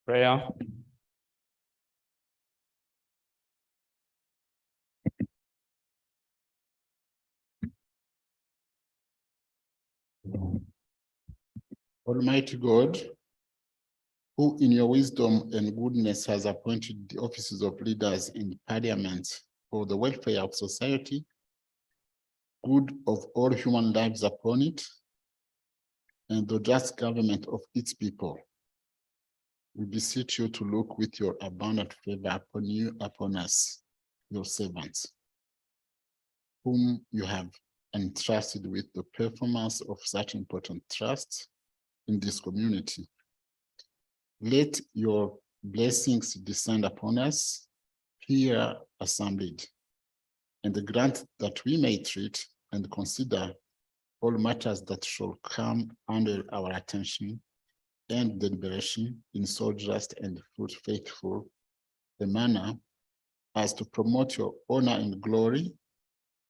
Prayer. Almighty God, who in your wisdom and goodness has appointed the offices of leaders in parliament for the welfare of society, good of all human lives upon it, and the just government of its people, we beseech you to look with your abundant favor upon us, your servants, whom you have entrusted with the performance of such important trusts in this community. Let your blessings descend upon us here assembled, and grant that we may treat and consider all matters that shall come under our attention and deliberation in so just and faithful a manner as to promote your honor and glory,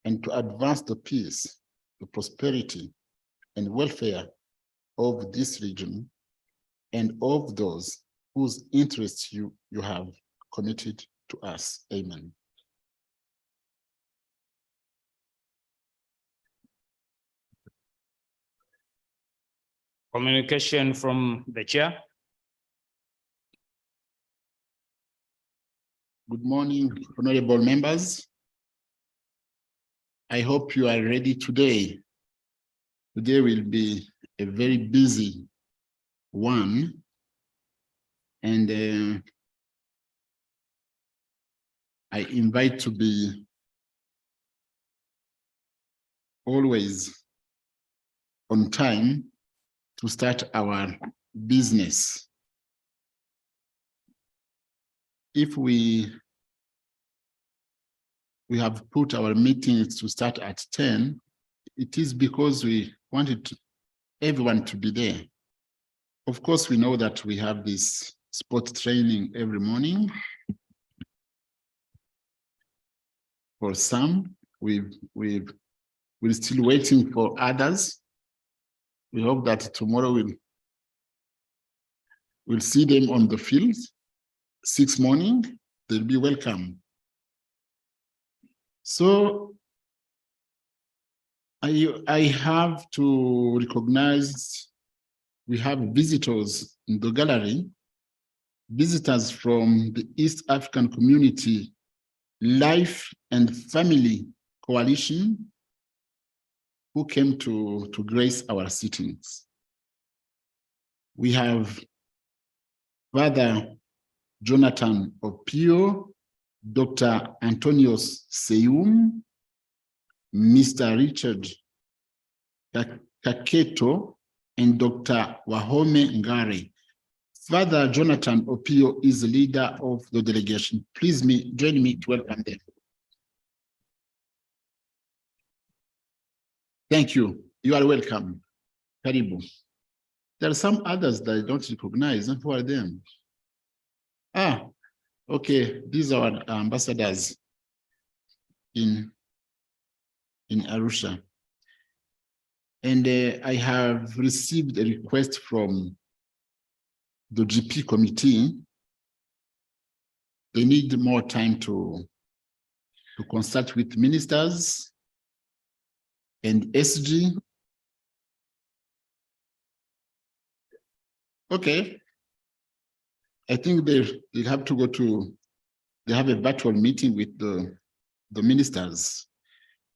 and to advance the peace, the prosperity, and welfare of this region and of those whose interests you have committed to us. Amen. Communication from the chair. Good morning, honorable members. I hope you are ready today. Today will be a very busy one, and I invite to be always on time to start our business. If we have put our meetings to start at 10, it is because we wanted everyone to be there. Of course, we know that we have this sport training every morning. For some, we're still waiting for others. We hope that tomorrow we'll see them on the field. 6 morning, they'll be welcome. So I have to recognize we have visitors in the gallery, visitors from the East African Community Life and Family Coalition, who came to grace our sittings. We have Father Jonathan Opio, Dr. Antonios Seum, Mr. Richard Kaketo, and Dr. Wahome Ngare. Father Jonathan Opio is the leader of the delegation. Please join me to welcome them. Thank you. You are welcome. Karibu. There are some others that I don't recognize. Who are them? Ah, okay. These are our ambassadors in Arusha. And I have received a request from the GP committee. They need more time to consult with ministers and SG. Okay. I think they have to go to, they have a virtual meeting with the ministers.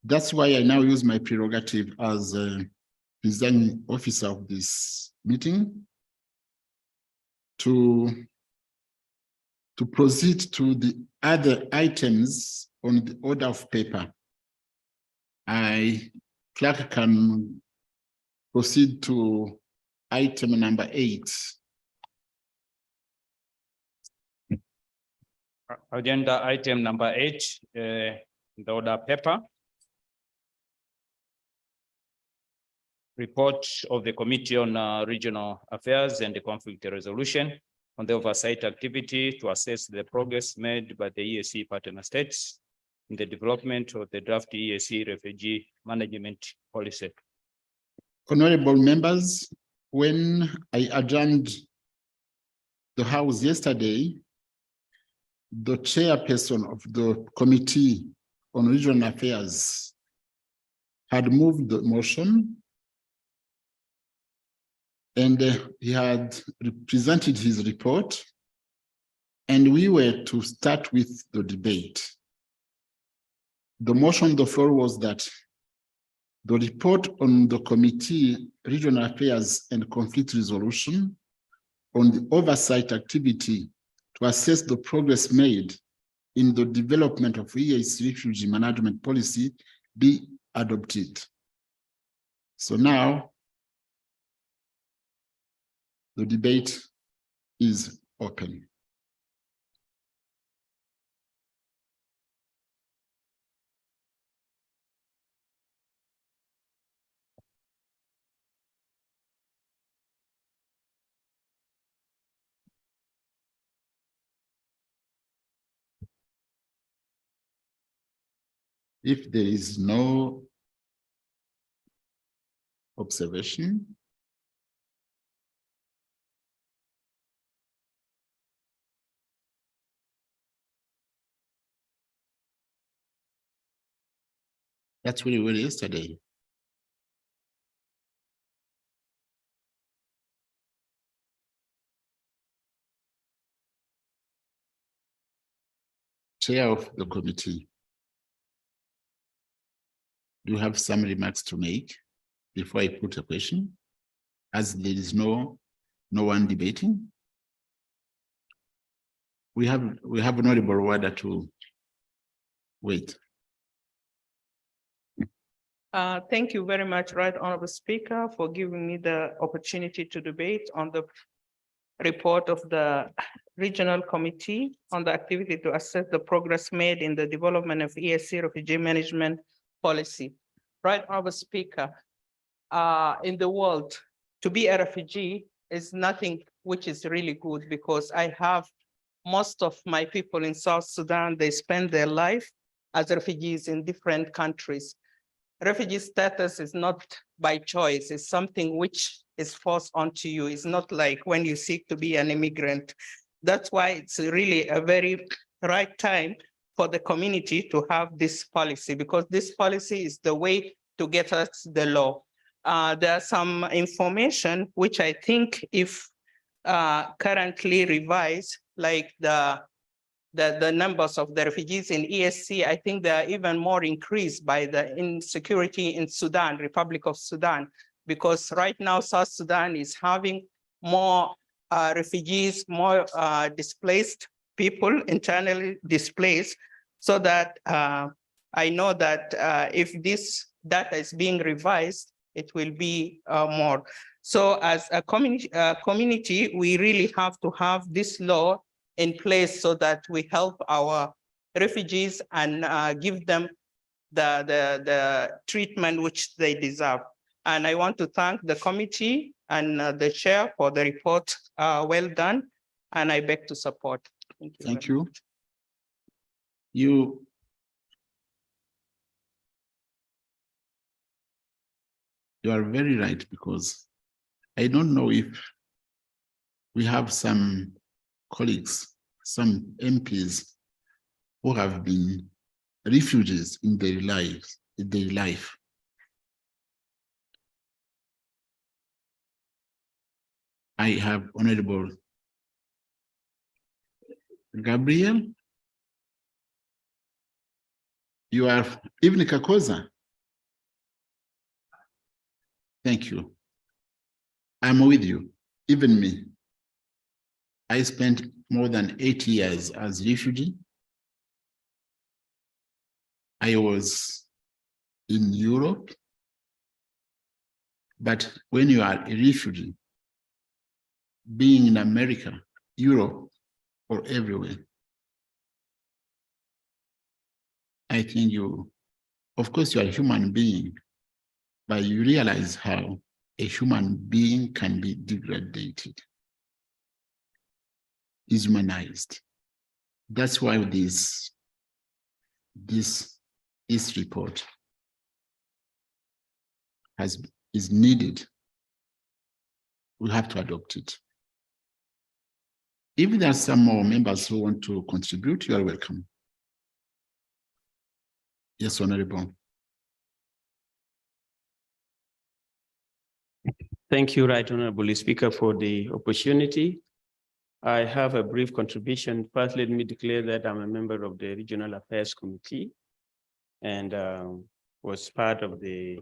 That's why I now use my prerogative as a presiding officer of this meeting to proceed to the other items on the order of paper. Clerk can proceed to item number 8. Agenda item number 8, the order paper. Report of the Committee on Regional Affairs and the Conflict Resolution on the oversight activity to assess the progress made by the EAC partner states in the development of the draft EAC refugee management policy. Honorable members, when I adjourned the House yesterday, the chairperson of the Committee on Regional Affairs had moved the motion, and he had presented his report, and we were to start with the debate. The motion on the floor was that the report on the Committee Regional Affairs and Conflict Resolution on the oversight activity to assess the progress made in the development of EAC refugee management policy be adopted. So now the debate is open. If there is no observation, that's what we were yesterday. Chair of the committee, do you have some remarks to make before I put a question? As there is no one debating, we have an audible order to wait. Thank you very much, Right Honorable Speaker, for giving me the opportunity to debate on the report of the Regional Committee on the activity to assess the progress made in the development of EAC refugee management policy. Right Honorable Speaker, in the world, to be a refugee is nothing which is really good, because I have most of my people in South Sudan, they spend their life as refugees in different countries. Refugee status is not by choice, it's something which is forced onto you. It's not like when you seek to be an immigrant. That's why it's really a very right time for the community to have this policy, because this policy is the way to get us the law. There's some information which I think if currently revised, like the numbers of the refugees in ESC, I think they are even more increased by the insecurity in Sudan, Republic of Sudan, because right now South Sudan is having more refugees, more displaced people, internally displaced, so that I know that if this data is being revised, it will be more. So as a community, we really have to have this law in place so that we help our refugees and give them the treatment which they deserve. And I want to thank the committee and the chair for the report. Well done, and I beg to support. Thank you. Thank you. You are very right, because I don't know if we have some colleagues, some MPs who have been refugees in their life. I have Honorable Gabriel. You are even Kakoza. Thank you. I'm with you, even me. I spent more than 8 years as a refugee. I was in Europe, but when you are a refugee, being in America, Europe, or everywhere, I think of course, you are a human being, but you realize how a human being can be degraded, dehumanized. That's why this report is needed. We have to adopt it. If there are some more members who want to contribute, you are welcome. Yes, Honorable. Thank you, Right Honorable Speaker, for the opportunity. I have a brief contribution. First, let me declare that I'm a member of the Regional Affairs Committee and was part of the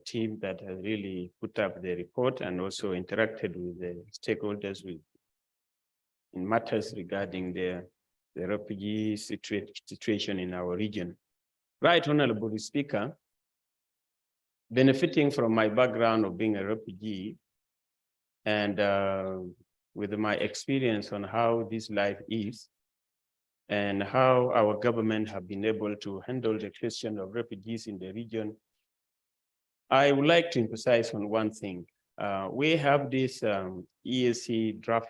team that has really put up the report and also interacted with the stakeholders in matters regarding the refugee situation in our region. Right Honorable Speaker, benefiting from my background of being a refugee and with my experience on how this life is and how our government have been able to handle the question of refugees in the region, I would like to emphasize on one thing. We have this EAC draft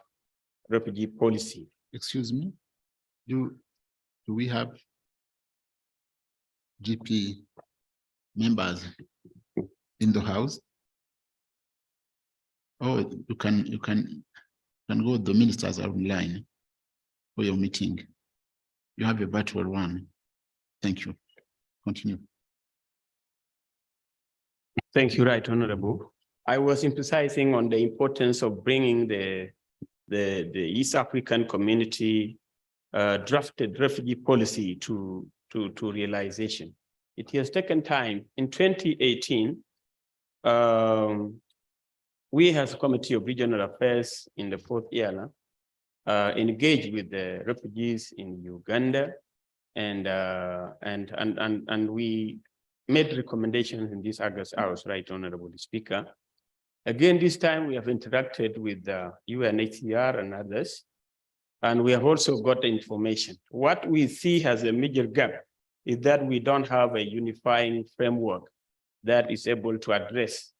refugee policy. Excuse me, do we have GP members in the house? Oh, you can go, the ministers are online for your meeting. You have a virtual one. Thank you. Continue. Thank you, Right Honorable. I was emphasizing on the importance of bringing the East African community drafted refugee policy to realization. It has taken time. In 2018, we as a Committee of Regional Affairs in the 4th Eala engaged with the refugees in Uganda, and we made recommendations in this August House, Right Honorable Speaker. Again, this time we have interacted with UNHCR and others, and we have also got the information. What we see as a major gap is that we don't have a unifying framework that is able to address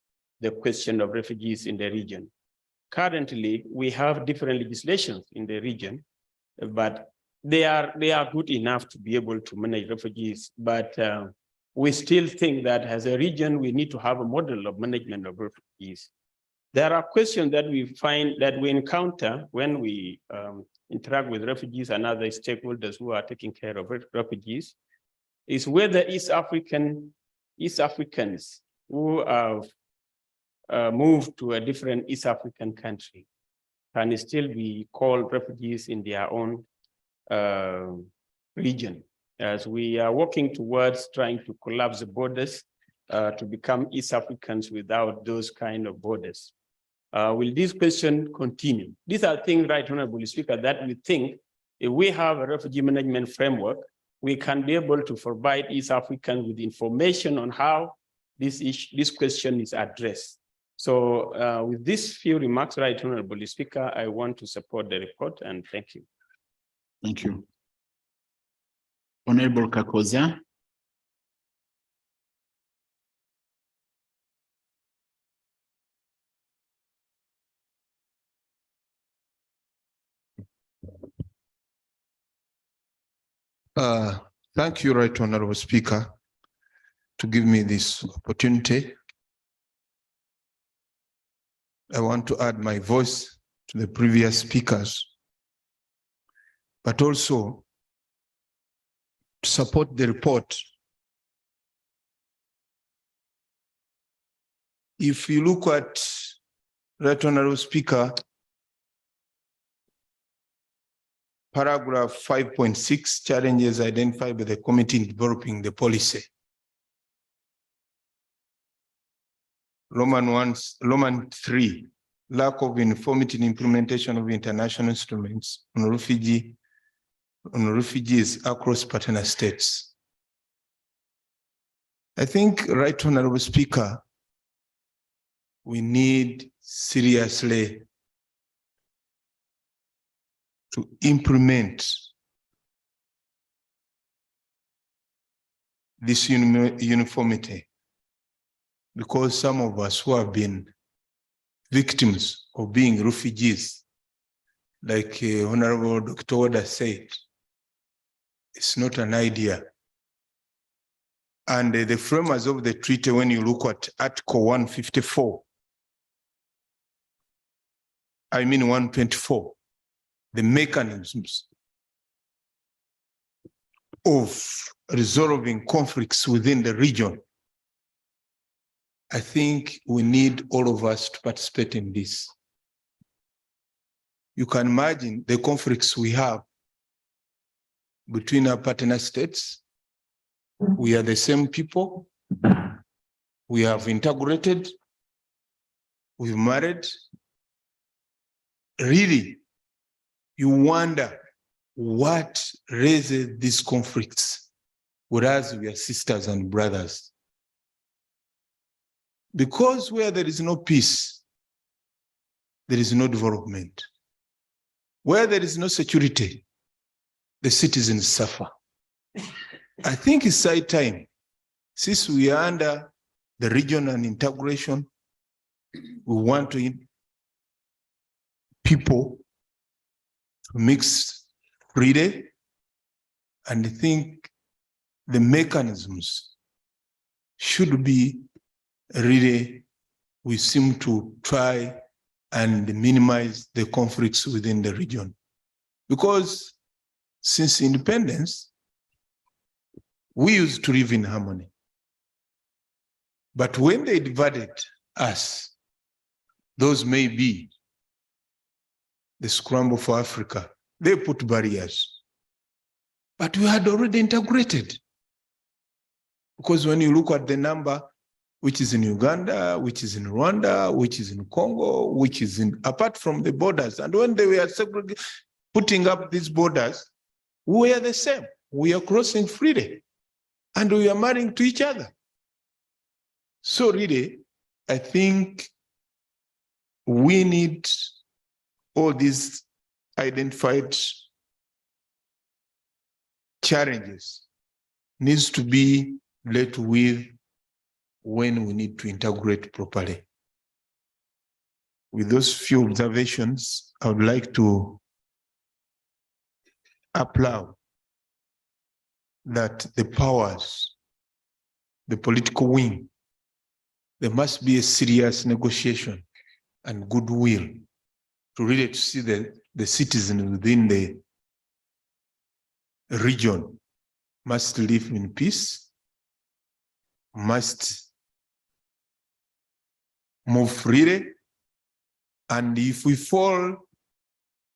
the question of refugees in the region. Currently, we have different legislations in the region, but they are good enough to be able to manage refugees. But we still think that as a region, we need to have a model of management of refugees. There are questions that we find that we encounter when we interact with refugees and other stakeholders who are taking care of refugees, is whether East Africans who have moved to a different East African country can still be called refugees in their own region, as we are working towards trying to collapse the borders to become East Africans without those kind of borders. Will this question continue? These are things, Right Honorable Speaker, that we think if we have a refugee management framework, we can be able to provide East Africans with information on how this question is addressed. So with these few remarks, Right Honorable Speaker, I want to support the report and thank you. Thank you. Honorable Kakoza. Thank you, Right Honorable Speaker, to give me this opportunity. I want to add my voice to the previous speakers, but also to support the report. If you look at Right Honorable Speaker, paragraph 5.6, challenges identified by the committee in developing the policy. Roman 3, lack of uniformity in implementation of international instruments on refugees across partner states. I think, Right Honorable Speaker, we need seriously to implement this uniformity, because some of us who have been victims of being refugees, like Honorable Dr. Wada said, it's not an idea. And the framers of the treaty, when you look at Article 154, I mean 124, the mechanisms of resolving conflicts within the region, I think we need all of us to participate in this. You can imagine the conflicts we have between our partner states. We are the same people. We have integrated. We've married. Really, you wonder what raises these conflicts, whereas we are sisters and brothers. Because where there is no peace, there is no development. Where there is no security, the citizens suffer. I think it's high time, since we are under the region and integration, we want to people to mix freely, and I think the mechanisms should be really, we seem to try and minimize the conflicts within the region. Because since independence, we used to live in harmony. But when they divided us, those may be the scramble for Africa, they put barriers. But we had already integrated. Because when you look at the number, which is in Uganda, which is in Rwanda, which is in Congo, which is in, apart from the borders. And when they were putting up these borders, we are the same. We are crossing freely. And we are marrying to each other. So really, I think we need all these identified challenges needs to be dealt with when we need to integrate properly. With those few observations, I would like to applaud that the powers, the political wing, there must be a serious negotiation and goodwill to really see the citizens within the region must live in peace, must move freely. And if we follow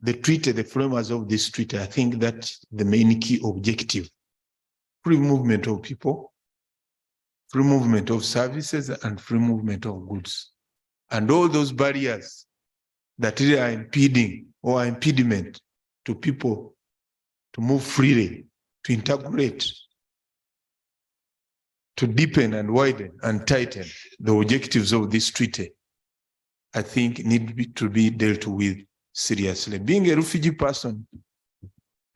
the treaty, the framers of this treaty, I think that's the main key objective. Free movement of people, free movement of services, and free movement of goods. And all those barriers that really are impeding or are impediment to people to move freely, to integrate, to deepen and widen and tighten the objectives of this treaty, I think need to be dealt with seriously. Being a refugee person,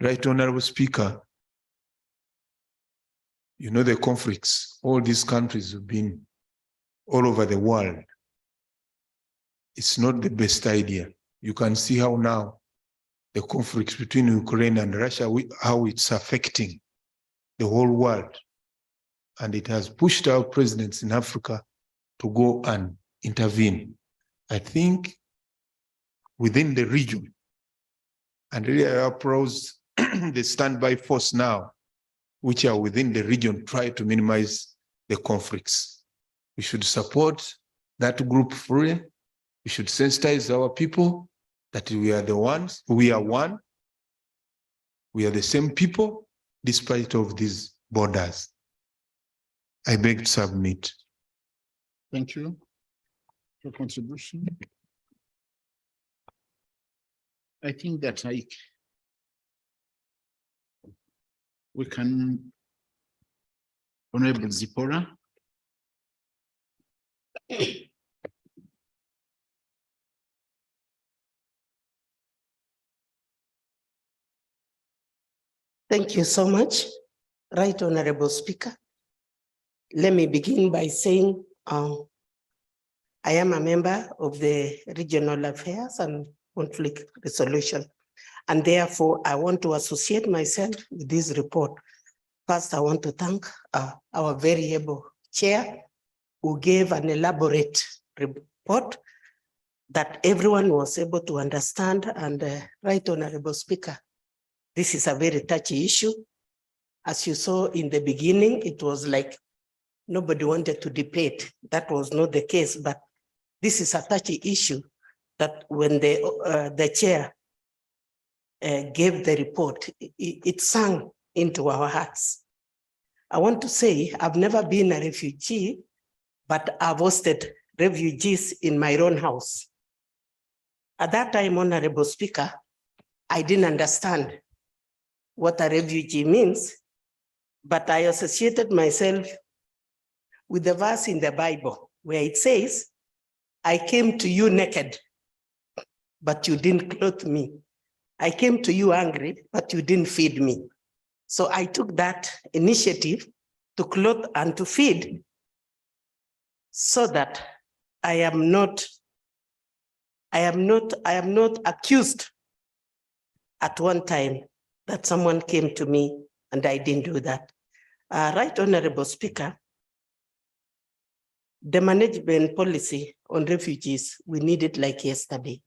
Right Honorable Speaker, you know the conflicts all these countries have been all over the world. It's not the best idea. You can see how now the conflicts between Ukraine and Russia, how it's affecting the whole world. And it has pushed our presidents in Africa to go and intervene. I think within the region, and really I applaud the standby force now, which are within the region, try to minimize the conflicts. We should support that group fully. We should sensitize our people that we are the ones, we are one. We are the same people, despite of these borders. I beg to submit. Thank you for contribution. I think that we can, Honorable Zipporah. Thank you so much, Right Honorable Speaker. Let me begin by saying I am a member of the Regional Affairs and Conflict Resolution, and therefore I want to associate myself with this report. First, I want to thank our very able chair who gave an elaborate report that everyone was able to understand. And Right Honorable Speaker, this is a very touchy issue. As you saw in the beginning, it was like nobody wanted to debate. That was not the case, but this is a touchy issue that when the chair gave the report, it sank into our hearts. I want to say I've never been a refugee, but I've hosted refugees in my own house. At that time, Honorable Speaker, I didn't understand what a refugee means, but I associated myself with the verse in the Bible where it says, I came to you naked, but you didn't clothe me. I came to you hungry, but you didn't feed me. So I took that initiative to clothe and to feed so that I am not accused at one time that someone came to me and I didn't do that. Right Honorable Speaker, the management policy on refugees, we need it like yesterday.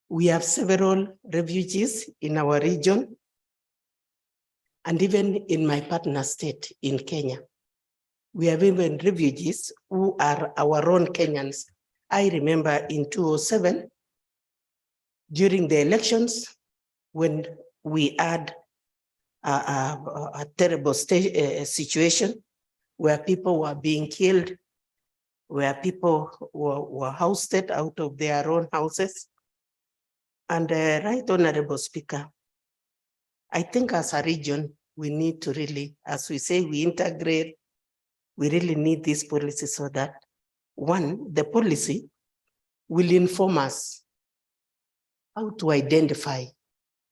We have several refugees in our region and even in my partner state in Kenya. We have even refugees who are our own Kenyans. I remember in 2007, during the elections, when we had a terrible situation where people were being killed, where people were housed out of their own houses. And Right Honorable Speaker, I think as a region, we need to really, as we say, we integrate, we really need this policy so that, one, the policy will inform us how to identify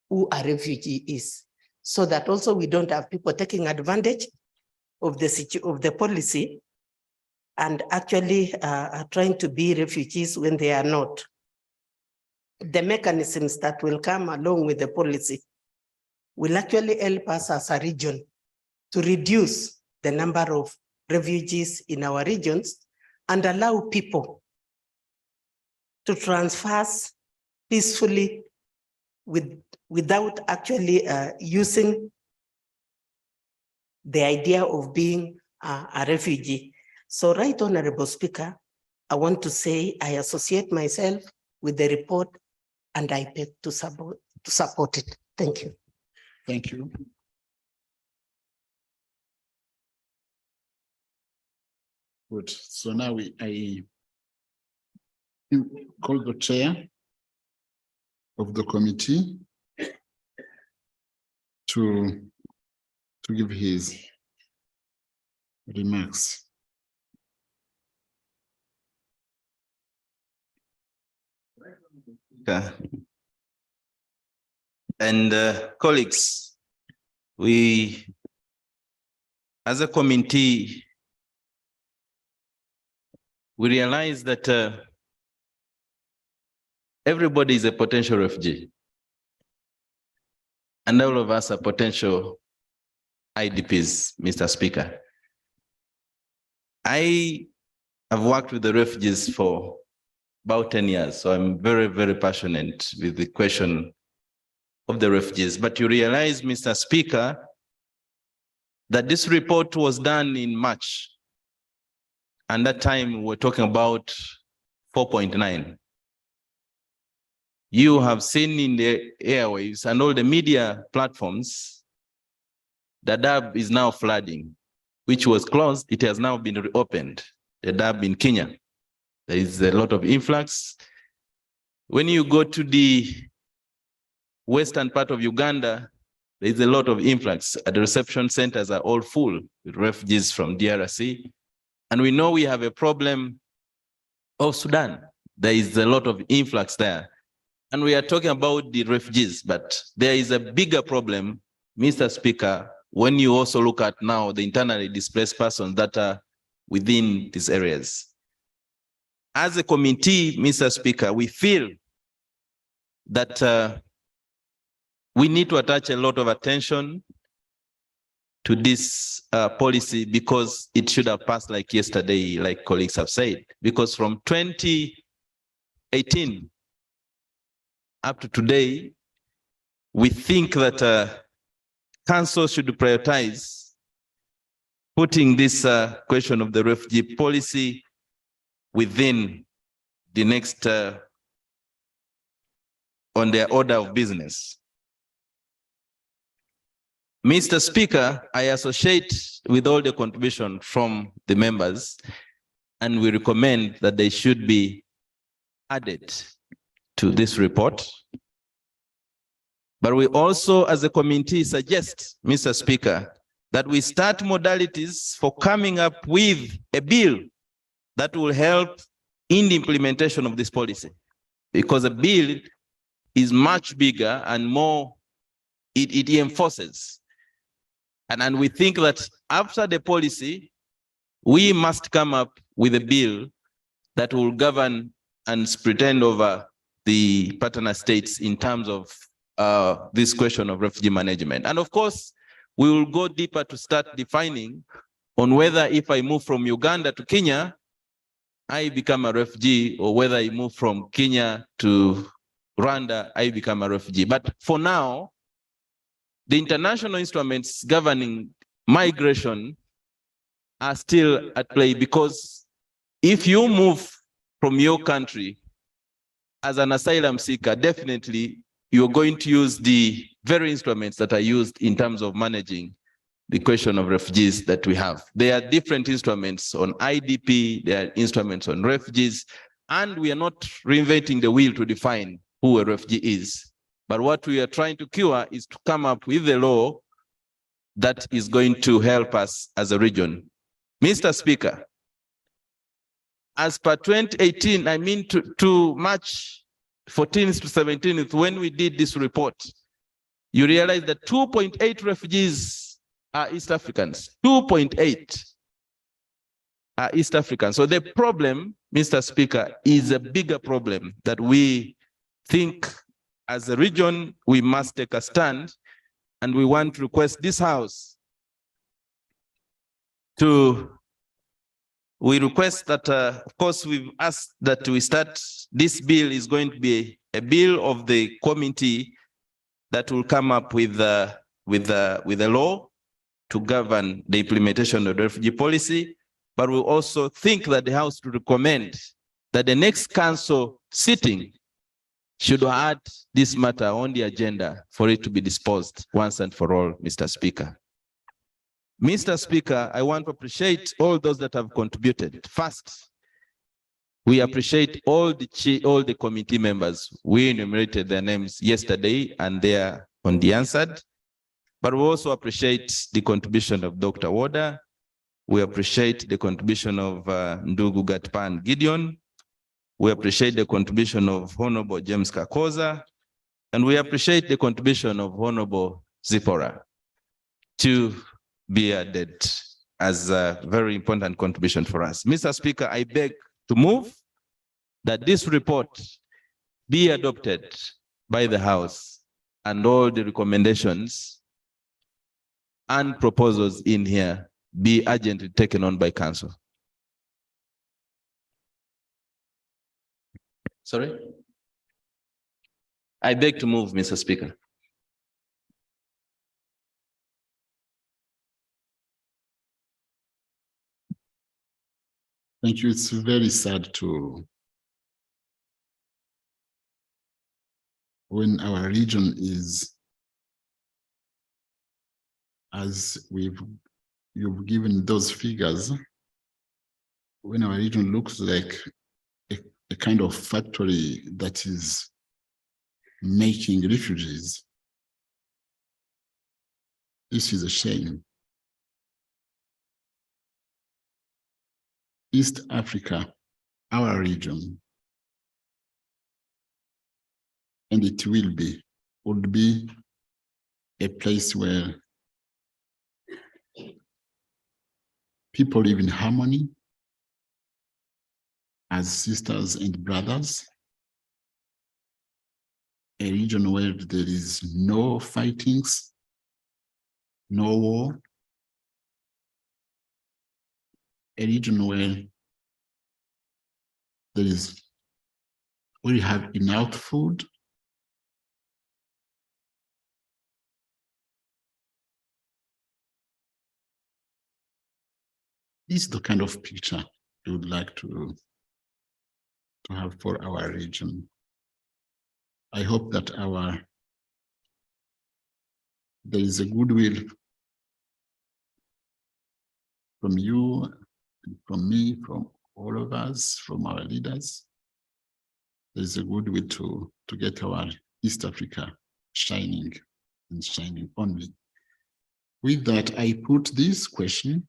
who a refugee is, so that also we don't have people taking advantage of the policy and actually trying to be refugees when they are not. The mechanisms that will come along with the policy will actually help us as a region to reduce the number of refugees in our regions and allow people to transfer peacefully without actually using the idea of being a refugee. So Right Honorable Speaker, I want to say I associate myself with the report and I beg to support it. Thank you. Thank you. Good. So now I call the chair of the committee to give his remarks. And colleagues, we, as a committee, we realize that everybody is a potential refugee. And all of us are potential IDPs, Mr. Speaker. I have worked with the refugees for about 10 years, so I'm very, very passionate with the question of the refugees. But you realize, Mr. Speaker, that this report was done in March. And that time we're talking about 4.9. You have seen in the airwaves and all the media platforms, the Dadaab is now flooding, which was closed. It has now been reopened, the Dadaab in Kenya. There is a lot of influx. When you go to the western part of Uganda, there is a lot of influx. The reception centers are all full with refugees from DRC. And we know we have a problem of Sudan. There is a lot of influx there. And we are talking about the refugees, but there is a bigger problem, Mr. Speaker, when you also look at now the internally displaced persons that are within these areas. As a committee, Mr. Speaker, we feel that we need to attach a lot of attention to this policy because it should have passed like yesterday, like colleagues have said. Because from 2018 up to today, we think that council should prioritize putting this question of the refugee policy within the next on their order of business. Mr. Speaker, I associate with all the contribution from the members, and we recommend that they should be added to this report. But we also, as a committee, suggest, Mr. Speaker, that we start modalities for coming up with a bill that will help in the implementation of this policy, because a bill is much bigger and more, it enforces. And we think that after the policy, we must come up with a bill that will govern and pretend over the partner states in terms of this question of refugee management. And of course, we will go deeper to start defining on whether if I move from Uganda to Kenya, I become a refugee, or whether I move from Kenya to Rwanda, I become a refugee. But for now, the international instruments governing migration are still at play, because if you move from your country as an asylum seeker, definitely you're going to use the very instruments that are used in terms of managing the question of refugees that we have. There are different instruments on IDP, there are instruments on refugees, and we are not reinventing the wheel to define who a refugee is. But what we are trying to cure is to come up with a law that is going to help us as a region. Mr. Speaker, as per 2018, I mean to March 14th to 17th, when we did this report, you realize that 2.8 refugees are East Africans. 2.8 are East Africans. So the problem, Mr. Speaker, is a bigger problem that we think as a region we must take a stand, and we want to request this House we request that, of course, we've asked that we start, this bill is going to be a bill of the committee that will come up with a law to govern the implementation of the refugee policy. But we also think that the House will recommend that the next council sitting should add this matter on the agenda for it to be disposed once and for all, Mr. Speaker. Mr. Speaker, I want to appreciate all those that have contributed. First, we appreciate all the committee members. We enumerated their names yesterday and they are on the answered. But we also appreciate the contribution of Dr. Woda. We appreciate the contribution of Ndugu Gatpan Gideon. We appreciate the contribution of Honorable James Kakoza. And we appreciate the contribution of Honorable Zipporah to be added as a very important contribution for us. Mr. Speaker, I beg to move that this report be adopted by the House and all the recommendations and proposals in here be urgently taken on by Council. Sorry? I beg to move, Mr. Speaker. Thank you. It's very sad when our region is, as you've given those figures, when our region looks like a kind of factory that is making refugees. This is a shame. East Africa, our region, and it would be a place where people live in harmony as sisters and brothers, a region where there is no fightings, no war, a region where there is We have enough food. This is the kind of picture we would like to have for our region. I hope that there is a goodwill from you, from me, from all of us, from our leaders. There's a goodwill to get our East Africa shining and shining only. With that, I put this question,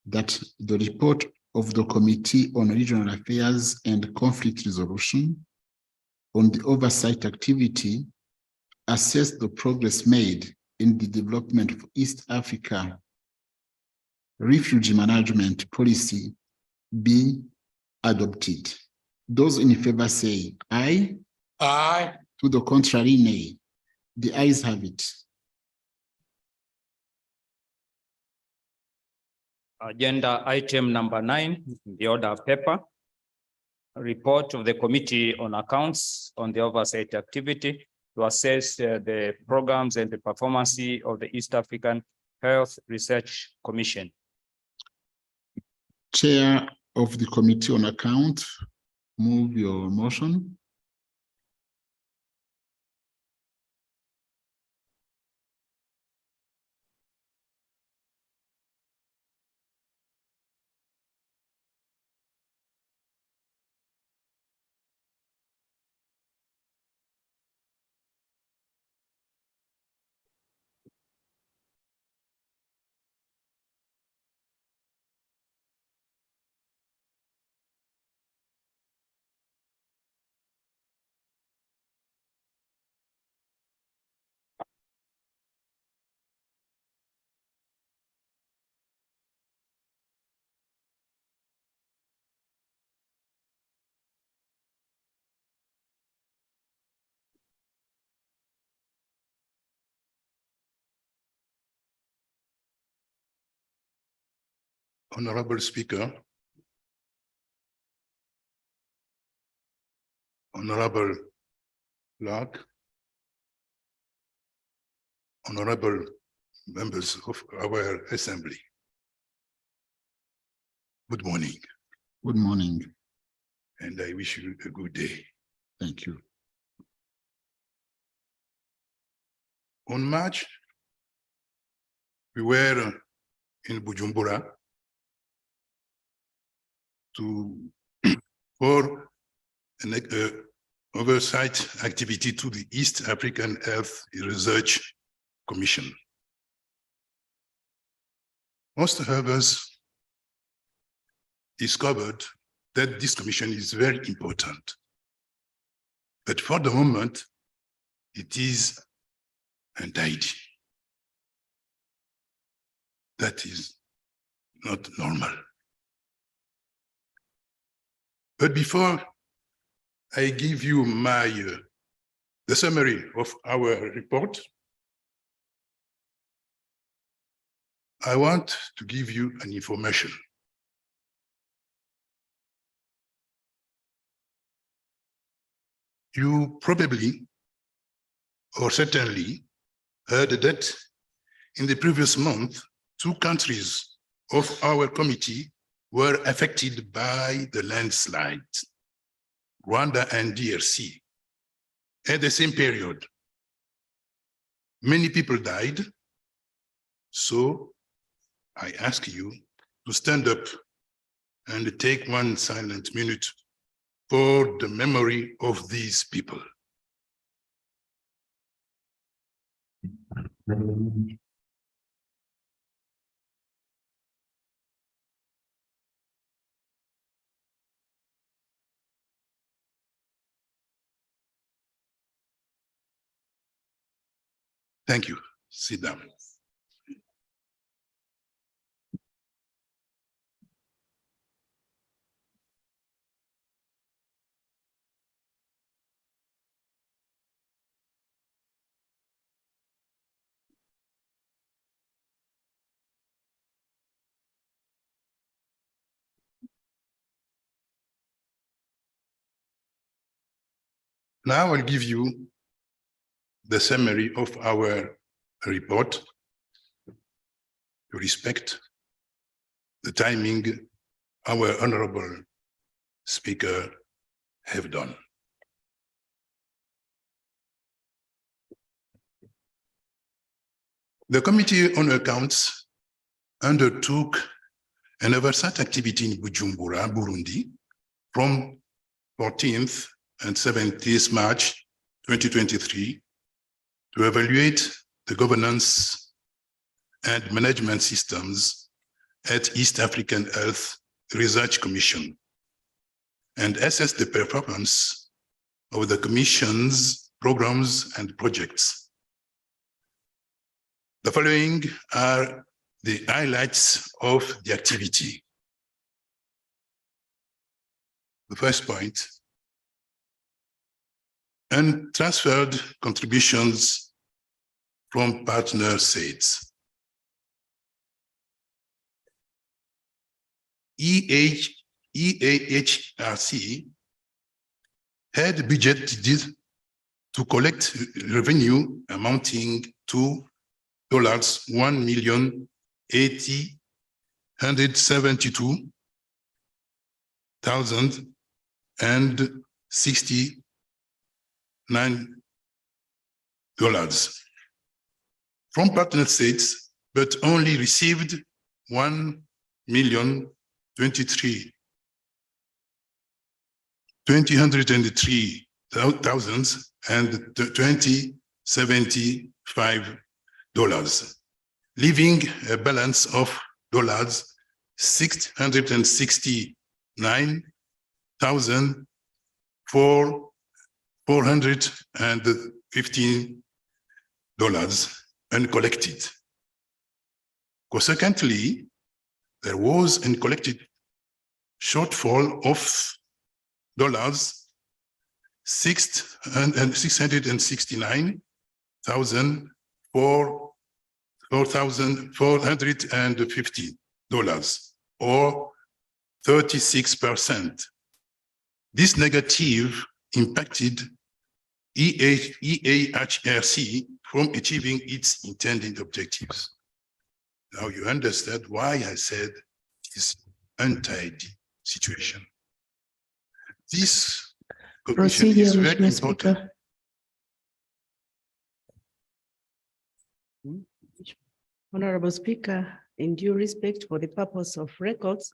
that the report of the Committee on Regional Affairs and Conflict Resolution on the oversight activity assess the progress made in the development of East Africa refugee management policy be adopted. Those in favor say aye. Aye. To the contrary, nay. The ayes have it. Agenda item number 9, the order of paper. A report of the Committee on Accounts on the oversight activity to assess the programs and the performance of the East African Health Research Commission. Chair of the Committee on Account, move your motion. Honorable Speaker, Honorable Clerk, Honorable members of our Assembly. Good morning, Good morning. and I wish you a good day. Thank you. On March, we were in Bujumbura for an oversight activity to the East African Health Research Commission. Most of us discovered that this commission is very important. But for the moment, it is untidy. That is not normal. But before I give you the summary of our report, I want to give you an information. You probably, or certainly, heard that in the previous month, 2 countries of our committee were affected by the landslide, Rwanda and DRC. At the same period, many people died. So I ask you to stand up and take 1 silent minute for the memory of these people. Thank you. Sit down. Now I'll give you the summary of our report to respect the timing our honorable speaker have done. The Committee on Accounts undertook an oversight activity in Bujumbura, Burundi, from 14th and 17th March 2023 to evaluate the governance and management systems at East African Health Research Commission and assess the performance of the Commission's programs and projects. The following are the highlights of the activity. The first point, untransferred contributions from partner states. EAHRC had budgeted to collect revenue amounting to $1,872,069 from partner states, but only received $1,203,075, leaving a balance of $669,415 uncollected. Consequently, there was an uncollected shortfall of $669,450, or 36%. This negative impacted EAHRC from achieving its intended objectives. Now you understand why I said it's untidy situation. This commission is very important. Honorable Speaker, in due respect for the purpose of records,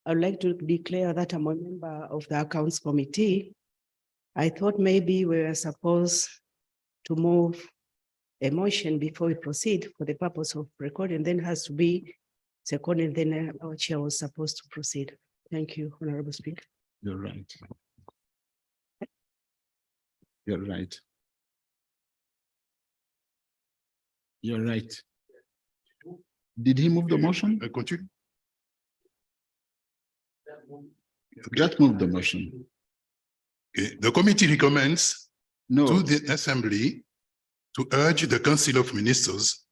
I would like to declare that I'm a member of the Accounts Committee. I thought maybe we were supposed to move a motion before we proceed for the purpose of recording, then has to be seconded, then our chair was supposed to proceed. Thank you, Honorable Speaker. You're right. You're right. You're right. Did he move the motion? Continue. Just move the motion. Okay. The committee recommends No, to the Assembly to urge the Council of Ministers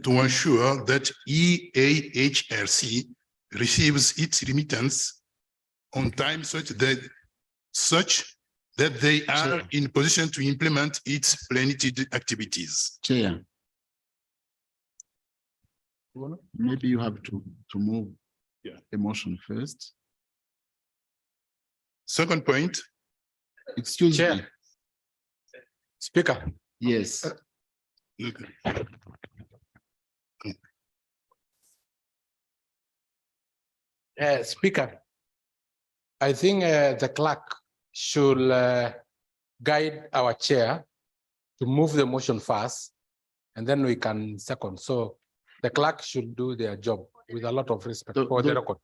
to ensure that EAHRC receives its remittance on time such that they are in position to implement its planned activities. Chair. Maybe you have to move a motion first. Second point, Excuse me. Chair. Speaker, Yes. Speaker, I think the clerk should guide our chair to move the motion first, and then we can second. So the clerk should do their job with a lot of respect for the record.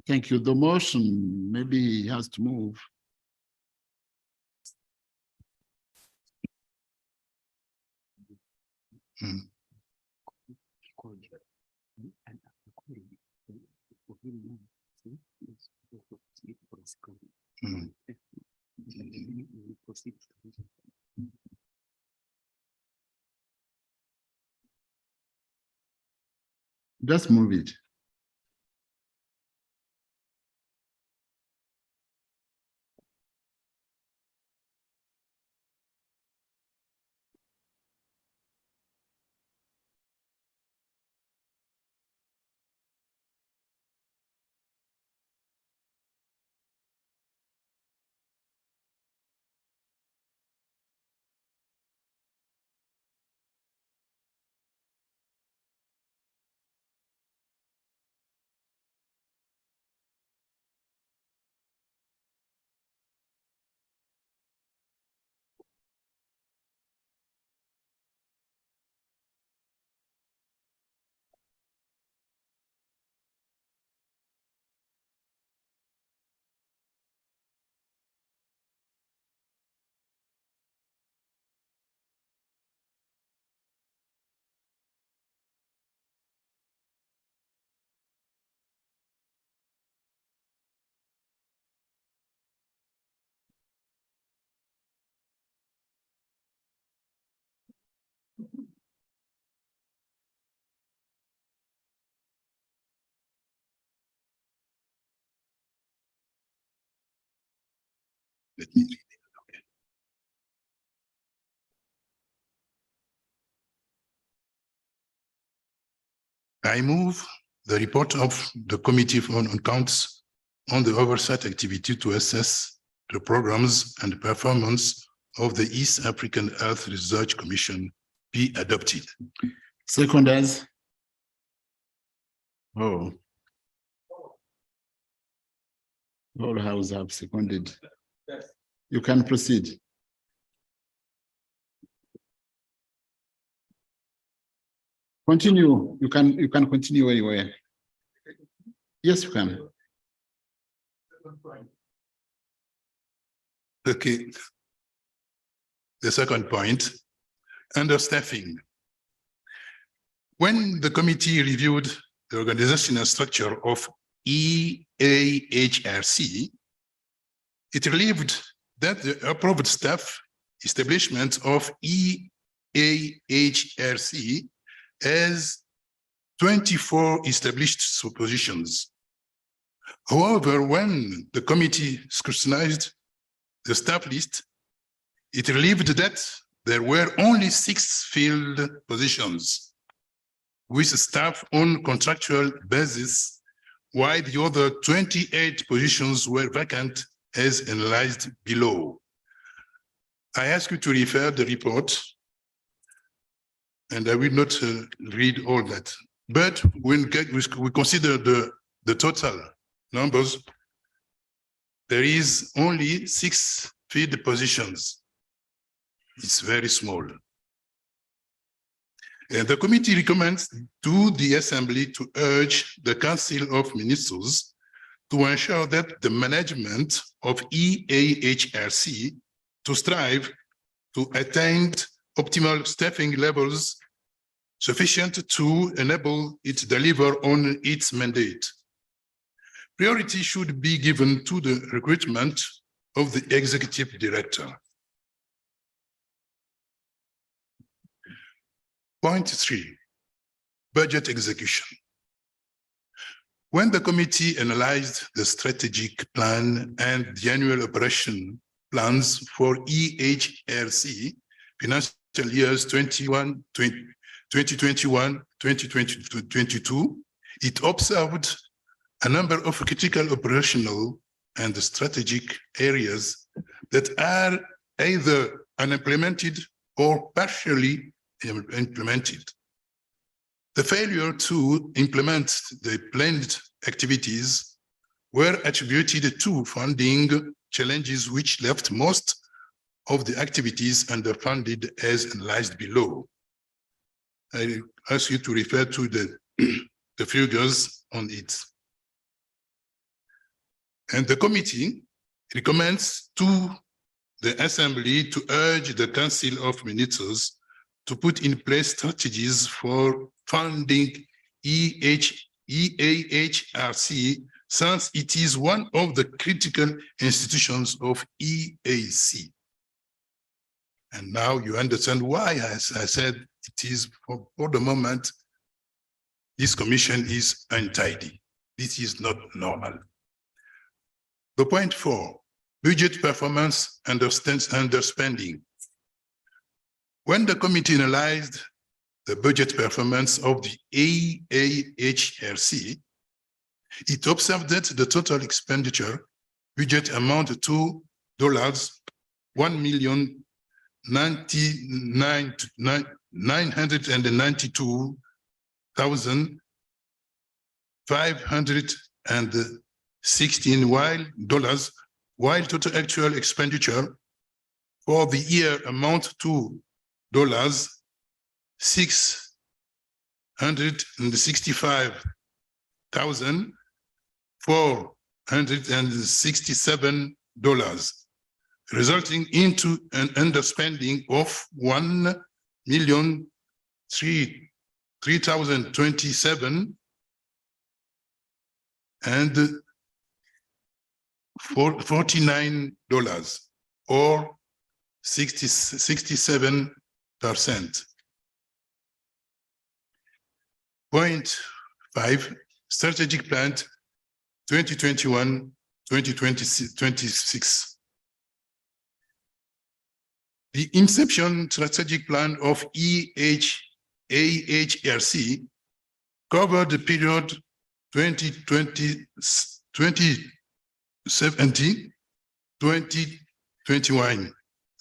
Thank you. The motion, maybe he has to move. Just move it. Let me read it. I move the report of the Committee on Accounts on the oversight activity to assess the programs and performance of the East African Health Research Commission be adopted. Seconders. Oh. All House have seconded. You can proceed. Continue. You can continue where you were. Yes, you can. Okay. The second point, understaffing. When the committee reviewed the organizational structure of EAHRC, it relieved that the approved staff establishment of EAHRC has 24 established positions. However, when the committee scrutinized the staff list, it relieved that there were only 6 filled positions with staff on contractual basis, while the other 28 positions were vacant as analyzed below. I ask you to refer the report, and I will not read all that. But when we consider the total numbers, there is only 6 filled positions. It's very small. And the committee recommends to the Assembly to urge the Council of Ministers to ensure that the management of EAHRC to strive to attain optimal staffing levels sufficient to enable it to deliver on its mandate. Priority should be given to the recruitment of the executive director. Point 3, budget execution. When the committee analyzed the strategic plan and the annual operation plans for EAHRC financial years 2021-2022, it observed a number of critical operational and strategic areas that are either unimplemented or partially implemented. The failure to implement the planned activities were attributed to funding challenges, which left most of the activities underfunded as analyzed below. I ask you to refer to the figures on it. And the committee recommends to the Assembly to urge the Council of Ministers to put in place strategies for funding EAHRC, since it is one of the critical institutions of EAC. And now you understand why, as I said, it is for the moment, this commission is untidy. This is not normal. The point 4, budget performance and underspending. When the committee analyzed the budget performance of the EAHRC, it observed that the total expenditure budget amounted to $1,992,516, while total actual expenditure for the year amount to $665,467, resulting into an underspending of $1,003,027 and $49, or 67%. Point 5, strategic plan 2021-2026. The inception strategic plan of AHRC covered the period 2020-2021,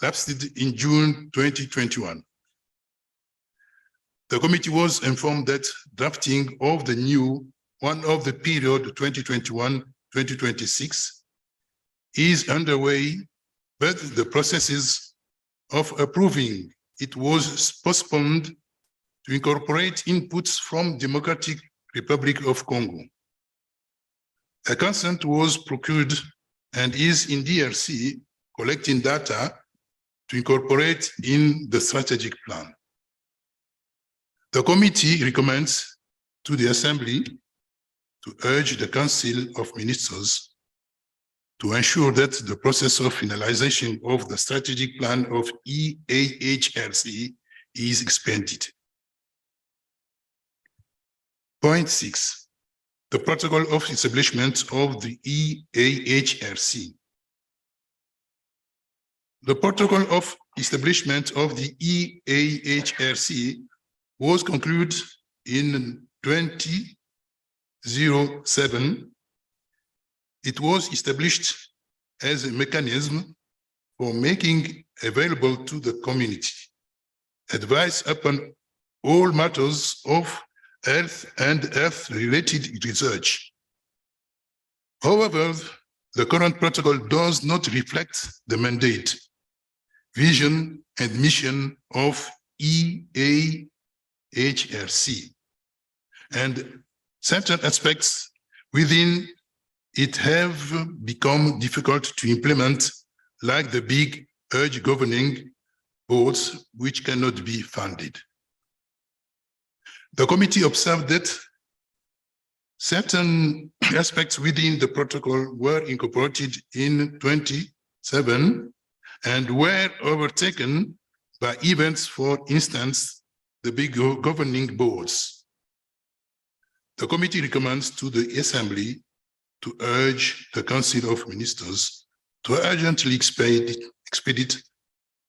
lapsed in June 2021. The committee was informed that drafting of the new one of the period 2021-2026 is underway, but the processes of approving it was postponed to incorporate inputs from Democratic Republic of Congo. A consent was procured and is in DRC collecting data to incorporate in the strategic plan. The committee recommends to the Assembly to urge the Council of Ministers to ensure that the process of finalization of the strategic plan of EAHRC is expanded. Point 6, the protocol of establishment of the EAHRC. The protocol of establishment of the EAHRC was concluded in 2007. It was established as a mechanism for making available to the community advice upon all matters of health and health-related research. However, the current protocol does not reflect the mandate, vision, and mission of EAHRC, and certain aspects within it have become difficult to implement, like the big urge governing boards, which cannot be funded. The committee observed that certain aspects within the protocol were incorporated in 2007 and were overtaken by events, for instance, the big governing boards. The committee recommends to the Assembly to urge the Council of Ministers to urgently expedite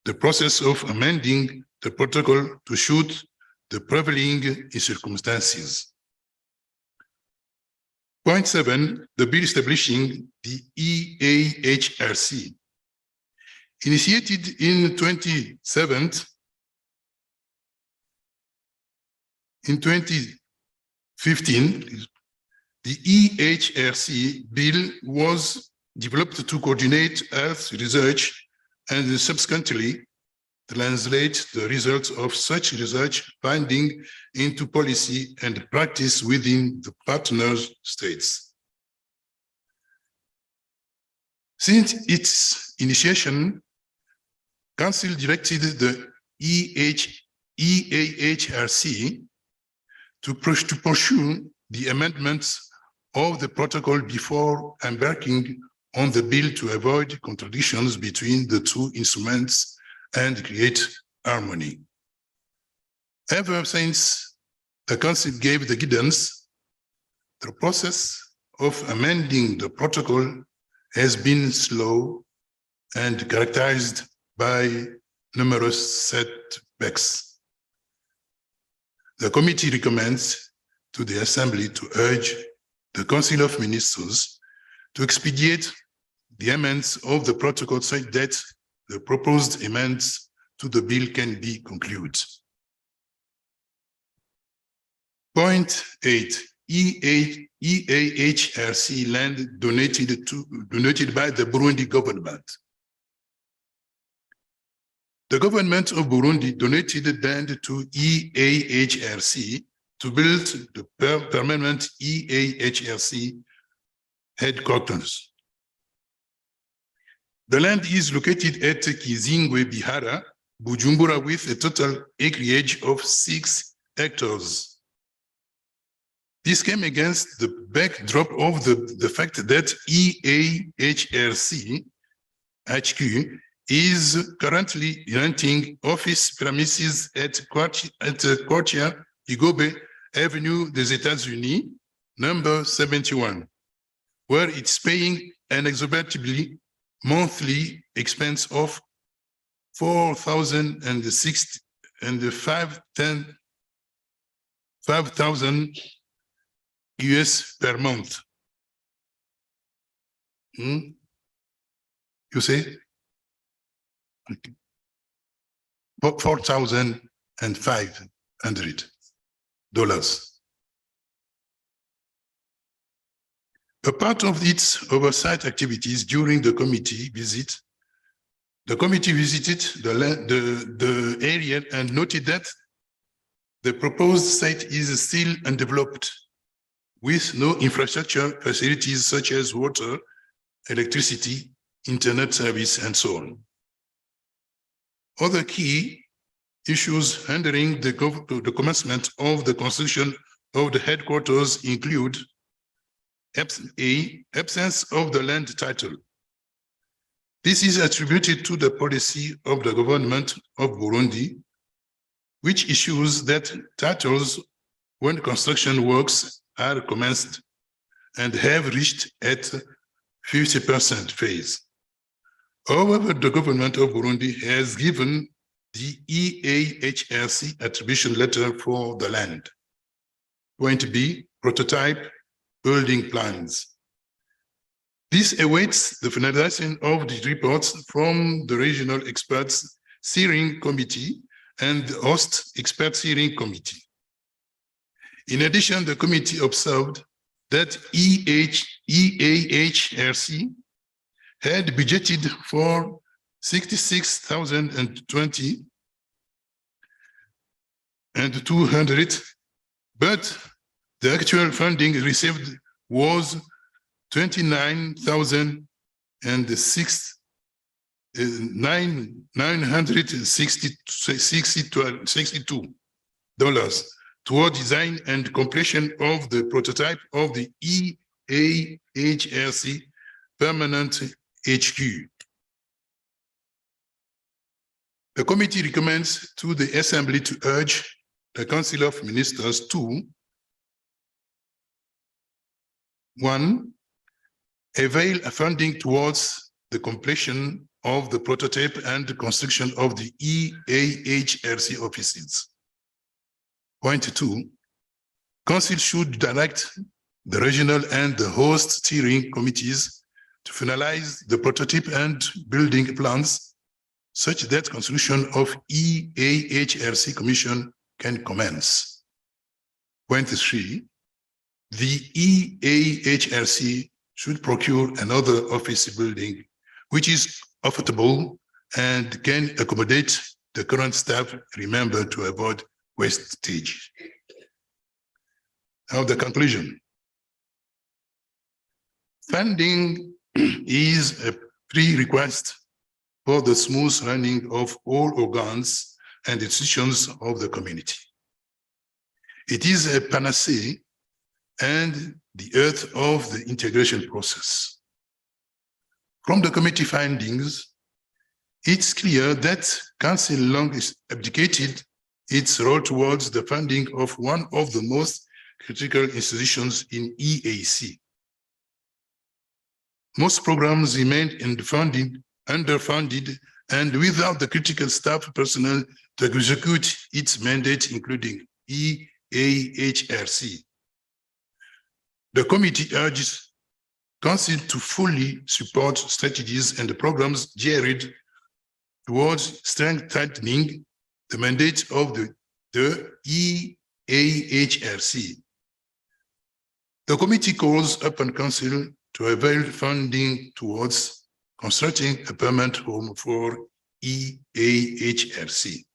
the process of amending the protocol to suit the prevailing circumstances. Point 7, the bill establishing the EAHRC. Initiated in 2015, the EAHRC bill was developed to coordinate health research and subsequently translate the results of such research finding into policy and practice within the partner states. Since its initiation, Council directed the EAHRC to pursue the amendments of the protocol before embarking on the bill to avoid contradictions between the two instruments and create harmony. Ever since the Council gave the guidance, the process of amending the protocol has been slow and characterized by numerous setbacks. The committee recommends to the Assembly to urge the Council of Ministers to expedite the amendments of the protocol such that the proposed amendments to the bill can be concluded. Point 8, EAHRC land donated by the Burundi government. The government of Burundi donated land to EAHRC to build the permanent EAHRC headquarters. The land is located at Kizingwe, Bihara, Bujumbura, with a total acreage of 6 hectares. This came against the backdrop of the fact that EAHRC HQ is currently renting office premises at Quartier Igobe Avenue des États-Unis, number 71, where it's paying an exorbitantly monthly expense of 4,060 and the 5,000 US per month. You say? Okay. $4,500. A part of its oversight activities during the committee visit, the committee visited the area and noted that the proposed site is still undeveloped with no infrastructure facilities such as water, electricity, internet service, and so on. Other key issues hindering the commencement of the construction of the headquarters include absence of the land title. This is attributed to the policy of the government of Burundi, which issues that titles when construction works are commenced and have reached at 50% phase. However, the government of Burundi has given the EAHRC attribution letter for the land. Point B, prototype building plans. This awaits the finalization of the reports from the regional experts steering committee and the host expert steering committee. In addition, the committee observed that EAHRC had budgeted for 66,020 and 200, but the actual funding received was 29,962 toward design and completion of the prototype of the EAHRC permanent HQ. The committee recommends to the Assembly to urge the Council of Ministers to 1, avail funding towards the completion of the prototype and the construction of the EAHRC offices. Point 2, Council should direct the regional and the host steering committees to finalize the prototype and building plans such that construction of EAHRC commission can commence. Point 3, the EAHRC should procure another office building which is affordable and can accommodate the current staff, remember, to avoid wastage. Now the conclusion. Funding is a prerequisite for the smooth running of all organs and institutions of the community. It is a panacea and the earth of the integration process. From the committee findings, it's clear that Council long abdicated its role towards the funding of one of the most critical institutions in EAC. Most programs remained underfunded, and without the critical staff personnel to execute its mandate, including EAHRC. The committee urges Council to fully support strategies and the programs geared towards strengthening the mandate of the EAHRC. The committee calls upon Council to avail funding towards constructing a permanent home for EAHRC.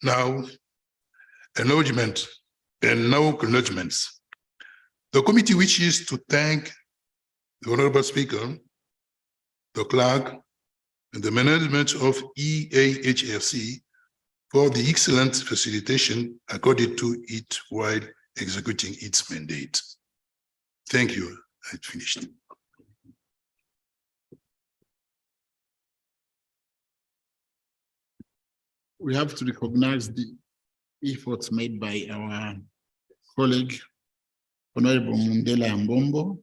Now, acknowledgement and no acknowledgements. The committee wishes to thank the Honorable Speaker, the clerk, and the management of EAHRC for the excellent facilitation accorded to it while executing its mandate. Thank you. I finished. We have to recognize the efforts made by our colleague, Honorable Mundela Mbombo.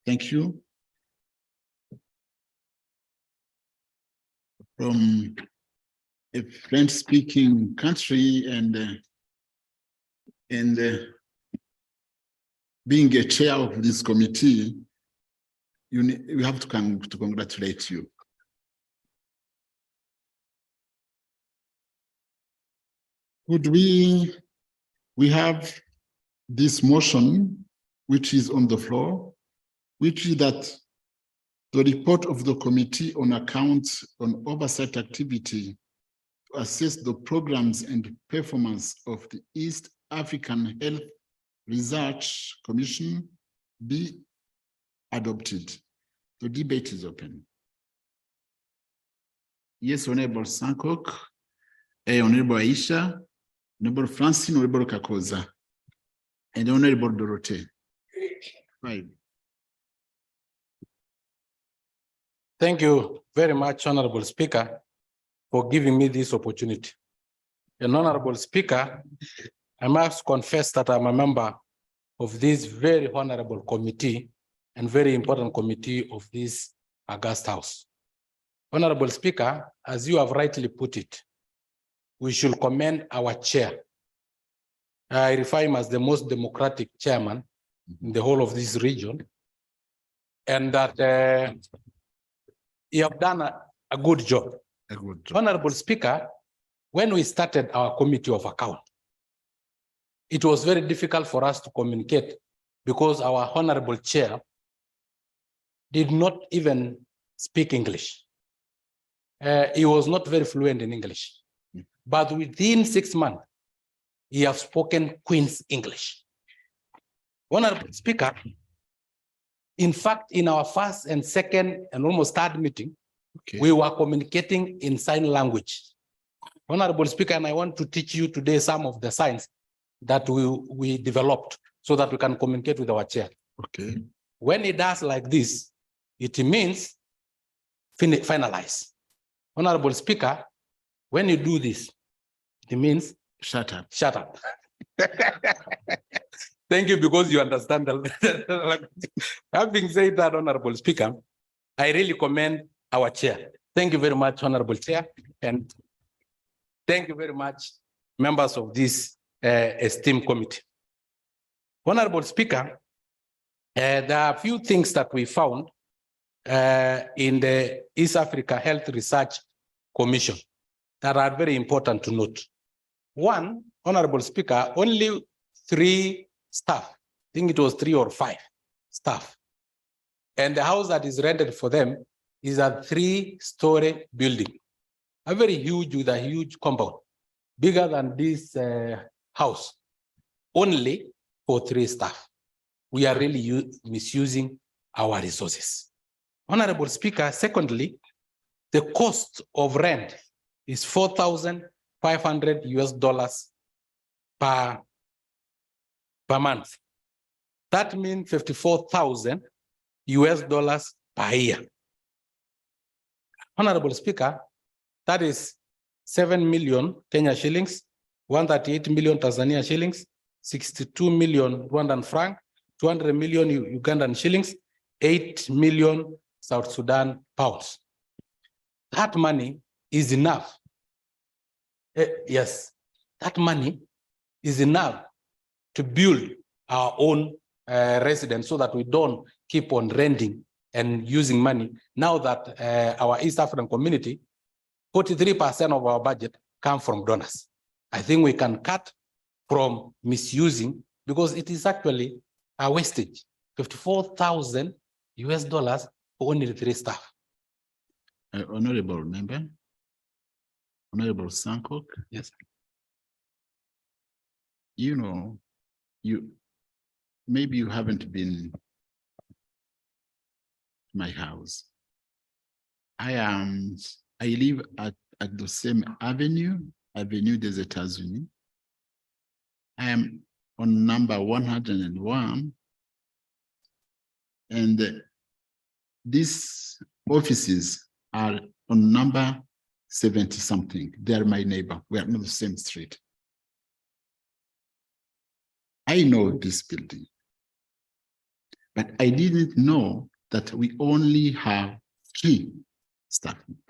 Thank you. from a French-speaking country and being a chair of this committee, we have to congratulate you. Could we have this motion, which is on the floor, which is that the report of the committee on accounts on oversight activity to assess the programs and performance of the East African Health Research Commission be adopted. The debate is open. Yes, Honorable Sankok, Honorable Aisha, Honorable Francine, Honorable Kakoza, and Honorable Dorothée. Right. Thank you very much, Honorable Speaker, for giving me this opportunity. And Honorable Speaker, I must confess that I'm a member of this very honorable committee and very important committee of this august house. Honorable Speaker, as you have rightly put it, we should commend our chair. I refer him as the most democratic chairman in the whole of this region, and that he have done a good job. A good job. Honorable Speaker, when we started our committee of account, it was very difficult for us to communicate because our honorable chair did not even speak English. He was not very fluent in English, but within 6 months, he has spoken Queen's English. Honorable Speaker, in fact, in our first and second and almost third meeting, we were communicating in sign language. Honorable Speaker, and I want to teach you today some of the signs that we developed so that we can communicate with our chair. Okay. When he does like this, it means finalize. Honorable Speaker, when you do this, it means shut up. Shut up. Thank you, because you understand the language. Having said that, Honorable Speaker, I really commend our chair. Thank you very much, Honorable Chair, and thank you very much, members of this esteemed committee. Honorable Speaker, there are a few things that we found in the East Africa Health Research Commission that are very important to note. One, Honorable Speaker, only 3 staff, I think it was 3 or 5 staff, and the house that is rented for them is a 3-story building, a very huge, with a huge compound, bigger than this house, only for 3 staff. We are really misusing our resources. Honorable Speaker, secondly, the cost of rent is $4,500 per month. That means $54,000 per year. Honorable Speaker, that is 7 million Kenya shillings, 138 million Tanzania shillings, 62 million Rwandan franc, 200 million Ugandan shillings, 8 million South Sudan pounds. That money is enough. Yes, that money is enough to build our own residence so that we don't keep on renting and using money. Now that our East African community, 43% of our budget come from donors. I think we can cut from misusing, because it is actually a wastage. $54,000 for only 3 staff. Honorable member, Honorable Sankok. Yes. You know, maybe you haven't been to my house. I live at the same avenue des États-Unis. I am on number 101. And these offices are on number 70 something. They are my neighbor. We are on the same street. I know this building, but I didn't know that we only have 3 staff members.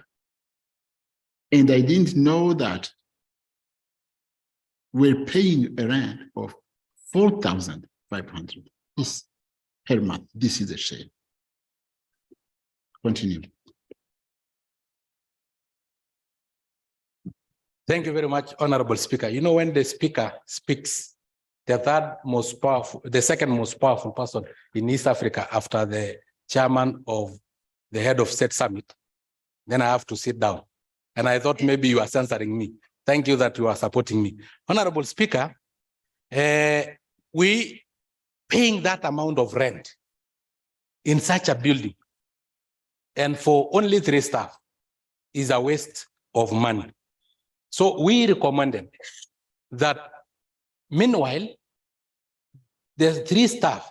And I didn't know that we're paying a rent of 4,500 per month. This is a shame. Continue. Thank you very much, Honorable Speaker. You know, when the Speaker speaks, the second most powerful person in East Africa after the chairman of the head of state summit, then I have to sit down. And I thought maybe you are censoring me. Thank you that you are supporting me. Honorable Speaker, we paying that amount of rent in such a building and for only 3 staff is a waste of money. So we recommended that meanwhile, the 3 staff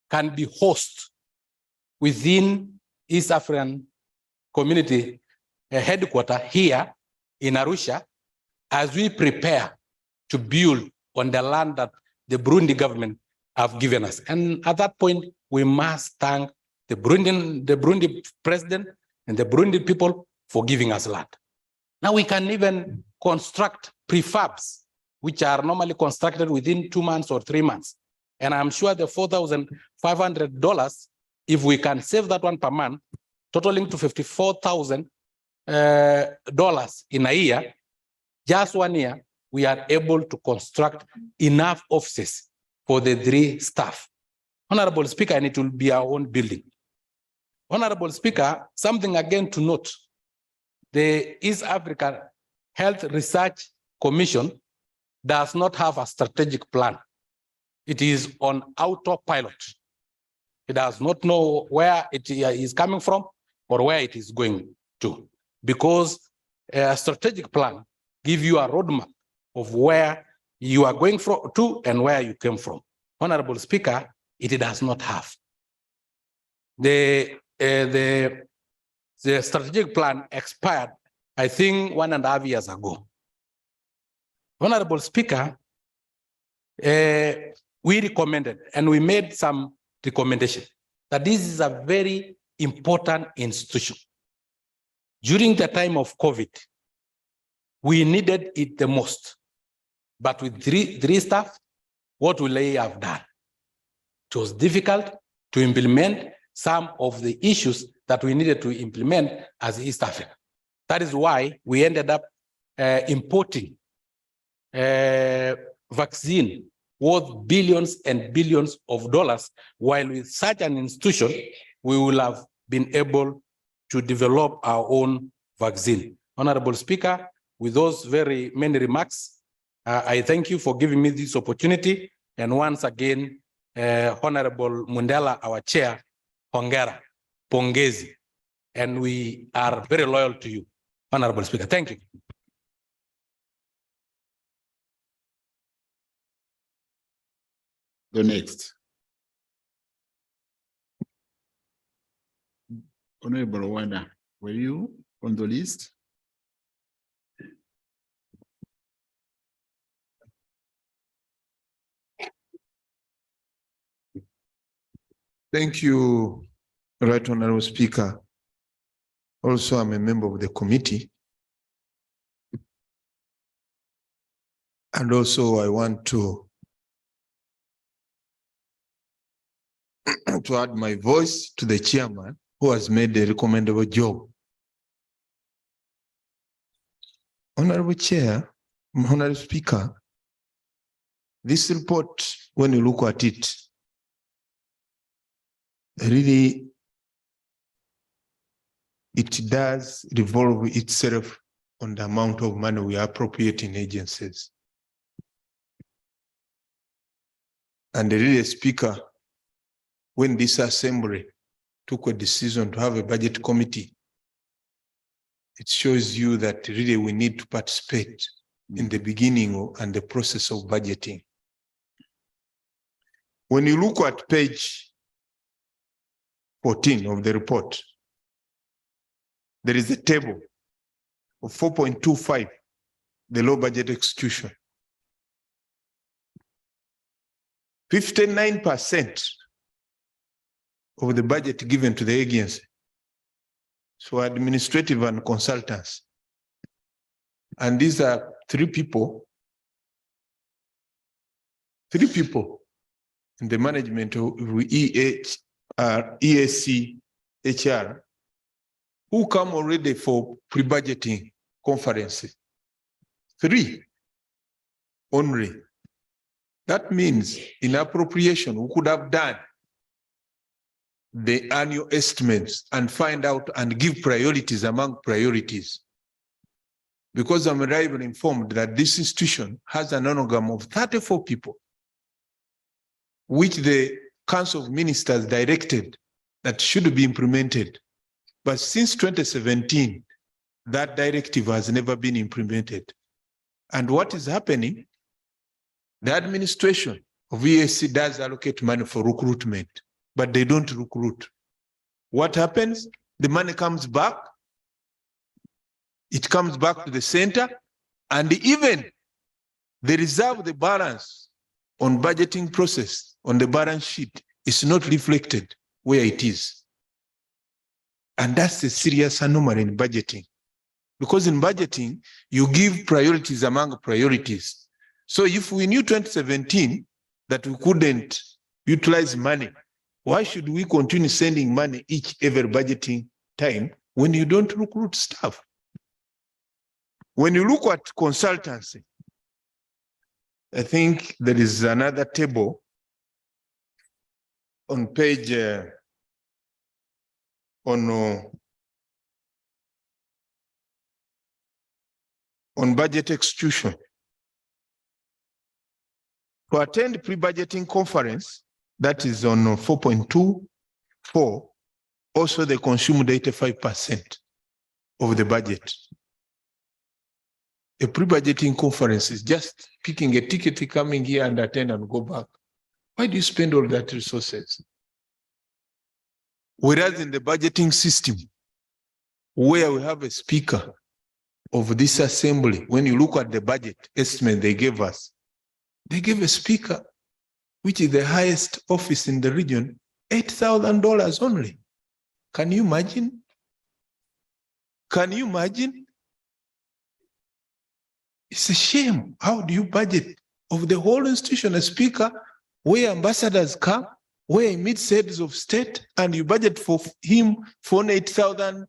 can be host within East African Community headquarters here in Arusha as we prepare to build on the land that the Burundi government have given us. And at that point, we must thank the Burundi president and the Burundi people for giving us land. Now we can even construct prefabs, which are normally constructed within 2 months or 3 months. And I'm sure the $4,500, if we can save that one per month, totaling to $54,000 in a year, just 1 year, we are able to construct enough offices for the 3 staff. Honorable Speaker, and it will be our own building. Honorable Speaker, something again to note, the East African Health Research Commission does not have a strategic plan. It is on autopilot. It does not know where it is coming from or where it is going to, because a strategic plan gives you a roadmap of where you are going to and where you came from. Honorable Speaker, it does not have. The strategic plan expired, I think, 1.5 years ago. Honorable Speaker, we recommended and we made some recommendation that this is a very important institution. During the time of COVID, we needed it the most. But with three staff, what will they have done? It was difficult to implement some of the issues that we needed to implement as East Africa. That is why we ended up importing vaccine worth billions and billions of dollars, while with such an institution, we will have been able to develop our own vaccine. Honorable Speaker, with those very many remarks, I thank you for giving me this opportunity. And once again, Honorable Mundela, our chair, hongera, pongezi, and we are very loyal to you, Honorable Speaker. Thank you. The next. Honorable Wada, were you on the list? Thank you, Right Honorable Speaker. Also, I'm a member of the committee. And also, I want to add my voice to the chairman who has made a recommendable job. Honorable Chair, Honorable Speaker, this report, when you look at it, really, it does revolve itself on the amount of money we appropriate in agencies. And really, Speaker, when this assembly took a decision to have a budget committee, it shows you that really we need to participate in the beginning and the process of budgeting. When you look at page 14 of the report, there is a table of 4.25, the low budget execution. 59% of the budget given to the agency, so administrative and consultants, And these are three people in the management of EAC HR who come already for pre-budgeting conferences. 3 only. That means in appropriation, we could have done the annual estimates and find out and give priorities among priorities. Because I'm arriving informed that this institution has an organogram of 34 people, which the Council of Ministers directed that should be implemented. But since 2017, that directive has never been implemented. And what is happening? The administration of EAC does allocate money for recruitment, but they don't recruit. What happens? The money comes back. It comes back to the center, and even they reserve the balance on budgeting process on the balance sheet is not reflected where it is. And that's a serious anomaly in budgeting. Because in budgeting, you give priorities among priorities. So if we knew 2017 that we couldn't utilize money, why should we continue sending money every budgeting time when you don't recruit staff? When you look at consultancy, I think there is another table on page on budget execution. To attend pre-budgeting conference, that is on 4.24, also they consumed 85% of the budget. A pre-budgeting conference is just picking a ticket, coming here and attend and go back. Why do you spend all that resources? Whereas in the budgeting system, where we have a speaker of this assembly, when you look at the budget estimate they gave us, they gave a speaker, which is the highest office in the region, $8,000 only. Can you imagine? Can you imagine? It's a shame. How do you budget of the whole institution a speaker where ambassadors come, where he meets heads of state, and you budget for him for $8,000?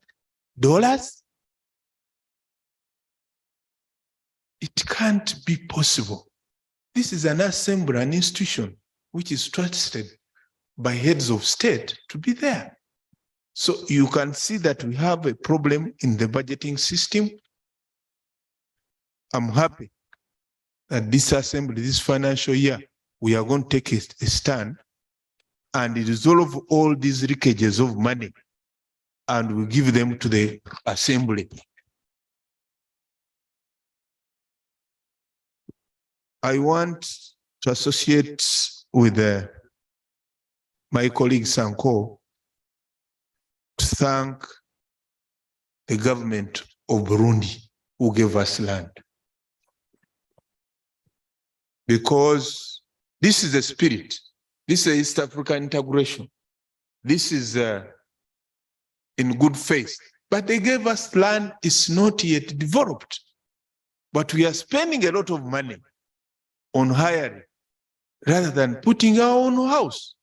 It can't be possible. This is an assembly, an institution, which is trusted by heads of state to be there. So you can see that we have a problem in the budgeting system. I'm happy that this assembly, this financial year, we are going to take a stand and resolve all these leakages of money, and we give them to the assembly. I want to associate with my colleague Sanko to thank the government of Burundi who gave us land. Because this is the spirit. This is East African integration. This is in good faith. But they gave us land, it's not yet developed. But we are spending a lot of money on hiring rather than putting our own house.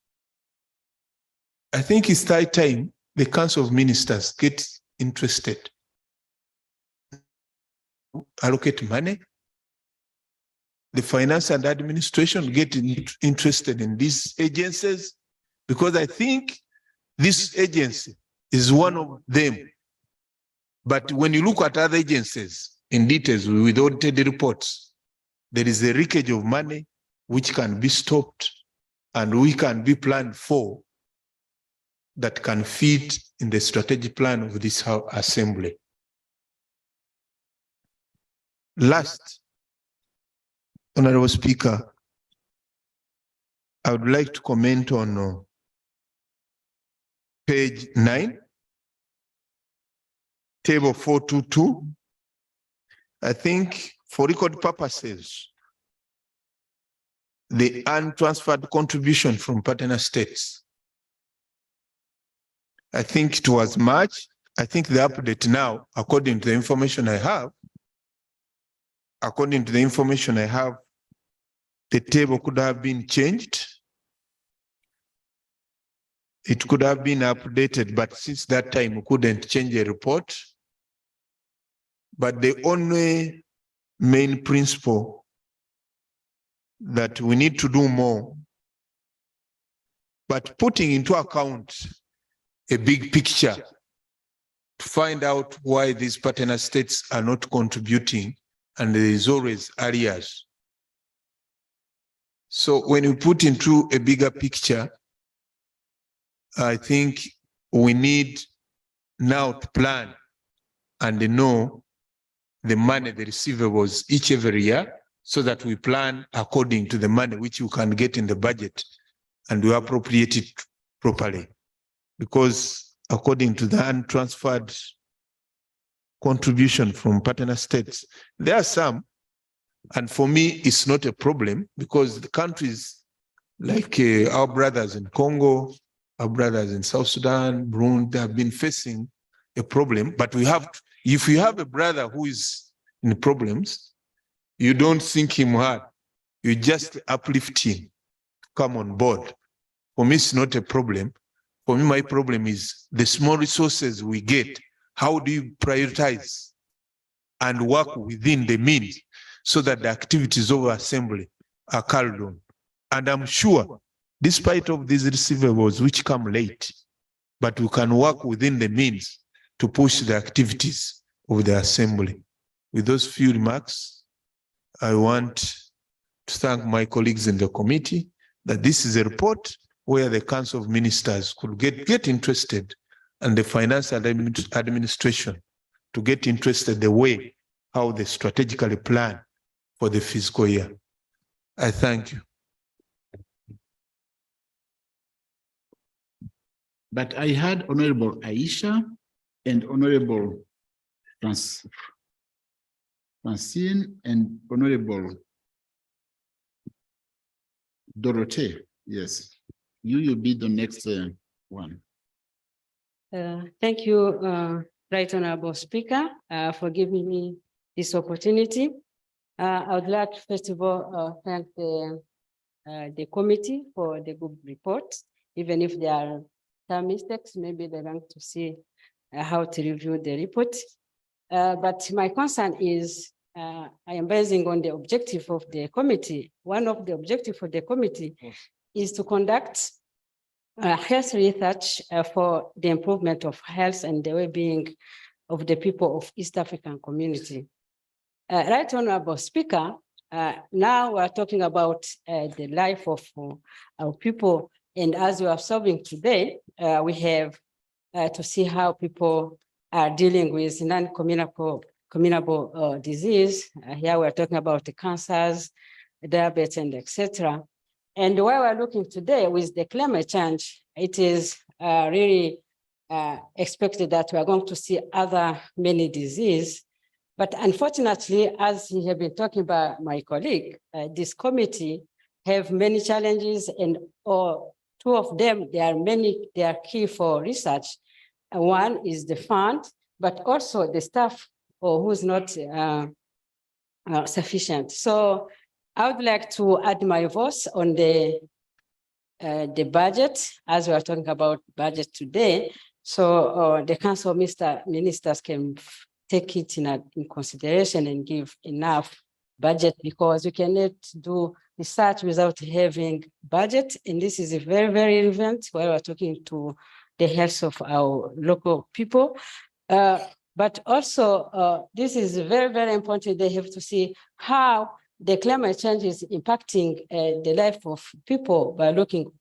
I think it's high time the Council of Ministers get interested. Allocate money. The finance and administration get interested in these agencies, because I think this agency is one of them. But when you look at other agencies in details with audited reports, there is a leakage of money which can be stopped and we can be planned for, that can fit in the strategic plan of this assembly. Last, Honorable Speaker, I would like to comment on page 9, table 422. I think for record purposes, the untransferred contribution from partner states, I think it was March. I think the update now, according to the information I have, according to the information I have, the table could have been changed. It could have been updated, but since that time, we couldn't change a report. But the only main principle that we need to do more, but putting into account a big picture to find out why these partner states are not contributing, and there is always areas. So when you put into a bigger picture, I think we need now to plan and know the money, the receivables every year, so that we plan according to the money which you can get in the budget and we appropriate it properly. Because according to the untransferred contribution from partner states, there are some, and for me, it's not a problem because the countries like our brothers in Congo, our brothers in South Sudan, Burundi, they have been facing a problem, but we have, if you have a brother who is in problems, you don't think him hard, you just uplift him to come on board. For me, it's not a problem. For me, my problem is the small resources we get. How do you prioritize and work within the means so that the activities of assembly are carried on? And I'm sure, despite of these receivables which come late, but we can work within the means to push the activities of the assembly. With those few remarks, I want to thank my colleagues in the committee that this is a report where the Council of Ministers could get interested, and the finance administration to get interested the way how they strategically plan for the fiscal year. I thank you. But I had Honorable Aisha and Honorable Francine and Honorable Dorothée. Yes, you will be the next one. Thank you, Right Honorable Speaker, for giving me this opportunity. I would like to first of all thank the committee for the good report, even if there are some mistakes, maybe they want to see how to review the report. But my concern is I am basing on the objective of the committee. One of the objectives for the committee is to conduct health research for the improvement of health and the well-being of the people of East African community. Right Honorable Speaker, now we're talking about the life of our people, and as we are observing today, we have to see how people are dealing with non-communicable disease. Here we're talking about the cancers, diabetes, and etc. And why we're looking today with the climate change, it is really expected that we are going to see other many diseases. But unfortunately, as he has been talking about my colleague, this committee have many challenges, and two of them, they are key for research. One is the fund, but also the staff who's not sufficient. So I would like to add my voice on the budget, as we are talking about budget today. So the Council of Ministers can take it in consideration and give enough budget, because we cannot do research without having budget. And this is a very, very relevant while we're talking to the health of our local people. But also, this is very, very important. They have to see how the climate change is impacting the life of people by looking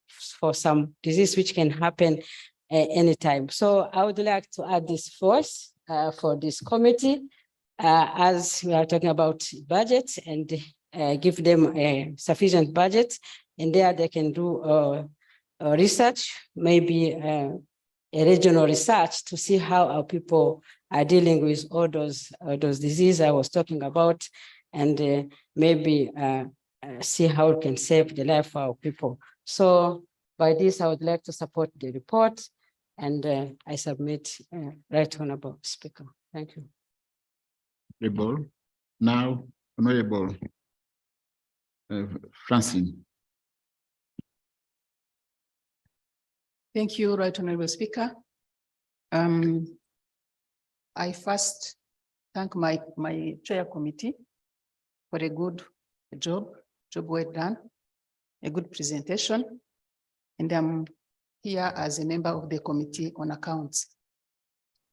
for some disease which can happen anytime. So I would like to add this voice for this committee as we are talking about budget, and give them a sufficient budget, and there they can do research, maybe a regional research to see how our people are dealing with all those diseases I was talking about, and maybe see how we can save the life of our people. So by this, I would like to support the report, and I submit Right Honorable Speaker. Thank you. Now, Honorable Francine. Thank you, Right Honorable Speaker. I first thank my chair committee for a good job well done, a good presentation. And I'm here as a member of the Committee on Accounts.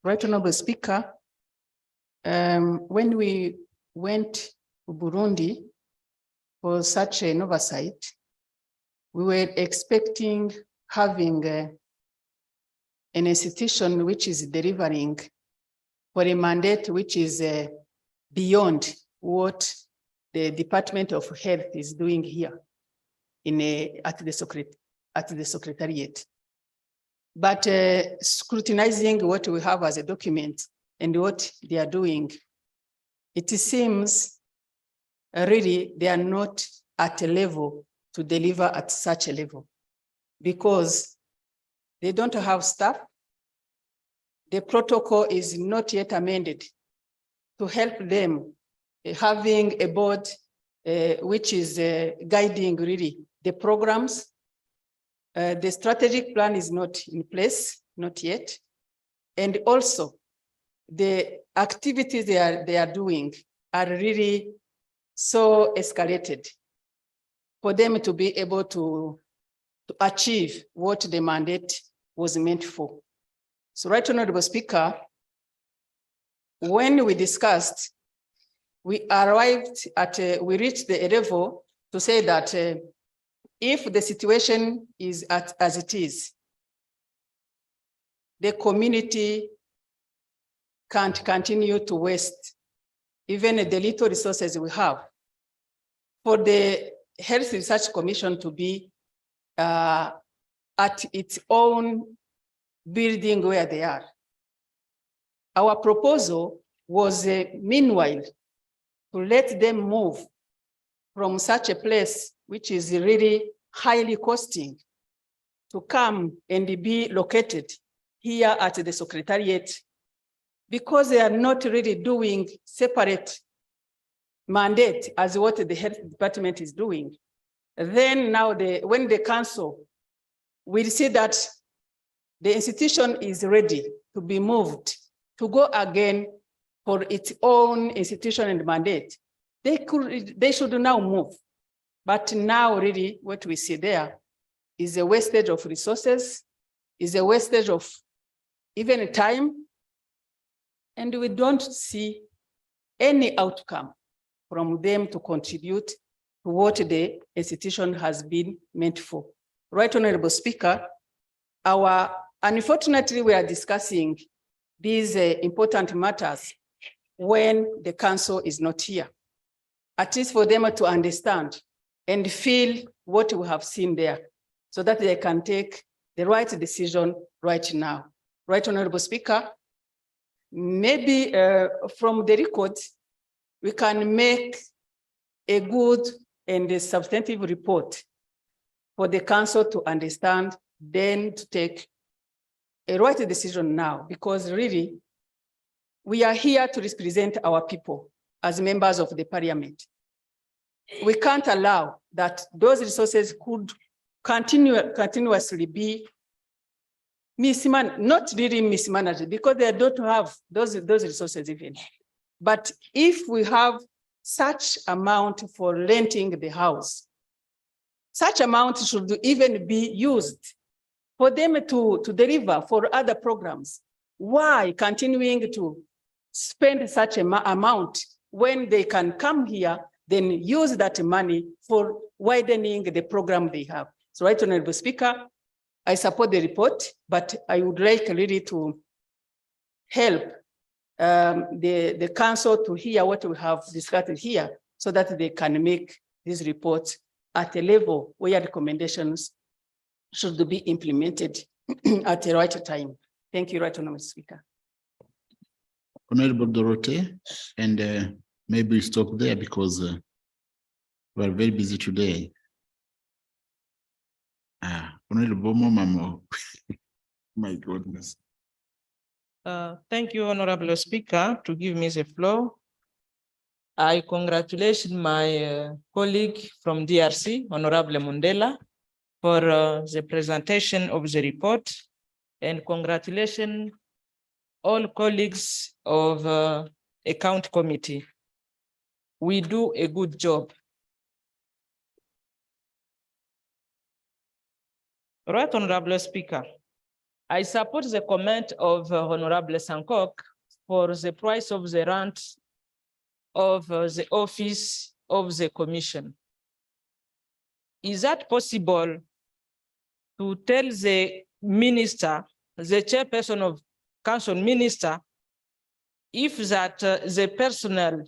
Right Honorable Speaker, when we went to Burundi for such an oversight, we were expecting having an institution which is delivering for a mandate which is beyond what the Department of Health is doing here at the Secretariat. But scrutinizing what we have as a document and what they are doing, it seems really they are not at a level to deliver at such a level, because they don't have staff. The protocol is not yet amended to help them having a board which is guiding really the programs. The strategic plan is not in place, not yet. And also the activities they are doing are really so escalated for them to be able to achieve what the mandate was meant for. So, Right Honorable Speaker, when we discussed, we reached the level to say that if the situation is as it is, the community can't continue to waste even the little resources we have. For the Health Research Commission to be at its own building where they are. Our proposal was meanwhile to let them move from such a place which is really highly costing to come and be located here at the Secretariat, because they are not really doing separate mandate as what the Health Department is doing. Then now when the council will see that the institution is ready to be moved to go again for its own institution and mandate, they should now move. But now really what we see there is a wastage of resources, is a wastage of even time, and we don't see any outcome from them to contribute to what the institution has been meant for. Right Honorable Speaker, unfortunately, we are discussing these important matters when the council is not here, at least for them to understand and feel what we have seen there, so that they can take the right decision right now. Right Honorable Speaker, maybe from the record, we can make a good and a substantive report for the council to understand, then to take a right decision now, because really we are here to represent our people as members of the parliament. We can't allow that those resources could continuously be mismanaged, not really mismanaged, because they don't have those resources even. But if we have such amount for renting the house, such amount should even be used for them to deliver for other programs. Why continuing to spend such an amount when they can come here, then use that money for widening the program they have? So, Right Honorable Speaker, I support the report, but I would like really to help the council to hear what we have discussed here, so that they can make these reports at a level where recommendations should be implemented at the right time. Thank you, Right Honorable Speaker. Honorable Dorothy, and maybe stop there because we are very busy today. Honorable Momamo, my goodness. Thank you, Honorable Speaker, to give me the floor. I congratulate my colleague from DRC, Honorable Mundela, for the presentation of the report, and congratulations all colleagues of Account Committee. We do a good job. Right, Honorable Speaker. I support the comment of Honorable Sankok for the price of the rent of the office of the commission. Is that possible to tell the minister, the chairperson of council minister, if that the personnel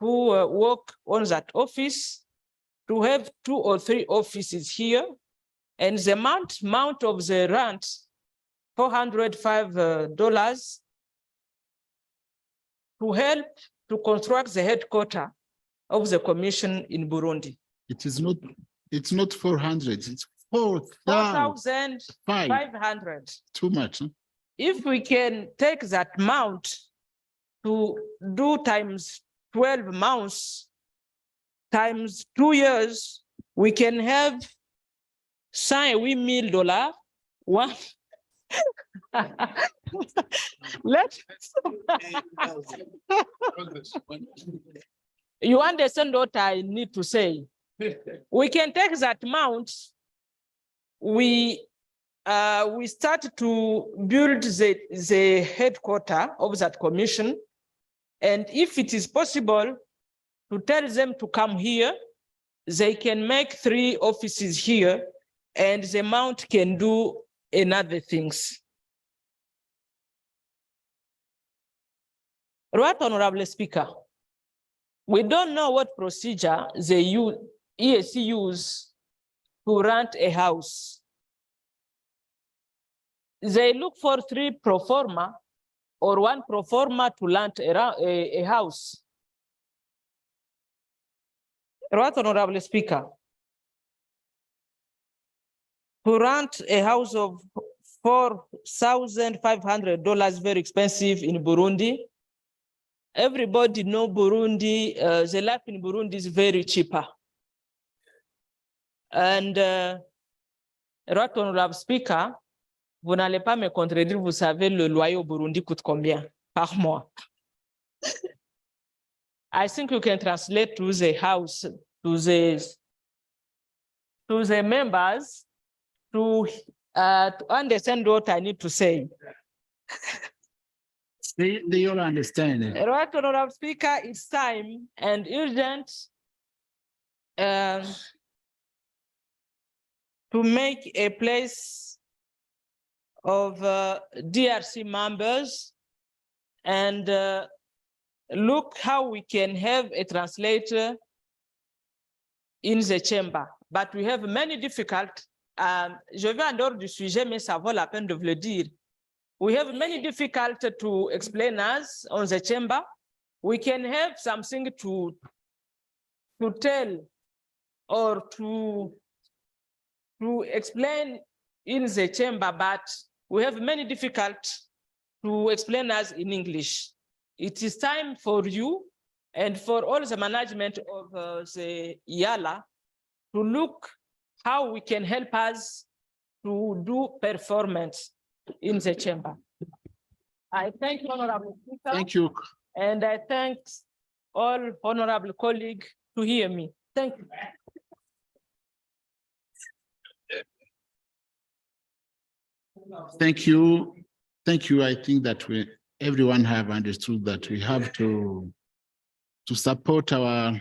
who work on that office to have 2 or 3 offices here, and the amount of the rent, $405, to help to construct the headquarters of the commission in Burundi. It's not 400, it's 4,500. 4,500. Too much, huh? If we can take that amount to do times 12 months, times 2 years, we can have $100,000. One. You understand what I need to say? We can take that amount. We start to build the headquarters of that commission. And if it is possible to tell them to come here, they can make 3 offices here, and the amount can do another things. Right, Honorable Speaker. We don't know what procedure the EAC use to rent a house. They look for 3 pro forma or 1 pro forma to rent a house. Right, Honorable Speaker. To rent a house of $4,500, very expensive in Burundi. Everybody know Burundi, the life in Burundi is very cheaper. And right, Honorable Speaker, vous n'allez pas me contredire, vous savez le loyer au Burundi coûte combien par mois? I think you can translate to the house, to the members, to understand what I need to say. They all understand it. Right, Honorable Speaker, it's time and urgent to make a place of DRC members and look how we can have a translator in the chamber. But we have many difficulties. Je vais en dehors du sujet, mais ça vaut la peine de vous le dire. We have many difficulties to explain us on the chamber. We can have something to tell or to explain in the chamber, but we have many difficulties to explain us in English. It is time for you and for all the management of the Eala to look how we can help us to do performance in the chamber. I thank you, Honorable Speaker. Thank you. And I thank all honorable colleagues to hear me. Thank you. Thank you. Thank you. I think that everyone have understood that we have to support our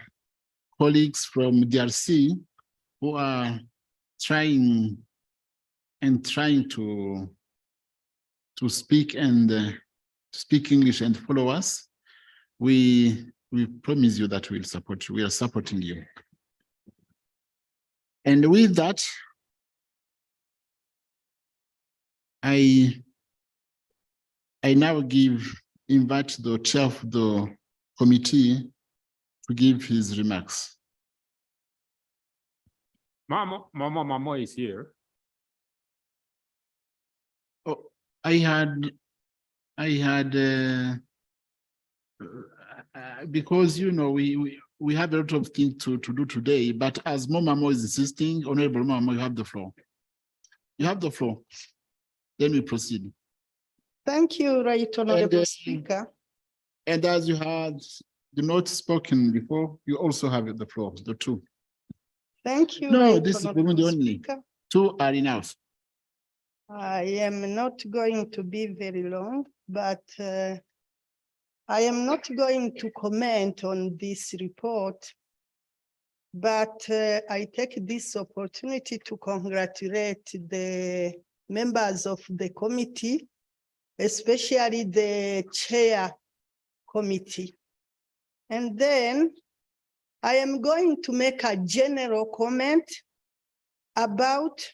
colleagues from DRC who are trying to speak and speak English and follow us. We promise you that we'll support you. We are supporting you. And with that, I now invite the chair of the committee to give his remarks. Mama is here. Oh, I had because, you know, we have a lot of things to do today, but as Momamo is insisting, Honorable Momamo, you have the floor. You have the floor. Then we proceed. Thank you, Right Honorable And, Speaker. And as you had the note spoken before, you also have the floor, the two. Thank you. No, Right this is Honorable the only. Speaker. Two are enough. I am not going to be very long, but I am not going to comment on this report. But I take this opportunity to congratulate the members of the committee, especially the chair committee. And then I am going to make a general comment about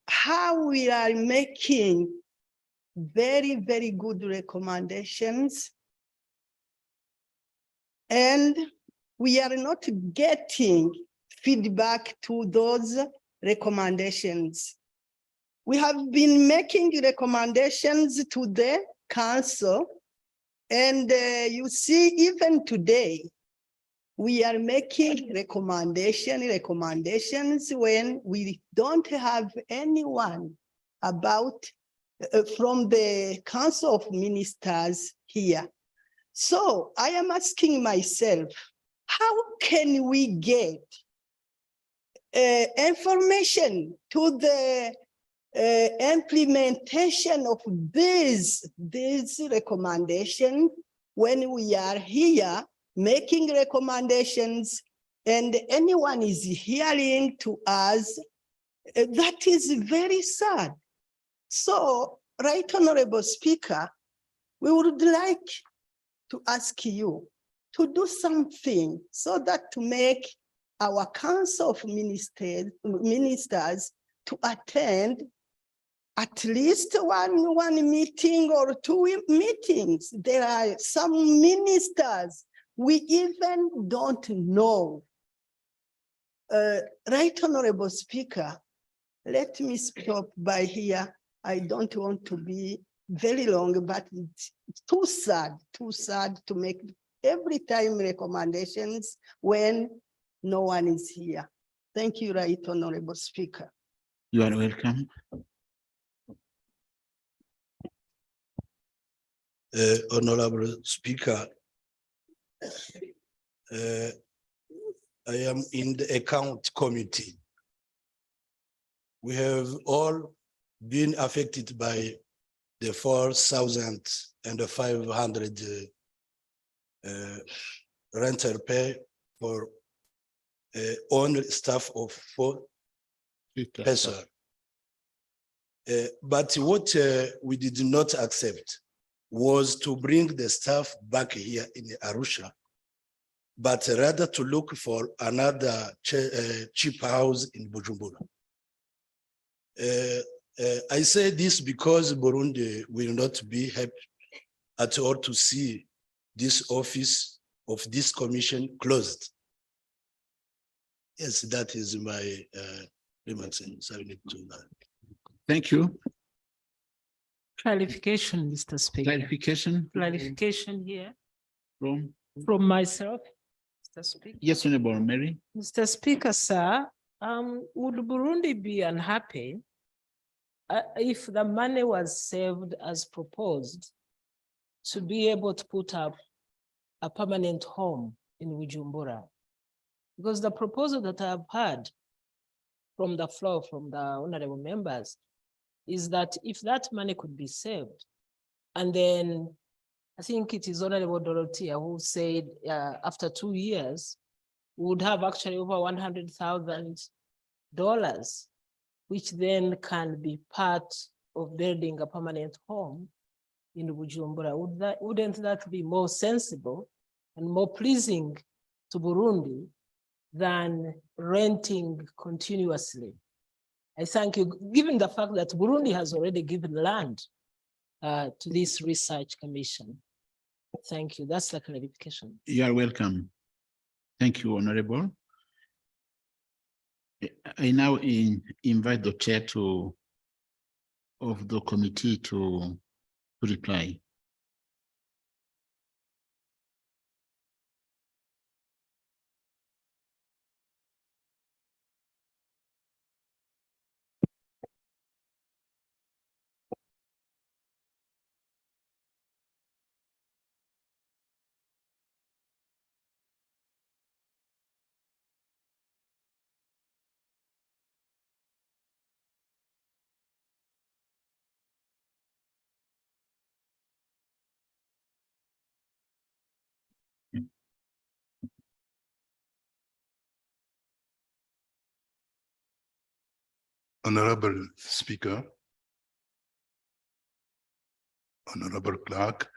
how we are making very, very good recommendations. And we are not getting feedback to those recommendations. We have been making recommendations to the council. And you see, even today, we are making recommendations when we don't have anyone about from the Council of Ministers here. So I am asking myself, how can we get information to the implementation of this recommendation when we are here making recommendations and anyone is hearing to us? That is very sad. So, Right Honorable Speaker, we would like to ask you to do something so that to make our Council of Ministers to attend at least one meeting or two meetings. There are some ministers we even don't know. Right Honorable Speaker, let me stop by here. I don't want to be very long, but it's too sad to make every time recommendations when no one is here. Thank you, Right Honorable Speaker. You are welcome. Honorable Speaker, I am in the account committee. We have all been affected by the 4,500 rental pay for only staff of 4 persons. But what we did not accept was to bring the staff back here in Arusha, but rather to look for another cheap house in Bujumbura. I say this because Burundi will not be happy at all to see this office of this commission closed. Yes, that is my remarks. Thank you. Clarification, Mr. Speaker. Clarification Clarification here from myself, Mr. Speaker. Yes, Honorable Mary. Mr. Speaker, sir, would Burundi be unhappy if the money was saved as proposed to be able to put up a permanent home in Bujumbura? Because the proposal that I've heard from the floor, from the honorable members, is that if that money could be saved, and then I think it is Honorable Dorothea who said after 2 years, we would have actually over $100,000, which then can be part of building a permanent home in Bujumbura. Wouldn't that be more sensible and more pleasing to Burundi than renting continuously? I thank you, given the fact that Burundi has already given land to this research commission. Thank you. That's the clarification. You are welcome. Thank you, Honorable. I now invite the chair of the committee to reply. Honorable Speaker, Honorable Clerk,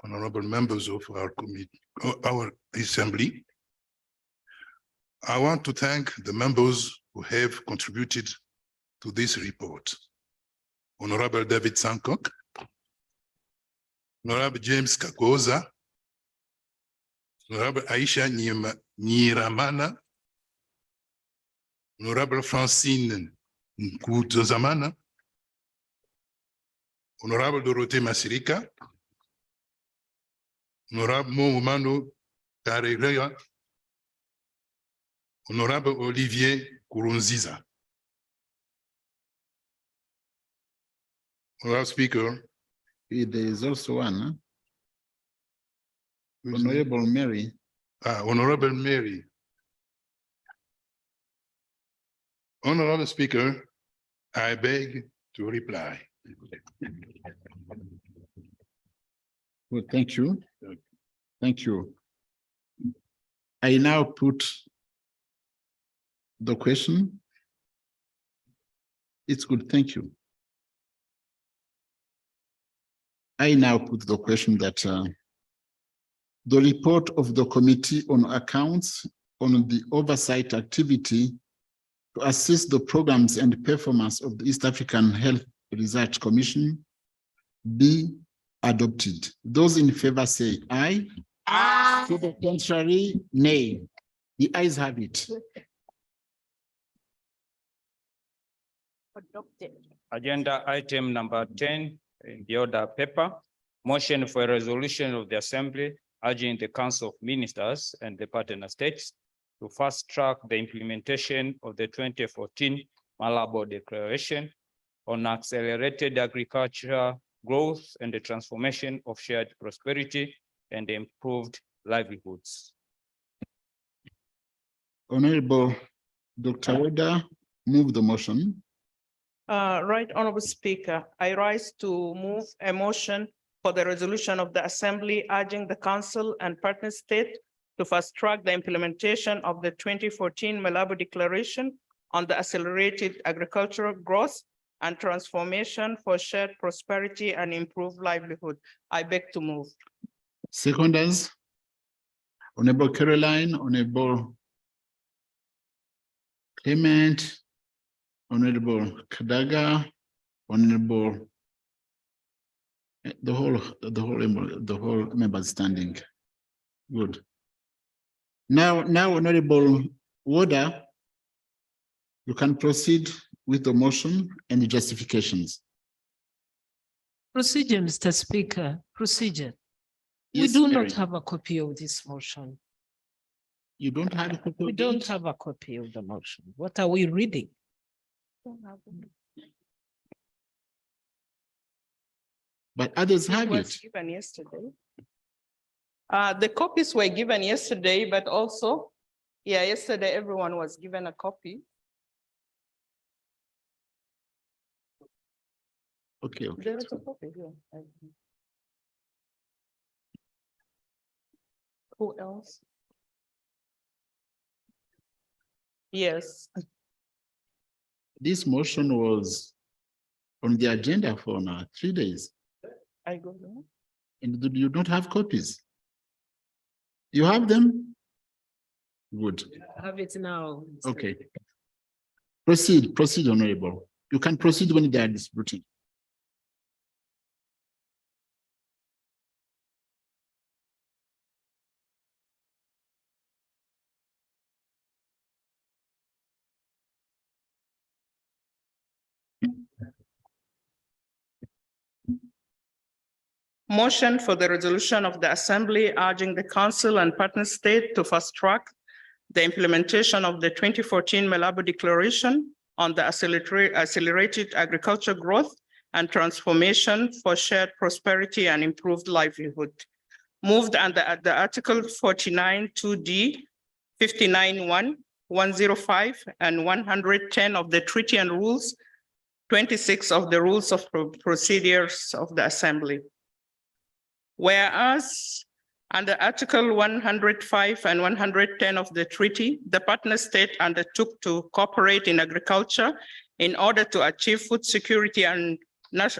honorable members of our committee, our assembly, I want to thank the members who have contributed to this report. Honorable David Sankock, Honorable James Kakoza, Honorable Aisha Nyiramana, Honorable Francine Nkutozamana, Honorable Dorothée Masirika, Honorable Moumano Karereya, Honorable Olivier Kurunziza. Honorable Speaker. There is also one. Honorable Mary. Honorable Mary. Honorable Speaker, I beg to reply. Well, thank you. Thank you. I now put the question. It's good, thank you. I now put the question that the report of the Committee on Accounts on the oversight activity to assess the programs and performance of the East African Health Research Commission be adopted. Those in favor say aye. Aye. To the contrary, nay. The ayes have it. Adopted. Agenda item number 10 in the order paper, motion for a resolution of the Assembly urging the Council of Ministers and the partner states to fast track the implementation of the 2014 Malabo Declaration on accelerated agriculture growth and the transformation of shared prosperity and improved livelihoods. Honorable Dr. Weda, move the motion. Right, Honorable Speaker, I rise to move a motion for the resolution of the Assembly urging the Council and partner state to fast track the implementation of the 2014 Malabo Declaration on the accelerated agricultural growth and transformation for shared prosperity and improved livelihood. I beg to move. Seconders, Honorable Caroline, Honorable Clement, Honorable Kadaga, Honorable, the whole members standing. Good. Now, Honorable Woda, you can proceed with the motion and the justifications. Procedure, Mr. Speaker, procedure. Yes, We do Mary. not have a copy of this motion. You don't have a copy We of don't it? have a copy of the motion. What are we reading? But others have was it. given yesterday. The copies were given yesterday, but also, yeah, yesterday everyone was given a copy. Okay, okay. There is a copy here. Who else? Yes. This motion was on the agenda for now 3 days. I go there. And do you don't have copies? You have them? Good. I have it now. Mr. Okay. Proceed, Honorable. You can proceed when they are disputing. Motion for the resolution of the Assembly urging the Council and partner state to fast track the implementation of the 2014 Malabo Declaration on the accelerated agriculture growth and transformation for shared prosperity and improved livelihood. Moved under the Article 49 2D, 59(1), 105, and 110 of the Treaty and Rules, 26 of the Rules of Procedures of the Assembly. Whereas Under Article 105 and 110 of the treaty, the partner state undertook to cooperate in agriculture in order to achieve food security and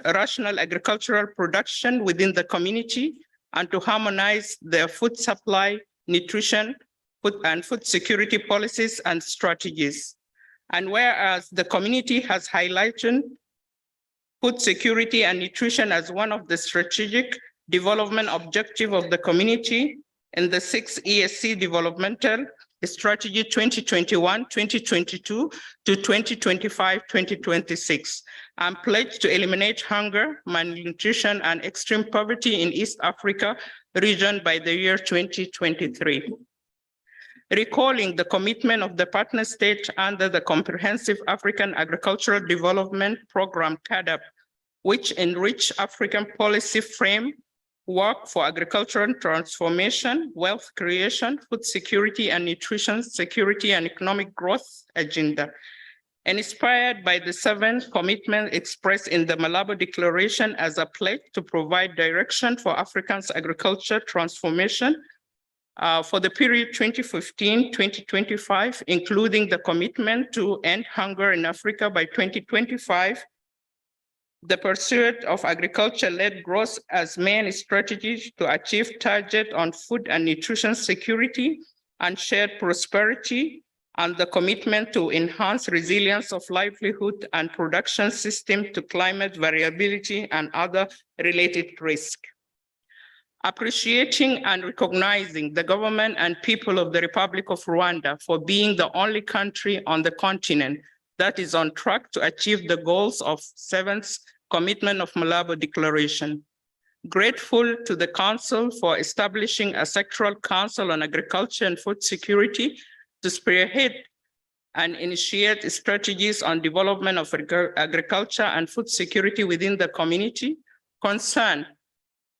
rational agricultural production within the community and to harmonize their food supply, nutrition, food security policies and strategies. And whereas the community has highlighted food security and nutrition as one of the strategic development objective of the community in the 6th ESC Developmental Strategy 2021-2022 to 2025-2026, and pledged to eliminate hunger, malnutrition, and extreme poverty in East Africa region by the year 2023. Recalling the commitment of the partner state under the Comprehensive African Agricultural Development Program, CAADP, which enrich African policy frame work for agricultural transformation, wealth creation, food security and nutrition security and economic growth agenda. And inspired by the 7 commitments expressed in the Malabo Declaration as a pledge to provide direction for Africa's agriculture transformation for the period 2015-2025, including the commitment to end hunger in Africa by 2025, the pursuit of agriculture-led growth as main strategy to achieve target on food and nutrition security and shared prosperity, and the commitment to enhance resilience of livelihood and production system to climate variability and other related risks. Appreciating and recognizing the government and people of the Republic of Rwanda for being the only country on the continent that is on track to achieve the goals of 7th commitment of Malabo Declaration. Grateful to the Council for establishing a sectoral council on agriculture and food security to spearhead and initiate strategies on development of agriculture and food security within the community. Concerned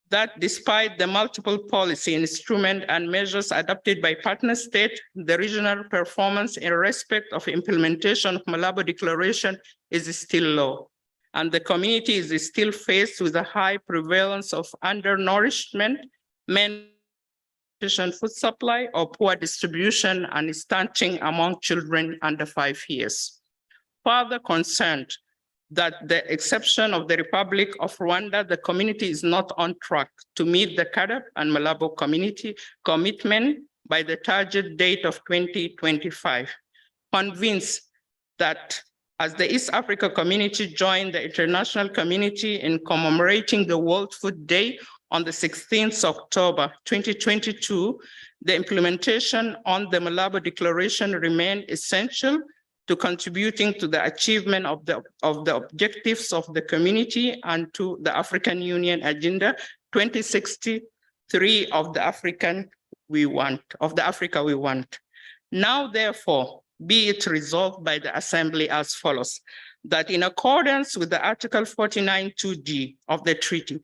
that despite the multiple policy instruments and measures adopted by partner state, the regional performance in respect of implementation of Malabo Declaration is still low, and the community is still faced with a high prevalence of undernourishment, malnutrition, food supply, or poor distribution and stunting among children under 5 years. Further concerned that the exception of the Republic of Rwanda, the community is not on track to meet the CAADP and Malabo community commitment by the target date of 2025. Convinced that as the East Africa community joined the international community in commemorating the World Food Day on the 16th of October, 2022, the implementation on the Malabo Declaration remained essential to contributing to the achievement of the objectives of the community and to the African Union Agenda 2063 of the Africa we want. Now, therefore, be it resolved by the Assembly as follows, that in accordance with the Article 49(2)(d) of the treaty,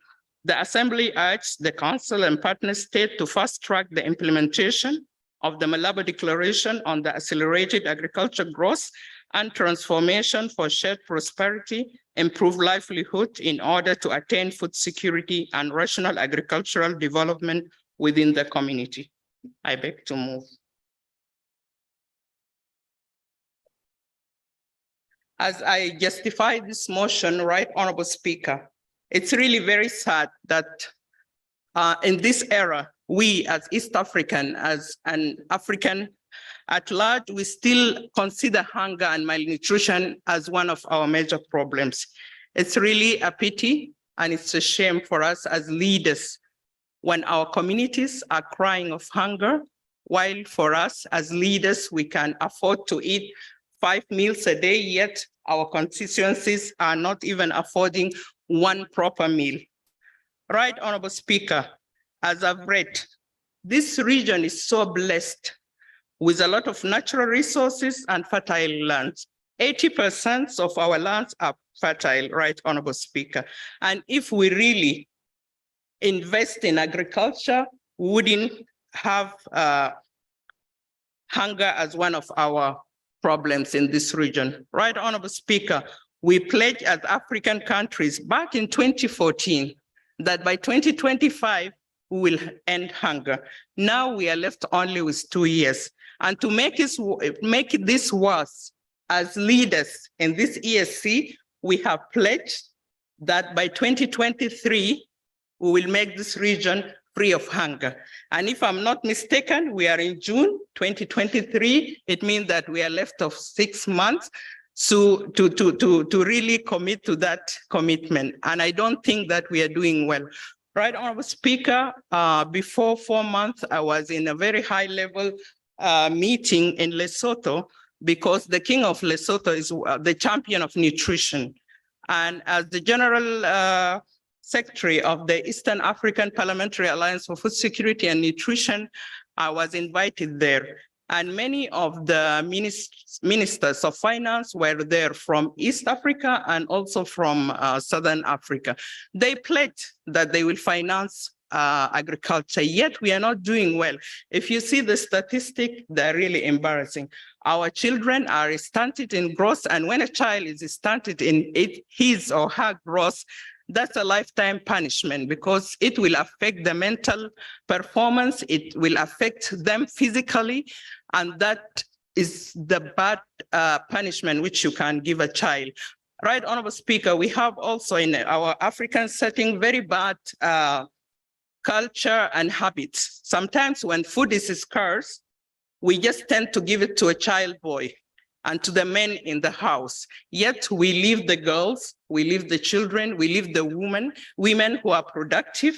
the Assembly urges the Council and partner state to fast track the implementation of the Malabo Declaration on the accelerated agriculture growth and transformation for shared prosperity, improve livelihood in order to attain food security and rational agricultural development within the community. I beg to move. As I justify this motion, Right Honorable Speaker, it's really very sad that in this era, we as East African, as an African at large, we still consider hunger and malnutrition as one of our major problems. It's really a pity and it's a shame for us as leaders when our communities are crying of hunger, while for us as leaders, we can afford to eat 5 meals a day, yet our constituencies are not even affording one proper meal. Right Honorable Speaker, as I've read, this region is so blessed with a lot of natural resources and fertile lands. 80% of our lands are fertile, Right Honorable Speaker. And if we really invest in agriculture, we wouldn't have hunger as one of our problems in this region. Right Honorable Speaker, we pledged as African countries back in 2014 that by 2025, we will end hunger. Now we are left only with 2 years. And to make this worse, as leaders in this ESC, we have pledged that by 2023, we will make this region free of hunger. And if I'm not mistaken, we are in June 2023. It means that we are left of 6 months to really commit to that commitment. And I don't think that we are doing well. Right, Honorable Speaker, before 4 months, I was in a very high level meeting in Lesotho, because the king of Lesotho is the champion of nutrition. And as the general secretary of the Eastern African Parliamentary Alliance for Food Security and Nutrition, I was invited there. And many of the ministers of finance were there from East Africa and also from Southern Africa. They pledged that they will finance agriculture, yet we are not doing well. If you see the statistic, they're really embarrassing. Our children are stunted in growth, and when a child is stunted in his or her growth, that's a lifetime punishment, because it will affect the mental performance, it will affect them physically, and that is the bad punishment which you can give a child. Right, Honorable Speaker, we have also in our African setting very bad culture and habits. Sometimes when food is scarce, we just tend to give it to a child boy and to the men in the house. Yet we leave the girls, we leave the children, we leave the women who are productive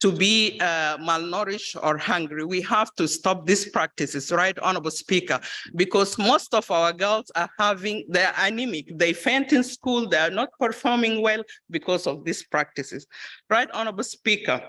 to be malnourished or hungry. We have to stop these practices, right, Honorable Speaker? Because most of our girls are they're anemic, they faint in school, they are not performing well because of these practices. Right, Honorable Speaker?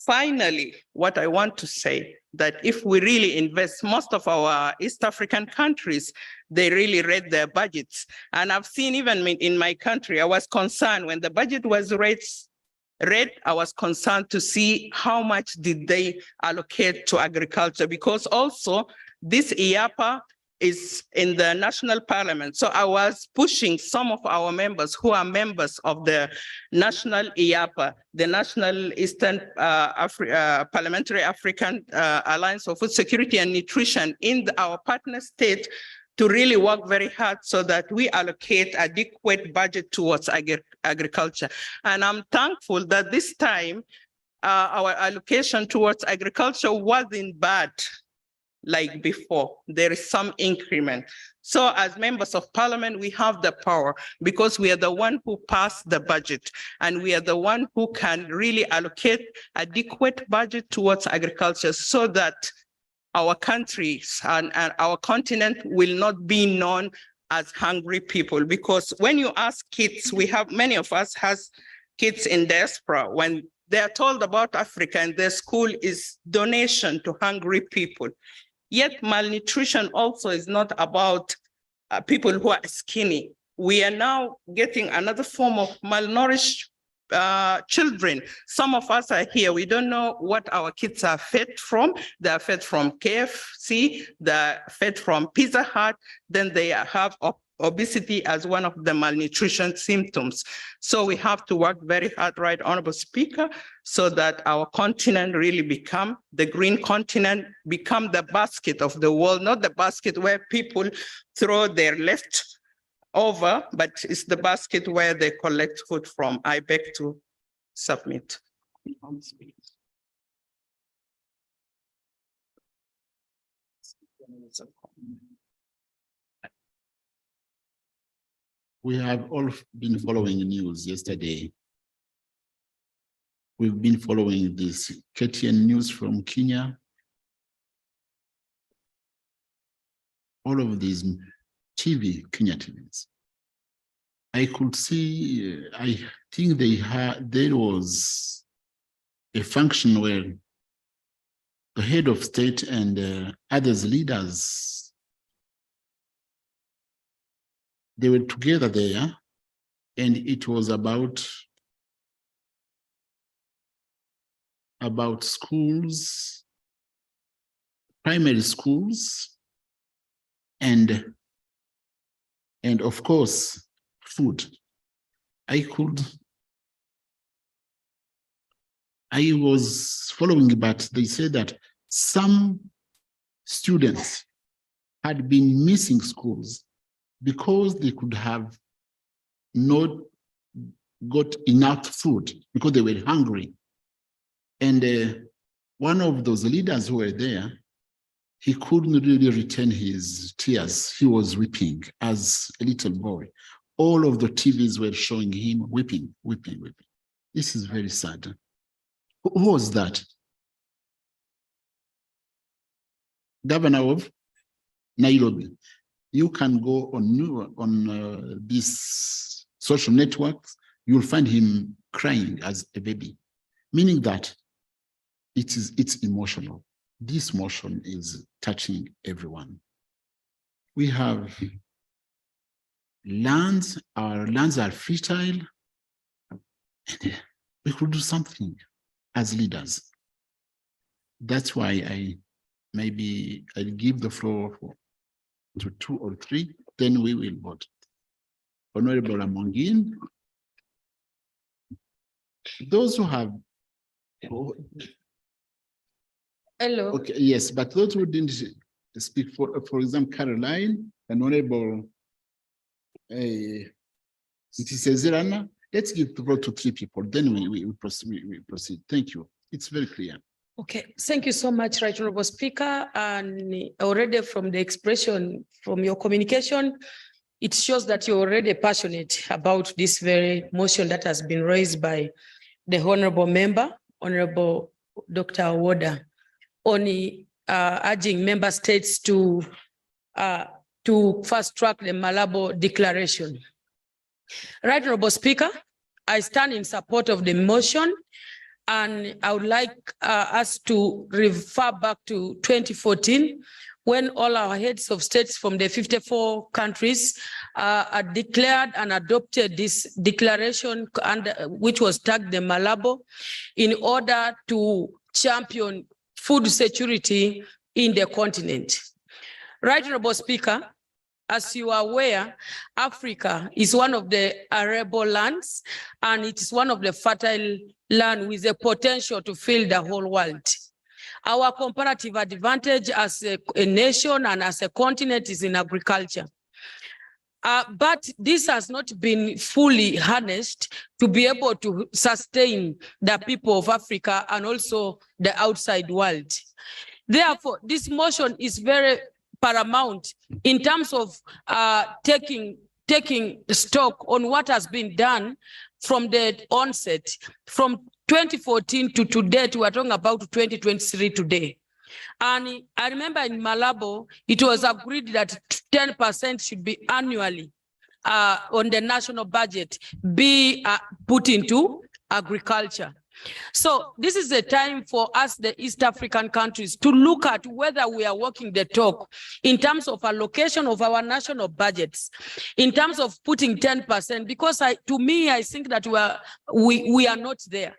Finally, what I want to say, that if we really invest, most of our East African countries, they really read their budgets. And I've seen even in my country, I was concerned when the budget was read, I was concerned to see how much did they allocate to agriculture, because also this IAPA is in the national parliament. So I was pushing some of our members who are members of the national IAPA, the National Eastern Parliamentary African Alliance for Food Security and Nutrition in our partner state, to really work very hard so that we allocate adequate budget towards agriculture. And I'm thankful that this time our allocation towards agriculture wasn't bad like before. There is some increment. So as members of parliament, we have the power, because we are the one who passed the budget, and we are the one who can really allocate adequate budget towards agriculture, so that our countries and our continent will not be known as hungry people. Because when you ask kids, many of us has kids in diaspora, when they are told about Africa and their school is donation to hungry people. Yet malnutrition also is not about people who are skinny. We are now getting another form of malnourished children. Some of us are here, we don't know what our kids are fed from. They are fed from KFC, they're fed from Pizza Hut, then they have obesity as one of the malnutrition symptoms. So we have to work very hard, right, Honorable Speaker, so that our continent really become the green continent, become the basket of the world, not the basket where people throw their leftover, but it's the basket where they collect food from. I beg to submit. We have all been following news yesterday. We've been following this KTN news from Kenya. All of these Kenya TVs. I could see, I think there was a function where the head of state and others leaders, they were together there, and it was about schools, primary schools, and of course, food. I could I was following, but they said that some students had been missing schools because they could have not got enough food because they were hungry. And one of those leaders who were there, he couldn't really retain his tears. He was weeping as a little boy. All of the TVs were showing him weeping. This is very sad. Who was that? Governor of Nairobi. You can go on these social networks, you'll find him crying as a baby, meaning that it's emotional. This motion is touching everyone. We have lands, our lands are fertile, and we could do something as leaders. That's why I'll give the floor to 2 or 3, then we will vote. Honorable Amongin, those who have. Hello. Okay, yes, but those who didn't speak, for example, Caroline and Honorable Zerana, let's give the vote to 3 people, then we proceed. Thank you. It's very clear. Okay, thank you so much, Right Honorable Speaker. And already from the expression, from your communication, it shows that you're already passionate about this very motion that has been raised by the Honorable Member, Honorable Dr. Awoda, on urging member states to fast track the Malabo Declaration. Right Honorable Speaker, I stand in support of the motion, and I would like us to refer back to 2014, when all our heads of states from the 54 countries declared and adopted this declaration, which was tagged the Malabo, in order to champion food security in the continent. Right Honorable Speaker, as you are aware, Africa is one of the arable lands, and it is one of the fertile land with the potential to fill the whole world. Our comparative advantage as a nation and as a continent is in agriculture. But this has not been fully harnessed to be able to sustain the people of Africa and also the outside world. Therefore, this motion is very paramount in terms of taking stock on what has been done from the onset. From 2014 to today, we are talking about 2023 today. And I remember in Malabo, it was agreed that 10% should be annually on the national budget be put into agriculture. So this is a time for us, the East African countries, to look at whether we are walking the talk in terms of allocation of our national budgets, in terms of putting 10%, because to me, I think that we are not there.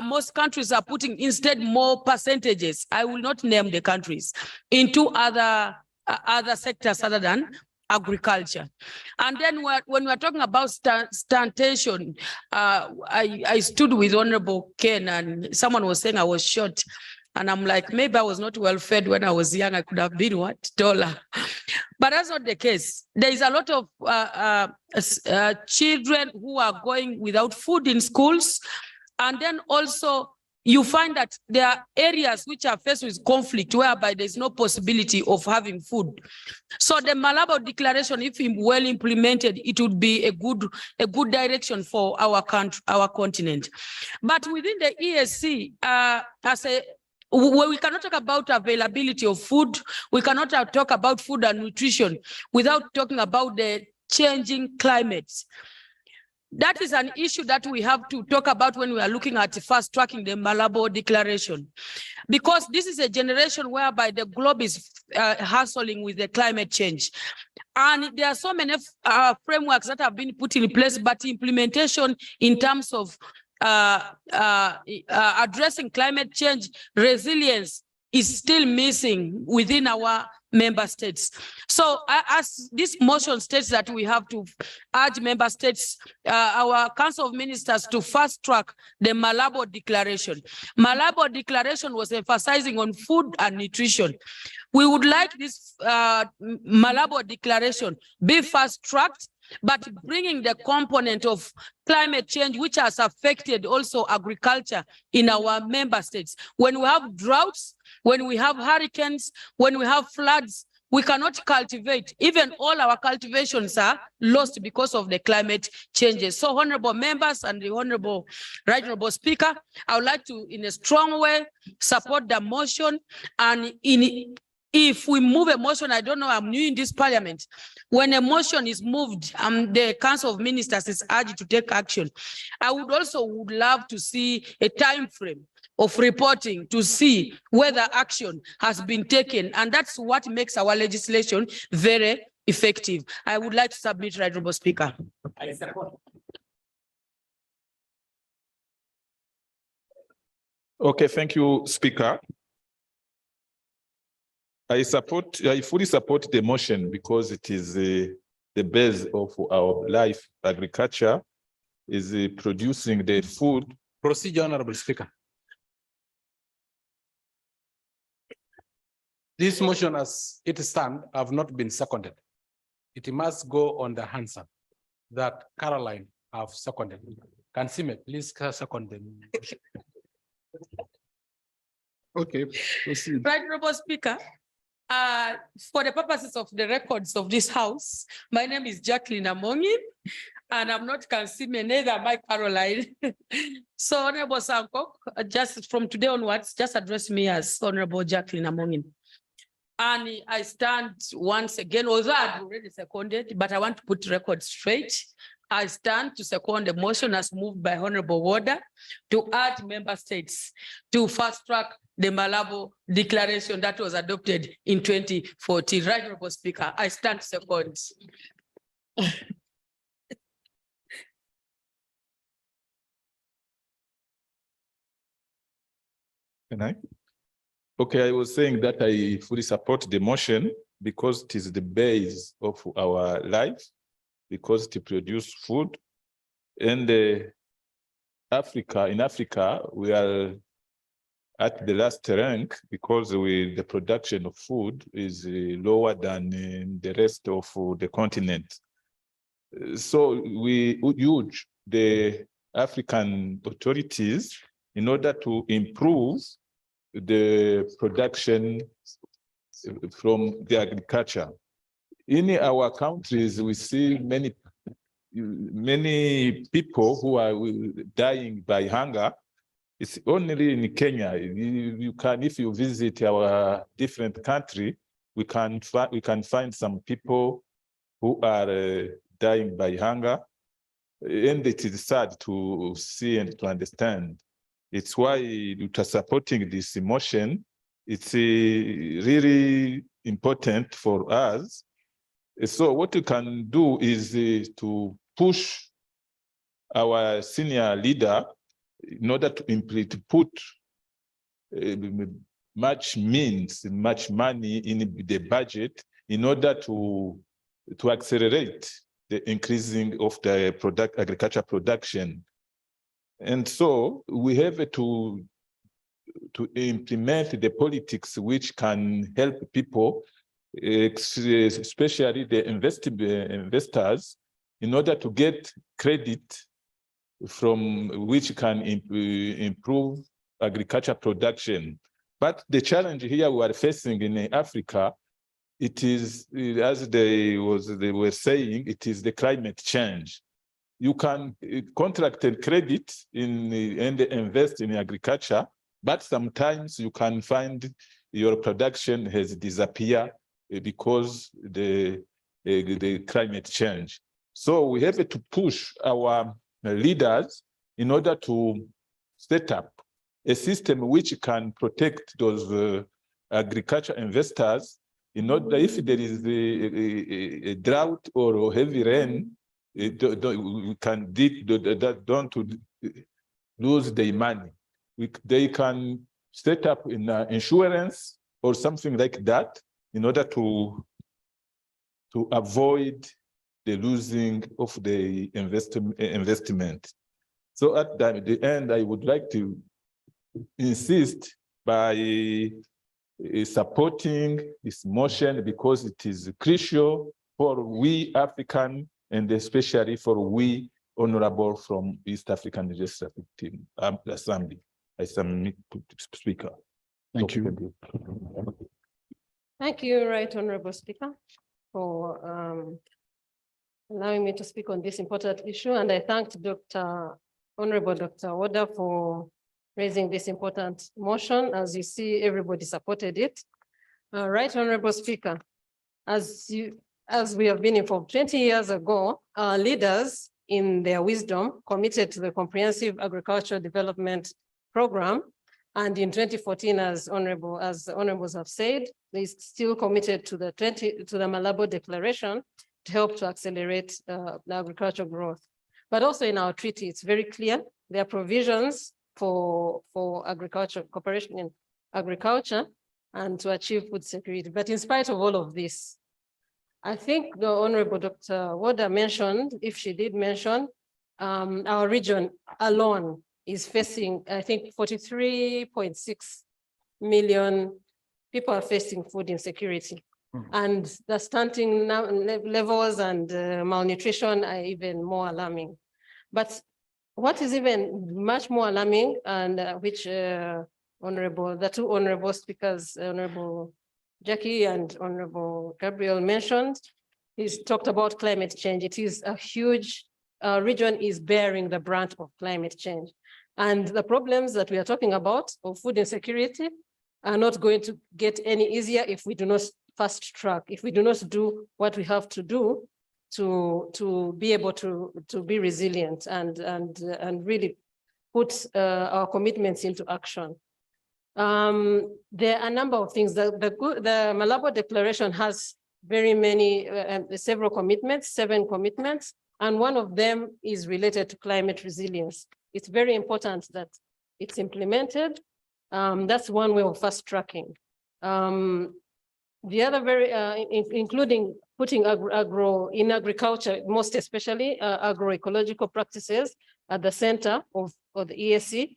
Most countries are putting instead more percentages. I will not name the countries, into other sectors other than agriculture. And then when we're talking about stuntation, I stood with Honorable Ken, and someone was saying I was short. And I'm like, maybe I was not well fed when I was young. I could have been what? Taller. But that's not the case. There is a lot of children who are going without food in schools. And then also you find that there are areas which are faced with conflict whereby there's no possibility of having food. So the Malabo Declaration, if well implemented, it would be a good direction for our country, our continent. But within the EAC, we cannot talk about availability of food. We cannot talk about food and nutrition without talking about the changing climates. That is an issue that we have to talk about when we are looking at fast tracking the Malabo Declaration, because this is a generation whereby the globe is hustling with the climate change. And there are so many frameworks that have been put in place, but implementation in terms of addressing climate change, resilience is still missing within our member states. So as this motion states that we have to urge member states, our Council of Ministers to fast track the Malabo Declaration. Malabo Declaration was emphasizing on food and nutrition. We would like this Malabo Declaration be fast tracked, but bringing the component of climate change, which has affected also agriculture in our member states. When we have droughts, when we have hurricanes, when we have floods, we cannot cultivate. Even all our cultivations are lost because of the climate changes. So honorable members and the honorable speaker, I would like to, in a strong way, support the motion. And if we move a motion, I don't know, I'm new in this parliament. When a motion is moved, the Council of Ministers is urged to take action. I would love to see a time frame of reporting to see whether action has been taken. And that's what makes our legislation very effective. I would like to submit, Right Honorable Speaker. I support. Okay, thank you, Speaker. I fully support the motion because it is the base of our life. Agriculture is producing the food. Procedure, Honorable Speaker. This motion as it stands have not been seconded. It must go on the answer that Caroline have seconded. Can Sime please second the motion? Okay, proceed. Right, Honorable Speaker. For the purposes of the records of this house, my name is Jacqueline Amongin, and I'm not Kansime, neither am I Caroline. So Honorable Sankok, just from today onwards, just address me as Honorable Jacqueline Amongin. And I stand once again, although I've already seconded, but I want to put record straight. I stand to second the motion as moved by Honorable Warder to urge member states to fast track the Malabo Declaration that was adopted in 2014. Right, Honorable Speaker, I stand to second. Can I? Okay, I was saying that I fully support the motion because it is the base of our life, because it produces food. And in Africa, we are at the last rank because the production of food is lower than in the rest of the continent. So we urge the African authorities in order to improve the production from the agriculture. In our countries, we see many people who are dying by hunger. It's only in Kenya. You can, if you visit our different country, we can find some people who are dying by hunger, and it is sad to see and to understand. It's why we are supporting this motion. It's really important for us. So what we can do is to push our senior leader in order to put much money in the budget in order to accelerate the increasing of the agriculture production. And so we have to implement the politics which can help people, especially the investors, in order to get credit from which can improve agriculture production. But the challenge here we are facing in Africa, it is, as they were saying, it is the climate change. You can contract and credit and invest in agriculture, but sometimes you can find your production has disappeared because the climate change. So we have to push our leaders in order to set up a system which can protect those agriculture investors in order, if there is a drought or heavy rain, we don't lose their money. They can set up in insurance or something like that in order to avoid the losing of the investment. So at the end, I would like to insist by supporting this motion because it is crucial for we African and especially for we honorable from East African Legislative Team, Assembly. I submit to Speaker. Thank you. Thank you, Right Honorable Speaker, for allowing me to speak on this important issue. And I thank Honorable Dr. Oda for raising this important motion. As you see, everybody supported it. Right Honorable Speaker, as we have been informed, 20 years ago, our leaders in their wisdom committed to the Comprehensive Agricultural Development Program. And in 2014, as honorables have said, they still committed to the Malabo Declaration to help to accelerate the agricultural growth. But also in our treaty, it's very clear there are provisions for agriculture, cooperation in agriculture and to achieve food security. But in spite of all of this, I think the Honorable Dr. Wada mentioned, if she did mention, our region alone is facing, I think, 43.6 million people are facing food insecurity. And the stunting levels and malnutrition are even more alarming. But what is even much more alarming, and which the two honorable speakers, Honorable Jackie and Honorable Gabriel mentioned, he's talked about climate change. It is a huge region is bearing the brunt of climate change. And the problems that we are talking about of food insecurity are not going to get any easier if we do not fast track, if we do not do what we have to do to be able to be resilient and really put our commitments into action. There are a number of things. The Malabo Declaration has very many, several commitments, 7 commitments, and one of them is related to climate resilience. It's very important that it's implemented. That's one way of fast tracking. The other including putting in agriculture, most especially agroecological practices at the center of the EAC,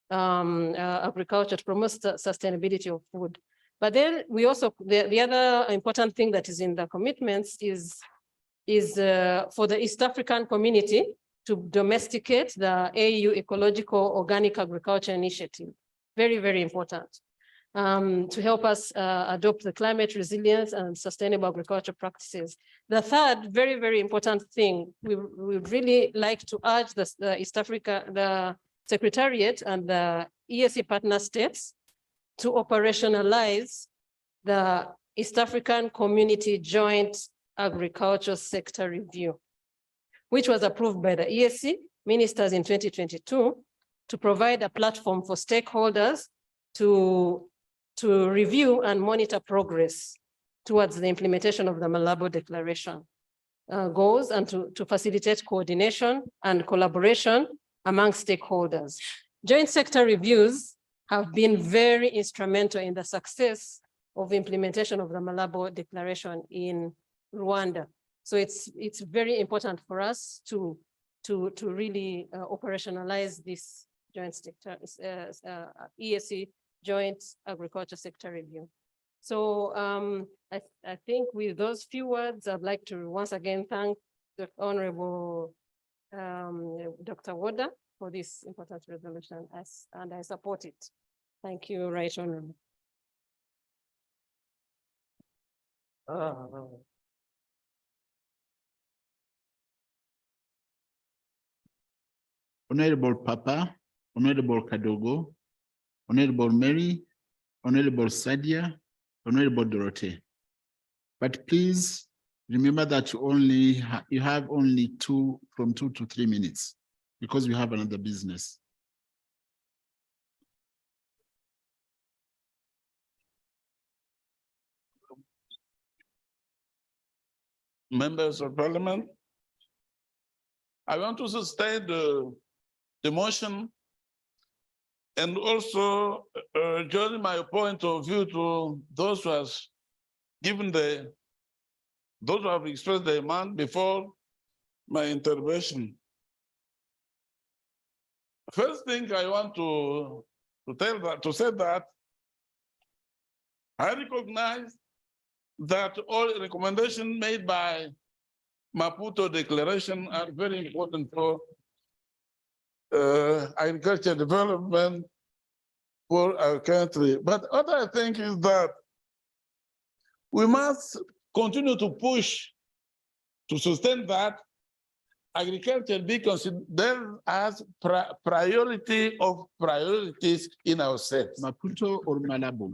agriculture to promote sustainability of food. But then we also, the other important thing that is in the commitments is for the East African community to domesticate the AU Ecological Organic Agriculture Initiative. Very, very important. To help us adopt the climate resilience and sustainable agriculture practices. The third very, very important thing, we would really like to urge the East Africa, the Secretariat and the EAC partner states to operationalize the East African Community Joint Agriculture Sector Review, which was approved by the EAC ministers in 2022 to provide a platform for stakeholders to review and monitor progress towards the implementation of the Malabo Declaration goals and to facilitate coordination and collaboration among stakeholders. Joint sector reviews have been very instrumental in the success of implementation of the Malabo Declaration in Rwanda. So it's very important for us to really operationalize this joint sector EAC Joint Agriculture Sector Review. So I think with those few words, I'd like to once again thank the Honorable Dr. Wada for this important resolution, and I support it. Thank you, Right Honorable. Honorable Papa, Honorable Kadogo, Honorable Mary, Honorable Sadia, Honorable Dorothea. But please remember that you have only from 2 to 3 minutes because we have another business. Members of Parliament, I want to sustain the motion And also joining my point of view to those who have given those who have expressed their demand before my intervention. First thing I want to say that I recognize that all recommendations made by Maputo Declaration are very important for agriculture development for our country. But what I think is that we must continue to push to sustain that agriculture be considered as priority of priorities in our state. Maputo or Malabo?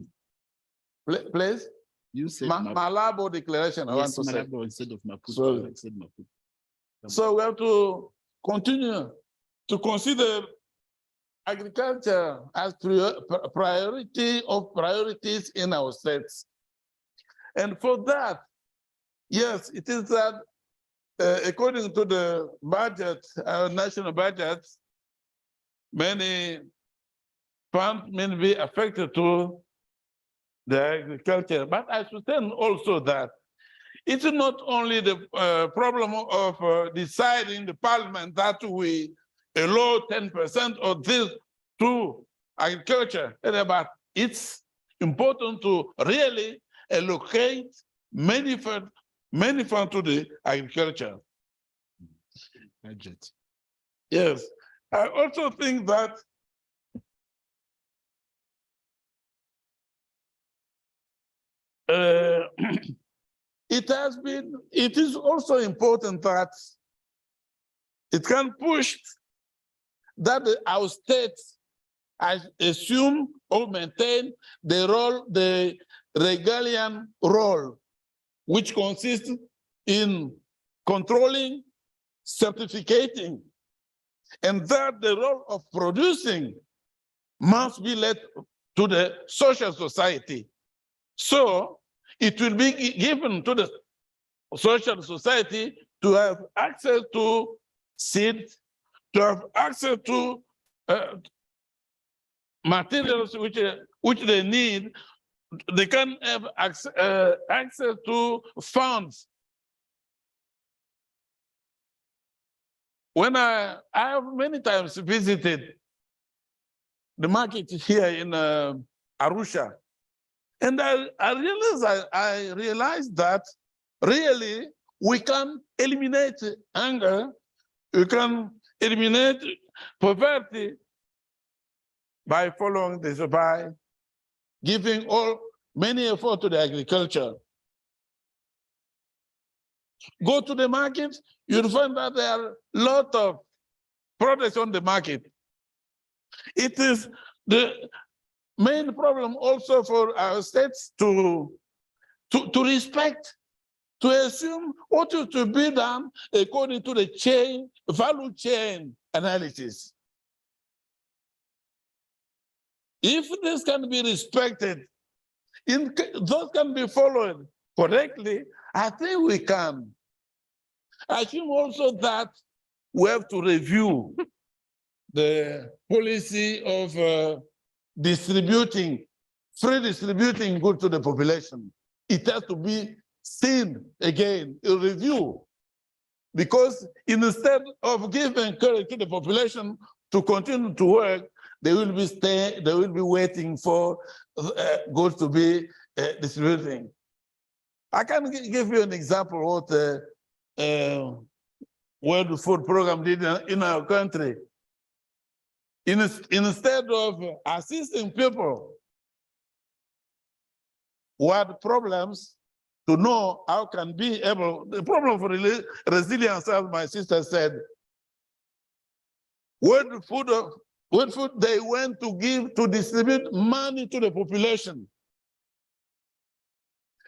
Please? You said Malabo Declaration, I want to say. Malabo instead of Maputo. Sorry. I said Maputo. So we have to continue to consider agriculture as priority of priorities in our states. And for that, yes, it is that according to the budget, our national budget, many funds may be affected to the agriculture. But I sustain also that it's not only the problem of deciding the parliament that we allow 10% of this to agriculture, but it's important to really allocate many funds to the agriculture. Budget. Yes, I also think that it is also important that it can push that our states assume or maintain the role, the regalian role, which consists in controlling, certificating, and that the role of producing must be led to the social society. So it will be given to the social society to have access to seed, to have access to materials which they need. They can have access to funds. When I have many times visited the market here in Arusha, and I realized that really we can eliminate hunger, we can eliminate poverty by following this, by giving many effort to the agriculture. Go to the market, you'll find that there are a lot of products on the market. It is the main problem also for our states to respect, to assume what is to be done according to the value chain analysis. If this can be respected, those can be followed correctly, I think we can. I think also that we have to review the policy of free distributing goods to the population. It has to be seen again, a review, because instead of giving courage to the population to continue to work, they will be waiting for goods to be distributing. I can give you an example of what the World Food Program did in our country. Instead of assisting people who had problems to know how can be able, the problem for resilience, as my sister said, World Food, they went to distribute money to the population.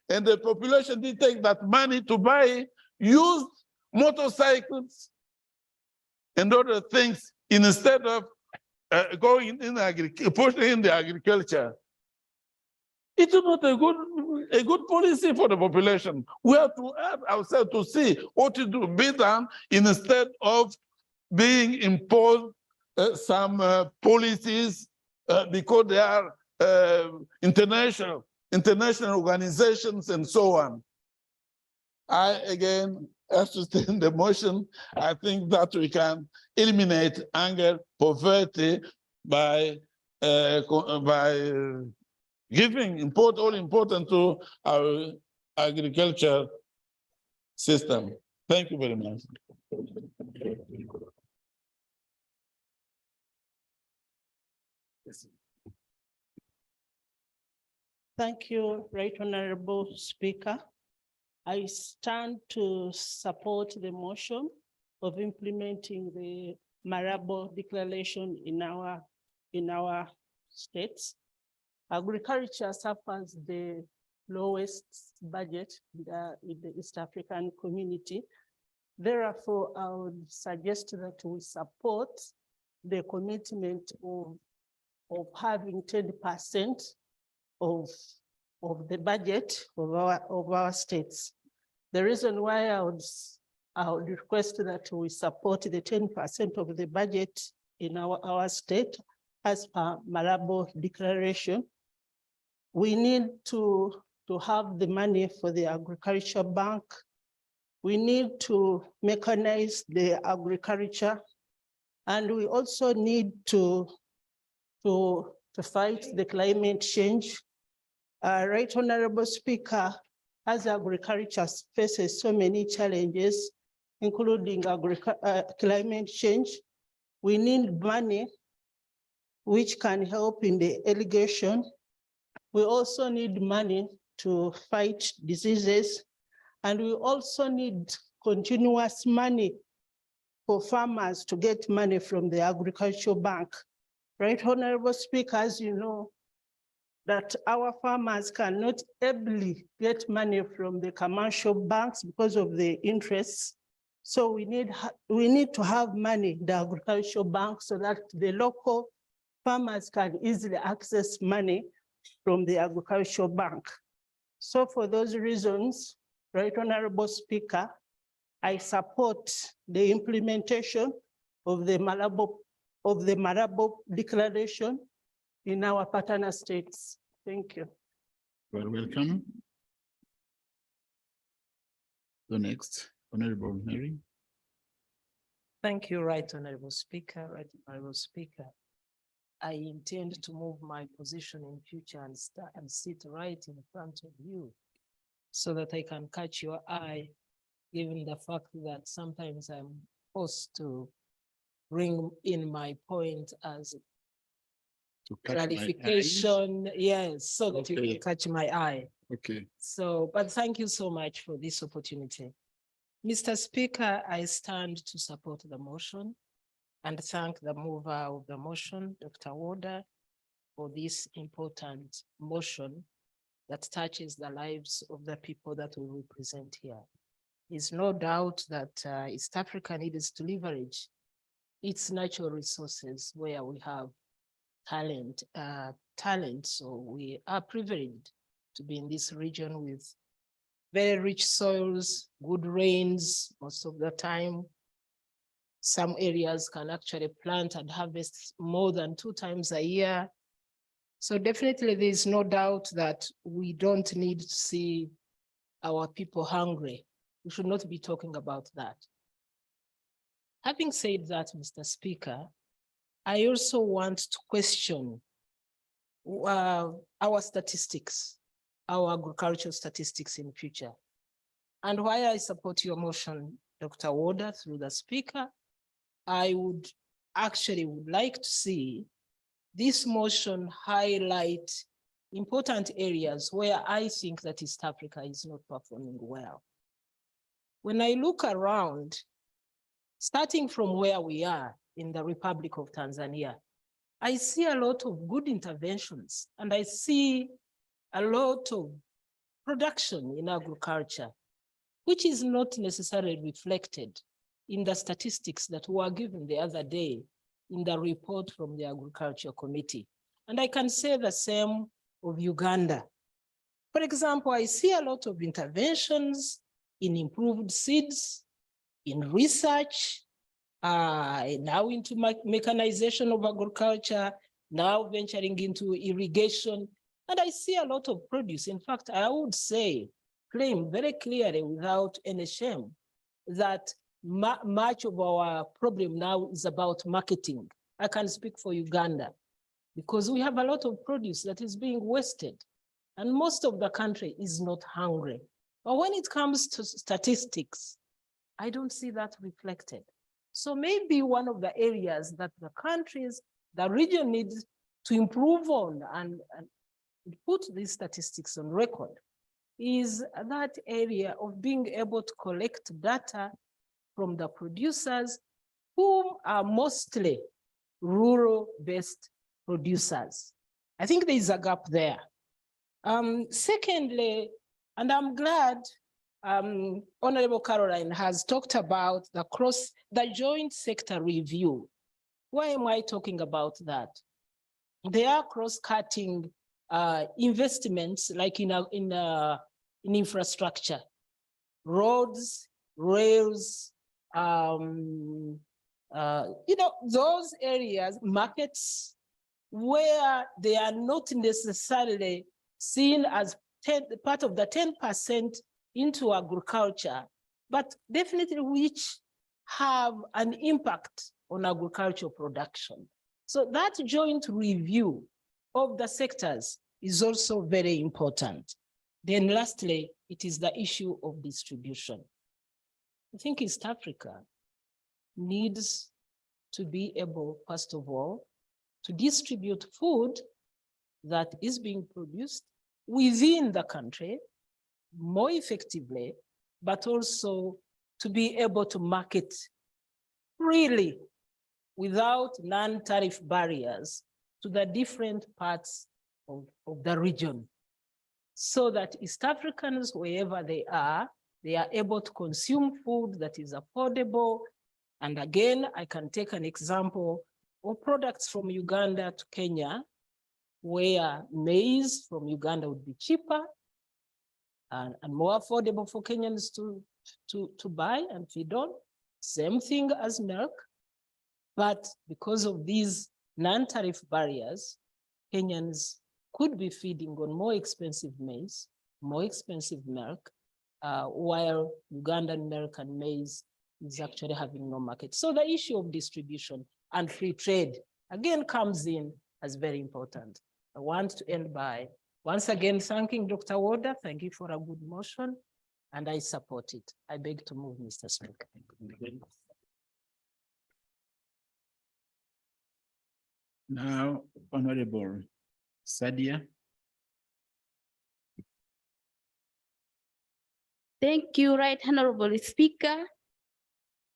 And the population did take that money to buy used motorcycles and other things instead of going in pushing in the agriculture. It is not a good policy for the population. We have to help ourselves to see what is to be done instead of being imposed some policies because they are international organizations and so on. I again sustain the motion. I think that we can eliminate hunger, poverty by giving all important to our agriculture system. Thank you very much. Thank you, Right Honorable Speaker. I stand to support the motion of implementing the Marable Declaration in our states. Agriculture suffers the lowest budget in the East African community. Therefore, I would suggest that we support the commitment of having 10% of the budget of our states. The reason why I would request that we support the 10% of the budget in our state as per Marable Declaration. We need to have the money for the agriculture bank. We need to mechanize the agriculture, and we also need to fight the climate change. Right Honorable Speaker, as agriculture faces so many challenges, including climate change, we need money which can help in the irrigation. We also need money to fight diseases, and we also need continuous money for farmers to get money from the agricultural bank. Right Honorable Speaker, as you know, that our farmers cannot ably get money from the commercial banks because of the interests. So we need to have money in the agricultural bank so that the local farmers can easily access money from the agricultural bank. So for those reasons, Right Honorable Speaker, I support the implementation of the Marable Declaration in our partner states. Thank you. Well, welcome. The next, Honorable Mary. Thank you, Right Honorable Speaker. Right Honorable Speaker, I intend to move my position in future and sit right in front of you so that I can catch your eye, given the fact that sometimes I'm forced to bring in my point as clarification, yes, so that you can catch my eye. Okay. So, but thank you so much for this opportunity. Mr. Speaker, I stand to support the motion and thank the mover of the motion, Dr. Warder, for this important motion that touches the lives of the people that we represent here. There's no doubt that East Africa needs to leverage its natural resources where we have talent. So we are privileged to be in this region with very rich soils, good rains most of the time. Some areas can actually plant and harvest more than 2 times a year. So definitely there's no doubt that we don't need to see our people hungry. We should not be talking about that. Having said that, Mr. Speaker, I also want to question our statistics, our agricultural statistics in future. And why I support your motion, Dr. Warder, through the Speaker, I would like to see this motion highlight important areas where I think that East Africa is not performing well. When I look around, starting from where we are in the Republic of Tanzania, I see a lot of good interventions and I see a lot of production in agriculture, which is not necessarily reflected in the statistics that were given the other day in the report from the Agriculture Committee. And I can say the same of Uganda. For example, I see a lot of interventions in improved seeds, in research, now into mechanization of agriculture, now venturing into irrigation. And I see a lot of produce. In fact, I would say, claim very clearly without any shame that much of our problem now is about marketing. I can speak for Uganda because we have a lot of produce that is being wasted and most of the country is not hungry. But when it comes to statistics, I don't see that reflected. So maybe one of the areas that the region needs to improve on and put these statistics on record is that area of being able to collect data from the producers who are mostly rural-based producers. I think there is a gap there. Secondly, and I'm glad Honorable Caroline has talked about the joint sector review. Why am I talking about that? There are cross-cutting investments like in infrastructure, roads, rails, those areas, markets where they are not necessarily seen as part of the 10% into agriculture, but definitely which have an impact on agricultural production. So that joint review of the sectors is also very important. Then lastly, it is the issue of distribution. I think East Africa needs to be able, first of all, to distribute food that is being produced within the country more effectively, but also to be able to market freely without non-tariff barriers to the different parts of the region, so that East Africans, wherever they are able to consume food that is affordable. And again, I can take an example of products from Uganda to Kenya, where maize from Uganda would be cheaper and more affordable for Kenyans to buy and feed on. Same thing as milk. But because of these non-tariff barriers, Kenyans could be feeding on more expensive maize, more expensive milk, while Ugandan milk and maize is actually having no market. So the issue of distribution and free trade again comes in as very important. I want to end by once again thanking Dr. Warder. Thank you for a good motion, and I support it. I beg to move, Mr. Speaker. Now, Honorable Sadia. Thank you, Right Honorable Speaker.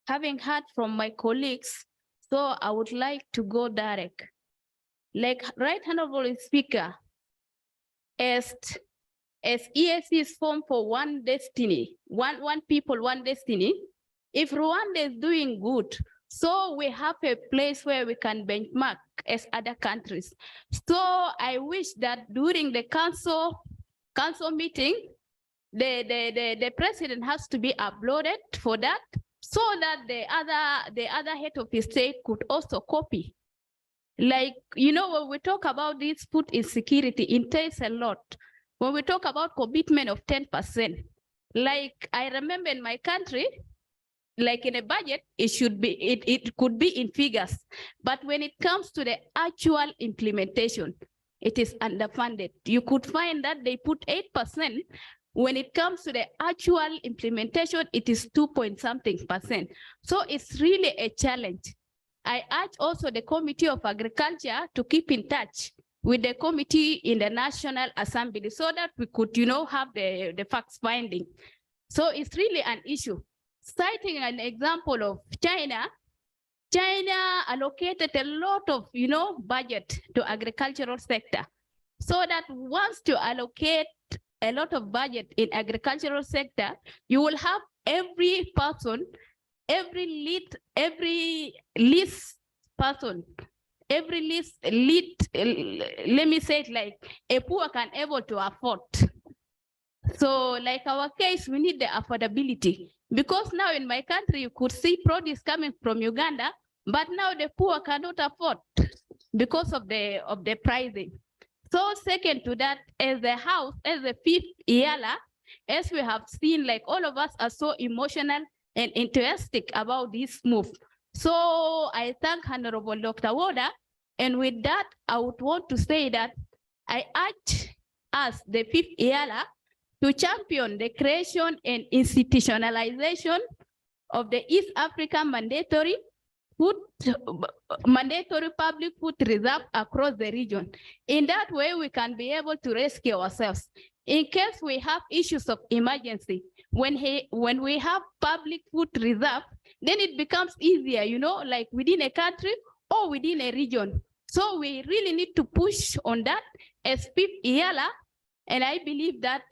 Having heard from my colleagues, so I would like to go direct. Like Right Honorable Speaker, as EAC is formed for one destiny, one people, one destiny, if Rwanda is doing good, so we have a place where we can benchmark as other countries. So I wish that during the council meeting, the president has to be uploaded for that, so that the other head of the state could also copy. Like, when we talk about this food insecurity, it entails a lot. When we talk about commitment of 10%, like I remember in my country, like in a budget, it could be in figures. But when it comes to the actual implementation, it is underfunded. You could find that they put 8%. When it comes to the actual implementation, it is 2-point-something%. So it's really a challenge. I urge also the Committee of Agriculture to keep in touch with the committee in the National Assembly so that we could, have the facts finding. So it's really an issue. Citing an example of China allocated a lot of, budget to agricultural sector, so that once to allocate a lot of budget in agricultural sector, you will have every person, every least person, let me say it like a poor can able to afford. So like our case, we need the affordability, because now in my country, you could see produce coming from Uganda, but now the poor cannot afford. because of the pricing. So second to that, as the house, as the fifth Eala, as we have seen, like all of us are so emotional and enthusiastic about this move. So I thank Honorable Dr. Woda. And with that, I would want to say that I urge us, the fifth Eala, to champion the creation and institutionalization of the East African mandatory public food reserve across the region. In that way, we can be able to rescue ourselves. In case we have issues of emergency, when we have public food reserve, then it becomes easier, you know, like within a country or within a region. So we really need to push on that as fifth Eala, and I believe that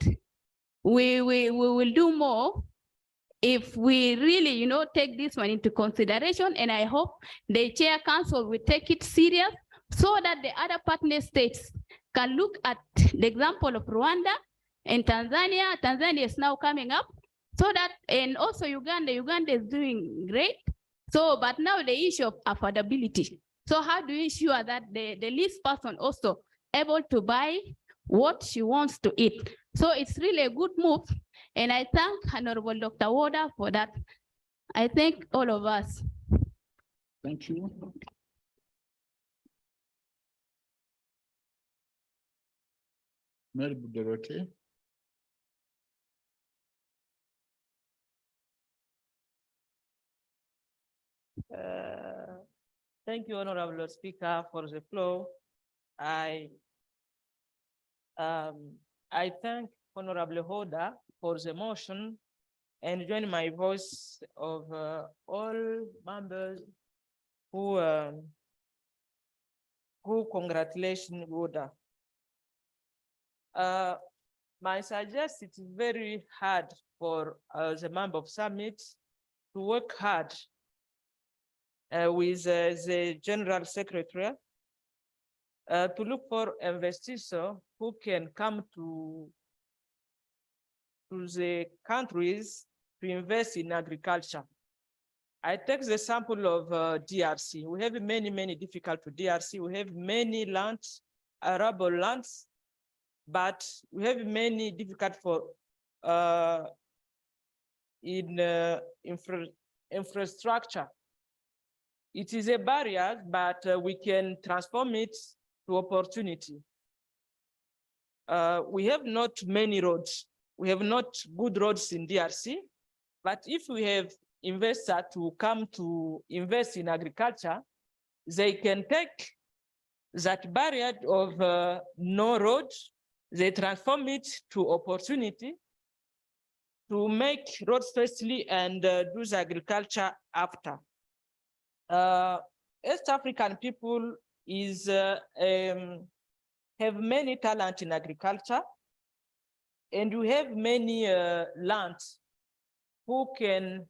we will do more if we really, you know, take this one into consideration. And I hope the Chair Council will take it serious so that the other partner states can look at the example of Rwanda and Tanzania. Tanzania is now coming up, so that, and also Uganda is doing great. So, but now the issue of affordability. So how do you ensure that the least person also able to buy what she wants to eat? So it's really a good move. And I thank Honorable Dr. Woda for that. I thank all of us. Thank you. Mary Buderote. Thank you, Honorable Speaker, for the floor. I thank Honorable Hoda for the motion and join my voice of all members who congratulation Hoda. My suggestion, it's very hard for the member of summit to work hard with the General Secretary to look for investors who can come to the countries to invest in agriculture. I take the sample of DRC. We have many difficult DRC. We have many lands, arable lands, but we have many difficult for infrastructure. It is a barrier, but we can transform it to opportunity. We have not many roads. We have not good roads in DRC, but if we have investors to come to invest in agriculture, they can take that barrier of no road, they transform it to opportunity to make roads firstly and do the agriculture after. East African people have many talent in agriculture, and we have many lands who can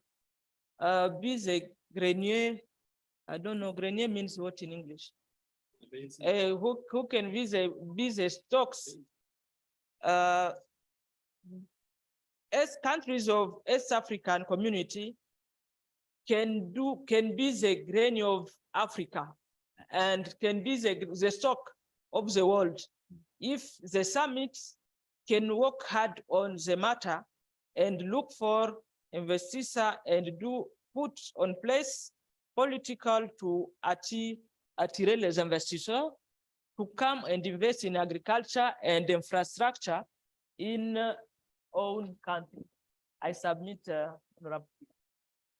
be the grenier. I don't know, grenier means what in English? Who can be the stocks. As countries of East African community can be the grain of Africa and can be the stock of the world. If the summit can work hard on the matter and look for investors and put on place political to attirer les investisseurs to come and invest in agriculture and infrastructure in own country. I submit.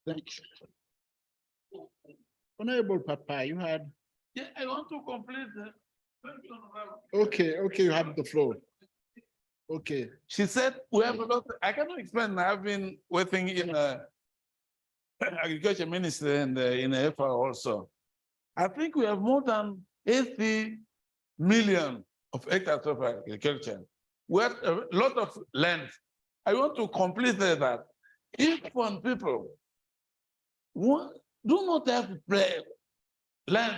Thank you. Honorable Papa, you had. Yeah, I want to complete the. Okay, you have the floor. Okay. She said we have a lot. I cannot explain. I've been working in agriculture ministry and in EFA also. I think we have more than 80 million of hectares of agriculture. We have a lot of land. I want to complete that. If one people do not have land,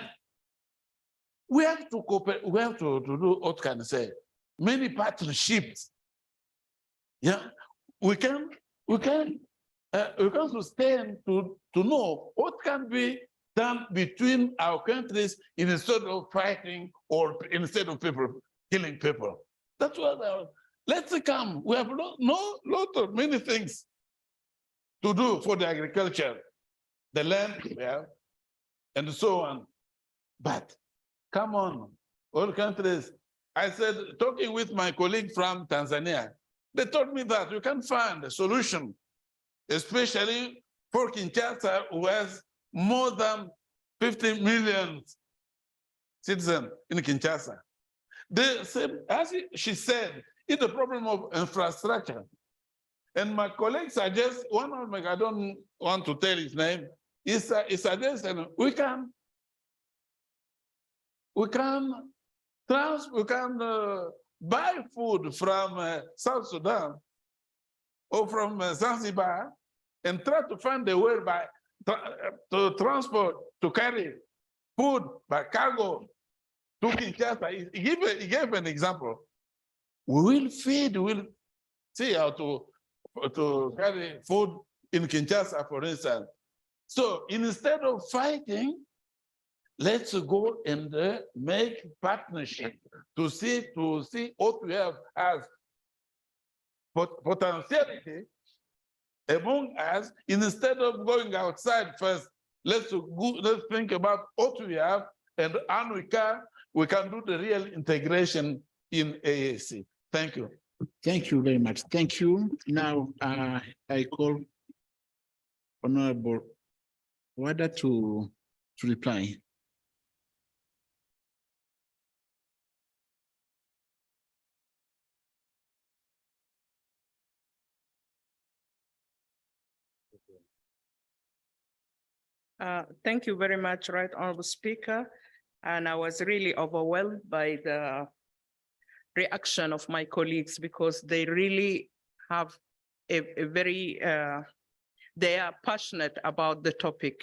we have to cooperate. We have to do what can I say? Many partnerships. Yeah, we can sustain to know what can be done between our countries instead of fighting or instead of people killing people. That's what let's come. We have lot of many things to do for the agriculture, the land we have, and so on. But come on, all countries. I said, talking with my colleague from Tanzania, they told me that you can find a solution, especially for Kinshasa, who has more than 50 million citizens in Kinshasa. They said, as she said, it's a problem of infrastructure. And my colleague suggests, one of my, I don't want to tell his name, he suggested we can buy food from South Sudan or from Zanzibar and try to find a way to transport, to carry food by cargo to Kinshasa. He gave an example. We will feed, we'll see how to carry food in Kinshasa, for instance. So instead of fighting, let's go and make partnership to see what we have as potentiality among us. Instead of going outside first, let's think about what we have, and we can do the real integration in AAC. Thank you. Thank you very much. Thank you. Now, I call Honorable Wada to reply. Thank you very much, Right Honorable Speaker. And I was really overwhelmed by the reaction of my colleagues, because they really have a very, they are passionate about the topic.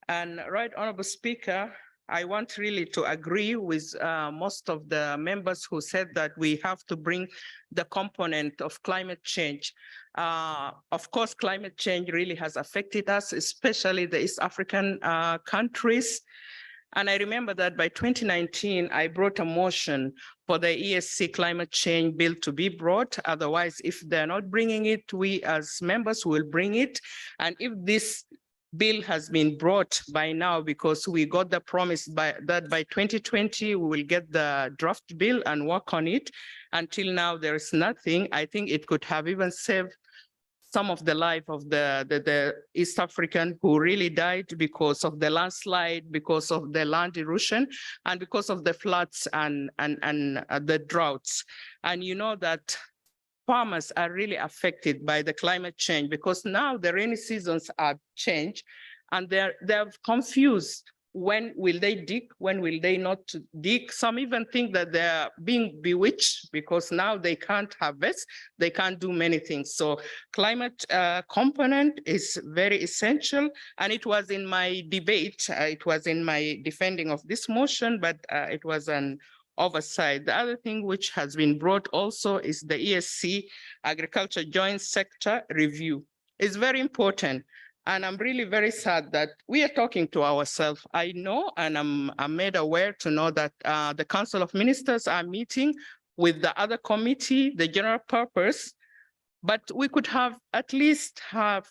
And Right Honorable Speaker, I want really to agree with most of the members who said that we have to bring the component of climate change. Of course, climate change really has affected us, especially the East African countries. And I remember that by 2019, I brought a motion for the ESC climate change bill to be brought. Otherwise, if they're not bringing it, we as members will bring it. And if this bill has been brought by now, because we got the promise that by 2020, we will get the draft bill and work on it. Until now, there is nothing. I think it could have even saved some of the life of the East African who really died because of the landslide, because of the land erosion, and because of the floods and the droughts. And you know that farmers are really affected by the climate change, because now the rainy seasons are changed, and they're confused. When will they dig? When will they not dig? Some even think that they're being bewitched, because now they can't harvest, they can't do many things. So climate component is very essential. And it was in my debate, it was in my defending of this motion, but it was an oversight. The other thing which has been brought also is the ESC Agriculture Joint Sector Review. It's very important. And I'm really very sad that we are talking to ourselves. I know, and I'm made aware to know that the Council of Ministers are meeting with the other committee, the general purpose, but we could have at least have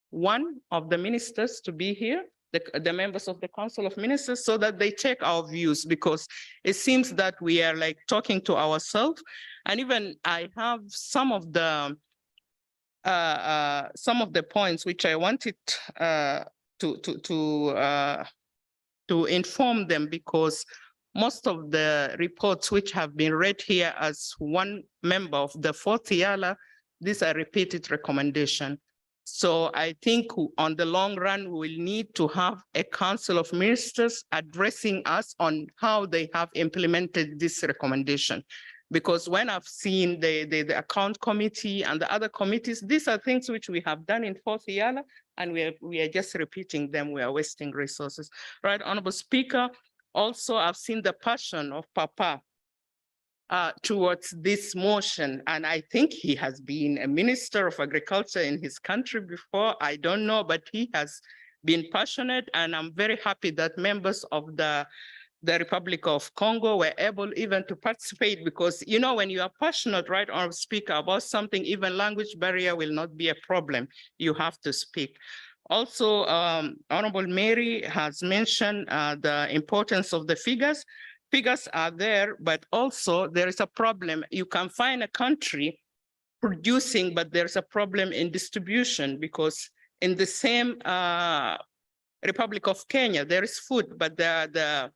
one of the ministers to be here, the members of the Council of Ministers, so that they take our views, because it seems that we are like talking to ourselves. And even I have some of the points which I wanted to inform them, because most of the reports which have been read here as one member of the fourth Eala, these are repeated recommendations. So I think on the long run, we will need to have a Council of Ministers addressing us on how they have implemented this recommendation. Because when I've seen the account committee and the other committees, these are things which we have done in fourth Eala, and we are just repeating them. We are wasting resources. Right, Honorable Speaker, also I've seen the passion of Papa towards this motion. And I think he has been a Minister of Agriculture in his country before. I don't know, but he has been passionate, and I'm very happy that members of the Republic of Congo were able even to participate, because you know, when you are passionate, right, or speak about something, even language barrier will not be a problem. You have to speak. Also, Honorable Mary has mentioned the importance of the figures. Figures are there, but also there is a problem. You can find a country producing, but there's a problem in distribution, because in the same Republic of Kenya, there is food, but the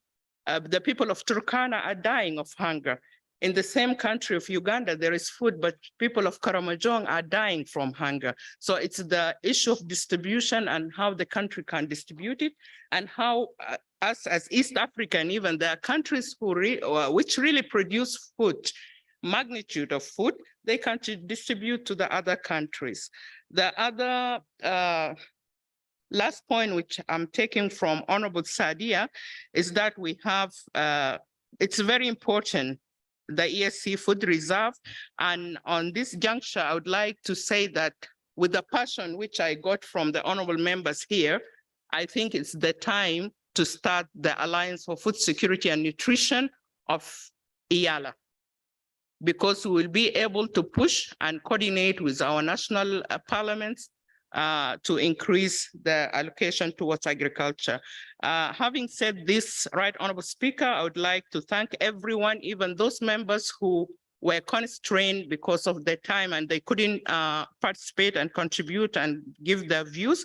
people of Turkana are dying of hunger. In the same country of Uganda, there is food, but people of Karamojong are dying from hunger. So it's the issue of distribution and how the country can distribute it, and how us as East Africa, and even there are countries who which really produce food, magnitude of food, they can distribute to the other countries. The other last point, which I'm taking from Honorable Sadia, is that we have, it's very important, the ESC food reserve. And on this juncture, I would like to say that with the passion which I got from the honorable members here, I think it's the time to start the Alliance for Food Security and Nutrition of Eala, because we will be able to push and coordinate with our national parliaments to increase the allocation towards agriculture. Having said this, Right Honorable Speaker, I would like to thank everyone, even those members who were constrained because of their time and they couldn't participate and contribute and give their views.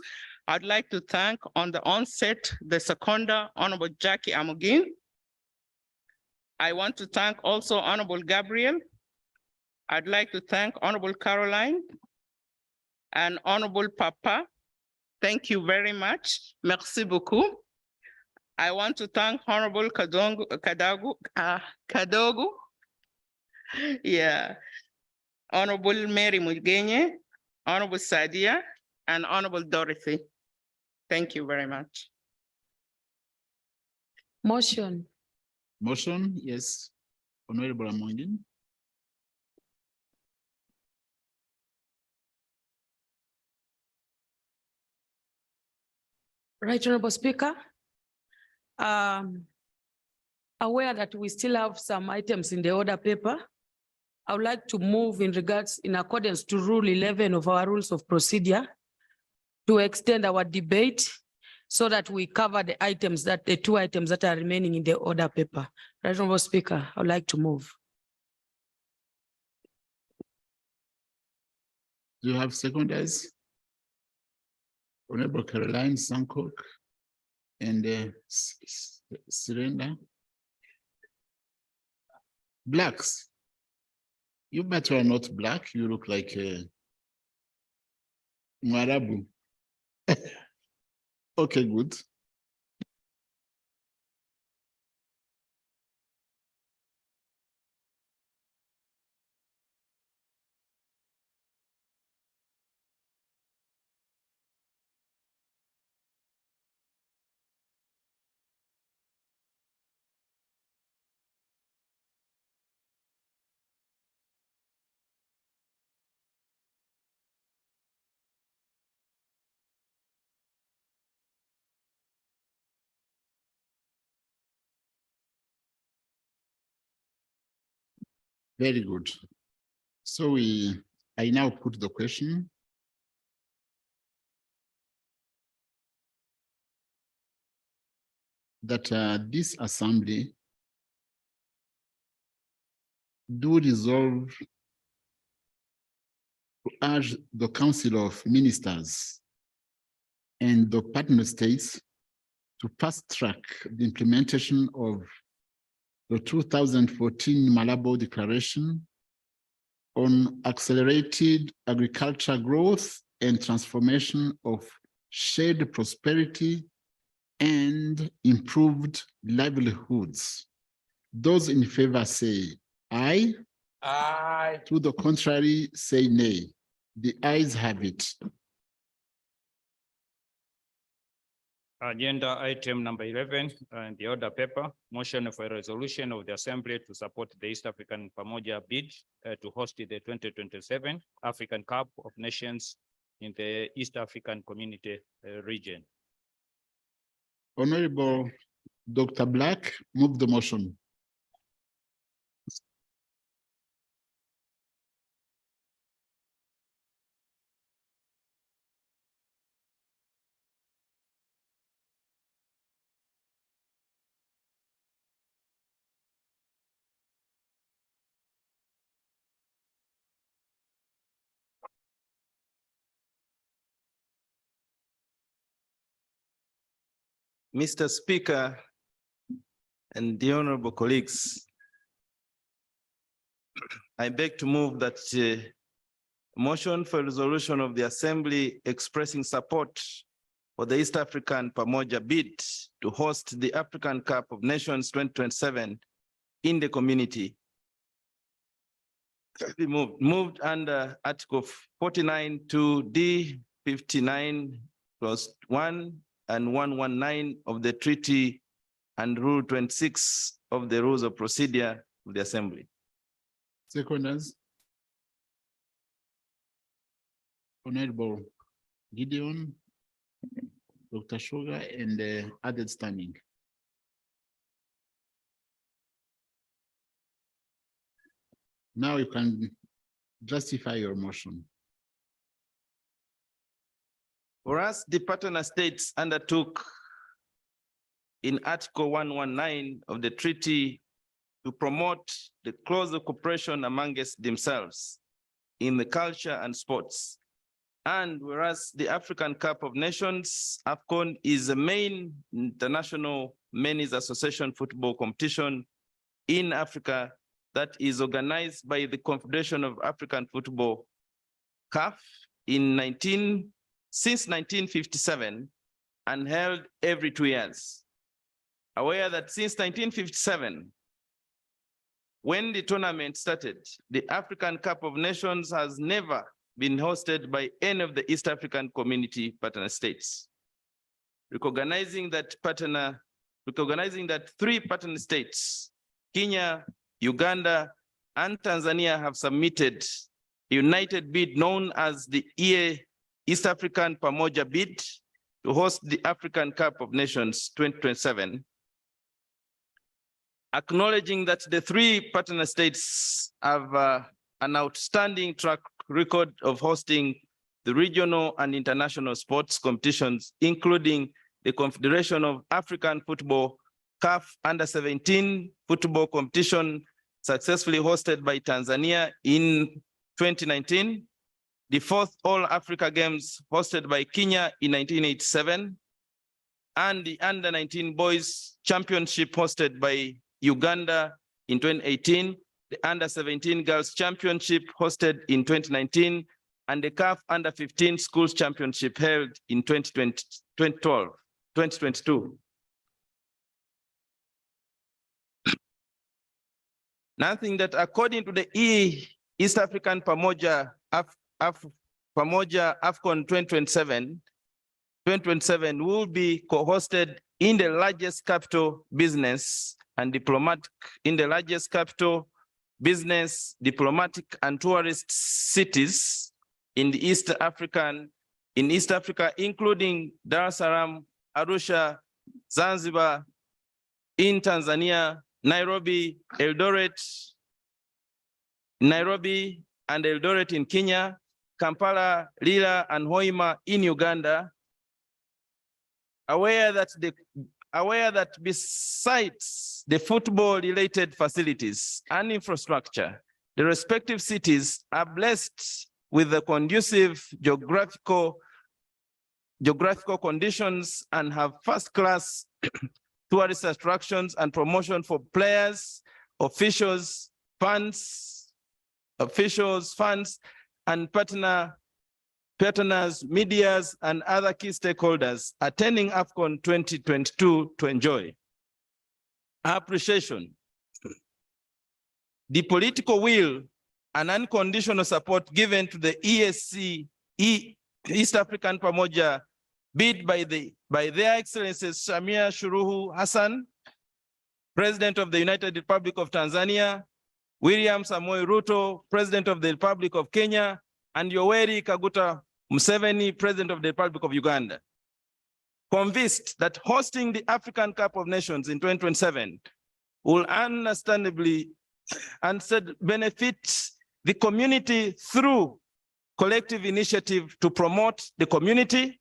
I'd like to thank on the onset, the seconder, Honorable Jackie Amogin. I want to thank also Honorable Gabriel. I'd like to thank Honorable Caroline and Honorable Papa. Thank you very much. Merci beaucoup. I want to thank Honorable Kadogo. Yeah. Honorable Mary Mugenye, Honorable Sadia, and Honorable Dorothy. Thank you very much. Motion. Motion, yes. Honorable Amondin. Right Honorable Speaker, aware that we still have some items in the order paper, I would like to move in accordance to Rule 11 of our Rules of Procedure to extend our debate so that we cover the two items that are remaining in the order paper. Right Honorable Speaker, I would like to move. Do you have seconders? Honorable Caroline Sankok and Surrender. Blacks. You bet you are not black. You look like a Mwarabu. Okay, good. Very good. So I now put the question. That this assembly do resolve to urge the Council of Ministers and the partner states to fast track the implementation of the 2014 Malabo Declaration on accelerated agriculture growth and transformation of shared prosperity and improved livelihoods. Those in favor say aye. Aye. To the contrary, say nay. The ayes have it. Agenda item number 11, the order paper, motion for a resolution of the Assembly to support the East African Pamoja bid to host the 2027 African Cup of Nations in the East African Community region. Honorable Dr. Black, move the motion. Mr. Speaker and the honorable colleagues, I beg to move that motion for resolution of the Assembly expressing support for the East African Pamoja bid to host the African Cup of Nations 2027 in the community be moved under Article 49 to D 59 clause 1 and 119 of the treaty and Rule 26 of the Rules of Procedure of the Assembly. Seconders. Honorable Gideon, Dr. Sugar, and added standing. Now you can justify your motion. Whereas the partner states undertook in Article 119 of the treaty to promote the closer cooperation amongst themselves in the culture and sports. And whereas the African Cup of Nations, AFCON, is the main international men's association football competition in Africa that is organized by the Confederation of African Football, CAF, since 1957 and held every 2 years. Aware that since 1957, when the tournament started, the African Cup of Nations has never been hosted by any of the East African Community partner states. Recognizing that 3 partner states, Kenya, Uganda, and Tanzania, have submitted a united bid known as the East African Pamoja bid to host the African Cup of Nations 2027. Acknowledging that the 3 partner states have an outstanding track record of hosting the regional and international sports competitions, including the Confederation of African Football, CAF Under-17 football competition successfully hosted by Tanzania in 2019, the 4th All-Africa Games hosted by Kenya in 1987, and the Under-19 Boys Championship hosted by Uganda in 2018, the Under-17 Girls Championship hosted in 2019, and the CAF Under-15 Schools Championship held in 2022. Nothing that according to the East African Pamoja AFCON 2027 will be co-hosted in the largest capital business and diplomatic and tourist cities in the East Africa, including Dar es Salaam, Arusha, Zanzibar, in Tanzania, Nairobi and Eldoret in Kenya, Kampala, Eala, and Hoima in Uganda. Aware that besides the football-related facilities and infrastructure, the respective cities are blessed with the conducive geographical conditions and have first-class tourist attractions and promotion for players, officials, fans, and partners, medias, and other key stakeholders attending AFCON 2022 to enjoy. Appreciation. The political will and unconditional support given to the East African Pamoja bid by their Excellencies Samia Suluhu Hassan, President of the United Republic of Tanzania, William Samoei Ruto, President of the Republic of Kenya, and Yoweri Kaguta Museveni, President of the Republic of Uganda. convinced that hosting the African Cup of Nations in 2027 will understandably benefit the community through collective initiative to promote the community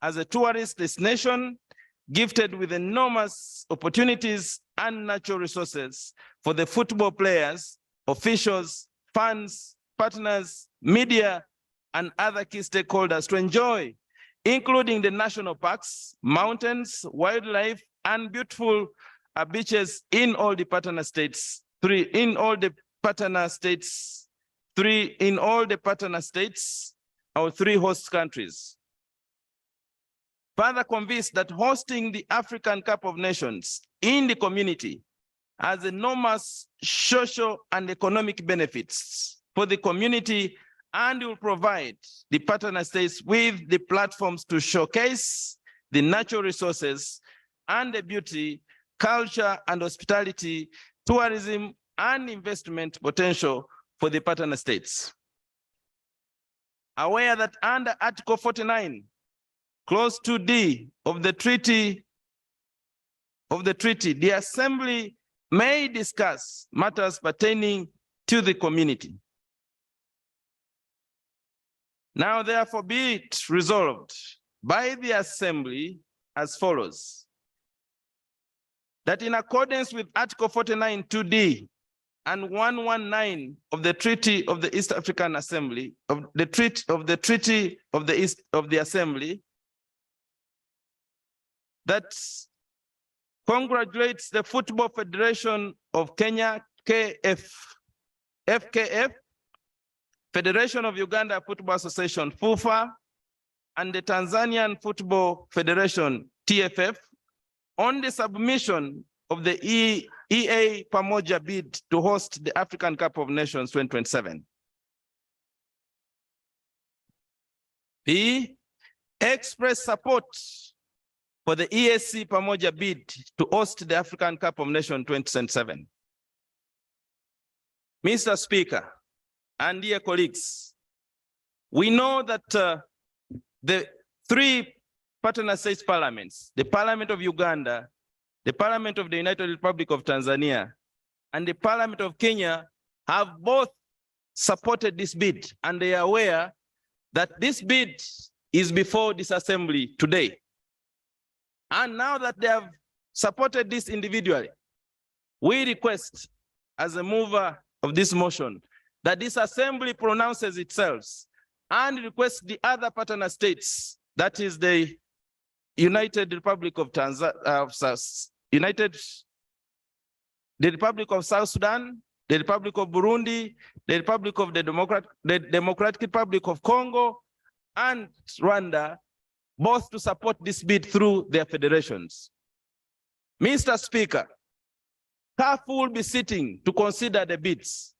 as a tourist destination, gifted with enormous opportunities and natural resources for the football players, officials, fans, partners, media, and other key stakeholders to enjoy, including the national parks, mountains, wildlife, and beautiful beaches in all the partner states, in all the partner states, our 3 host countries. Further convinced that hosting the African Cup of Nations in the community has enormous social and economic benefits for the community and will provide the partner states with the platforms to showcase the natural resources and the beauty, culture and hospitality, tourism and investment potential for the partner states. Aware that under Article 49, Clause 2D of the treaty, the Assembly may discuss matters pertaining to the community. Now, therefore, be it resolved by the Assembly as follows: that in accordance with Article 49 2D and 119 of the Treaty of the East African Assembly, of the Treaty of the Assembly, that congratulates the Football Federation of Kenya, FKF, Federation of Uganda Football Association, FUFA, and the Tanzanian Football Federation, TFF, on the submission of the EA Pamoja bid to host the African Cup of Nations 2027. B, express support for the EAC Pamoja bid to host the African Cup of Nations 2027. Mr. Speaker, and dear colleagues, we know that the 3 partner states parliaments, the Parliament of Uganda, the Parliament of the United Republic of Tanzania, and the Parliament of Kenya have both supported this bid, and they are aware that this bid is before this assembly today. And now that they have supported this individually, we request, as a mover of this motion, that this assembly pronounces itself and requests the other partner states, that is the United Republic of the Republic of South Sudan, the Republic of Burundi, the Republic of the Democratic Republic of Congo, and Rwanda, both to support this bid through their federations. Mr. Speaker, CAF will be sitting to consider the bids,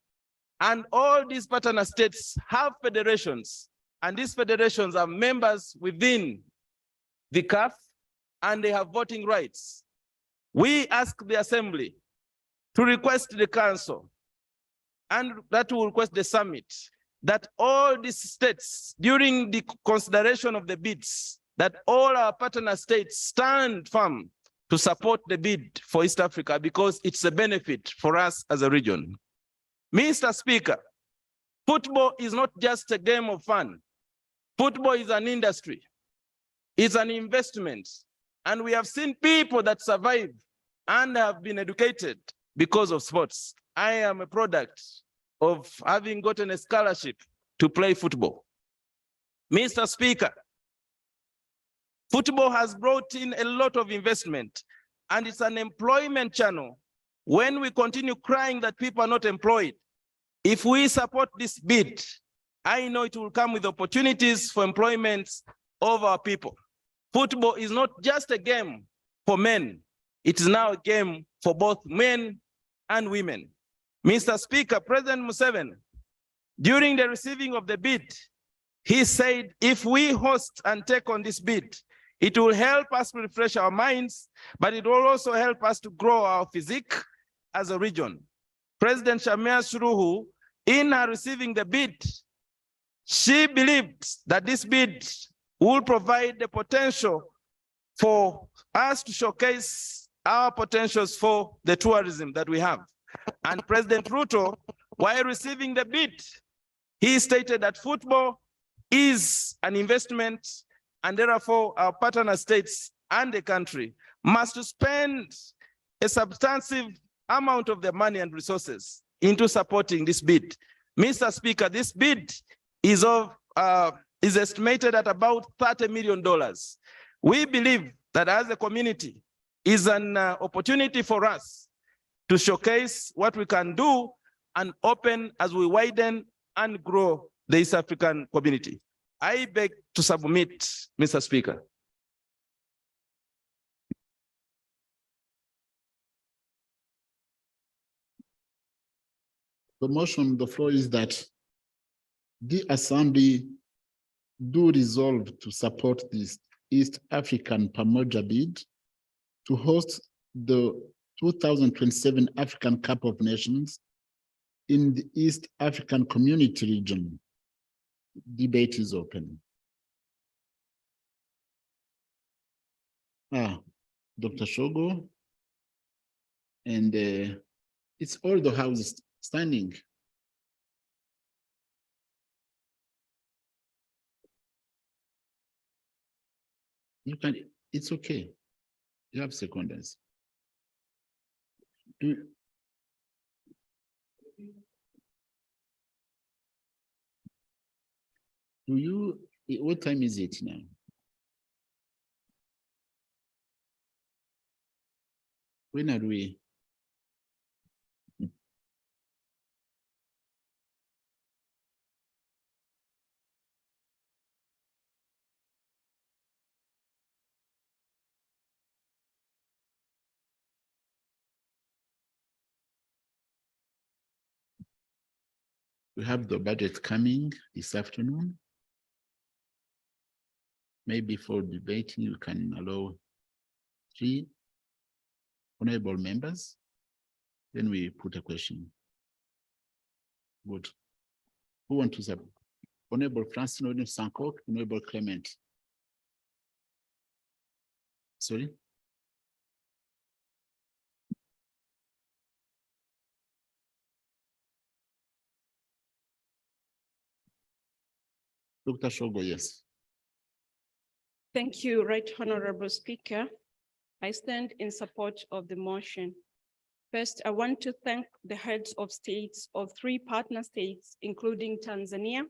and all these partner states have federations, and these federations are members within the CAF, and they have voting rights. We ask the Assembly to request the Council, and that will request the summit, that all these states, during the consideration of the bids, that all our partner states stand firm to support the bid for East Africa, because it's a benefit for us as a region. Mr. Speaker, football is not just a game of fun. Football is an industry. It's an investment. And we have seen people that survive and have been educated because of sports. I am a product of having gotten a scholarship to play football. Mr. Speaker, football has brought in a lot of investment, and it's an employment channel. When we continue crying that people are not employed, if we support this bid, I know it will come with opportunities for employment of our people. Football is not just a game for men. It is now a game for both men and women. Mr. Speaker, President Museveni, during the receiving of the bid, he said, if we host and take on this bid, it will help us to refresh our minds, but it will also help us to grow our physique as a region. President Samia Suluhu, in her receiving the bid, she believed that this bid will provide the potential for us to showcase our potentials for the tourism that we have. And President Ruto, while receiving the bid, he stated that football is an investment, and therefore our partner states and the country must spend a substantive amount of the money and resources into supporting this bid. Mr. Speaker, this bid is estimated at about $30 million. We believe that as a community is an opportunity for us to showcase what we can do and open as we widen and grow the East African community. I beg to submit, Mr. Speaker. The motion on the floor is that the Assembly do resolve to support this East African Pamoja bid to host the 2027 African Cup of Nations in the East African Community region. Debate is open. Dr. Shogo, and it's all the houses standing. You can, it's okay. You have seconds. Do you, what time is it now? When are we? We have the budget coming this afternoon. Maybe for debating, you can allow 3 honorable members. Then we put a question. Good. Who want to say? Honorable Francis, Honorable Sanko, Honorable Clement. Sorry? Dr. Shogo, yes. Thank you, Right Honorable Speaker. I stand in support of the motion. First, I want to thank the heads of states of 3 partner states, including Tanzania,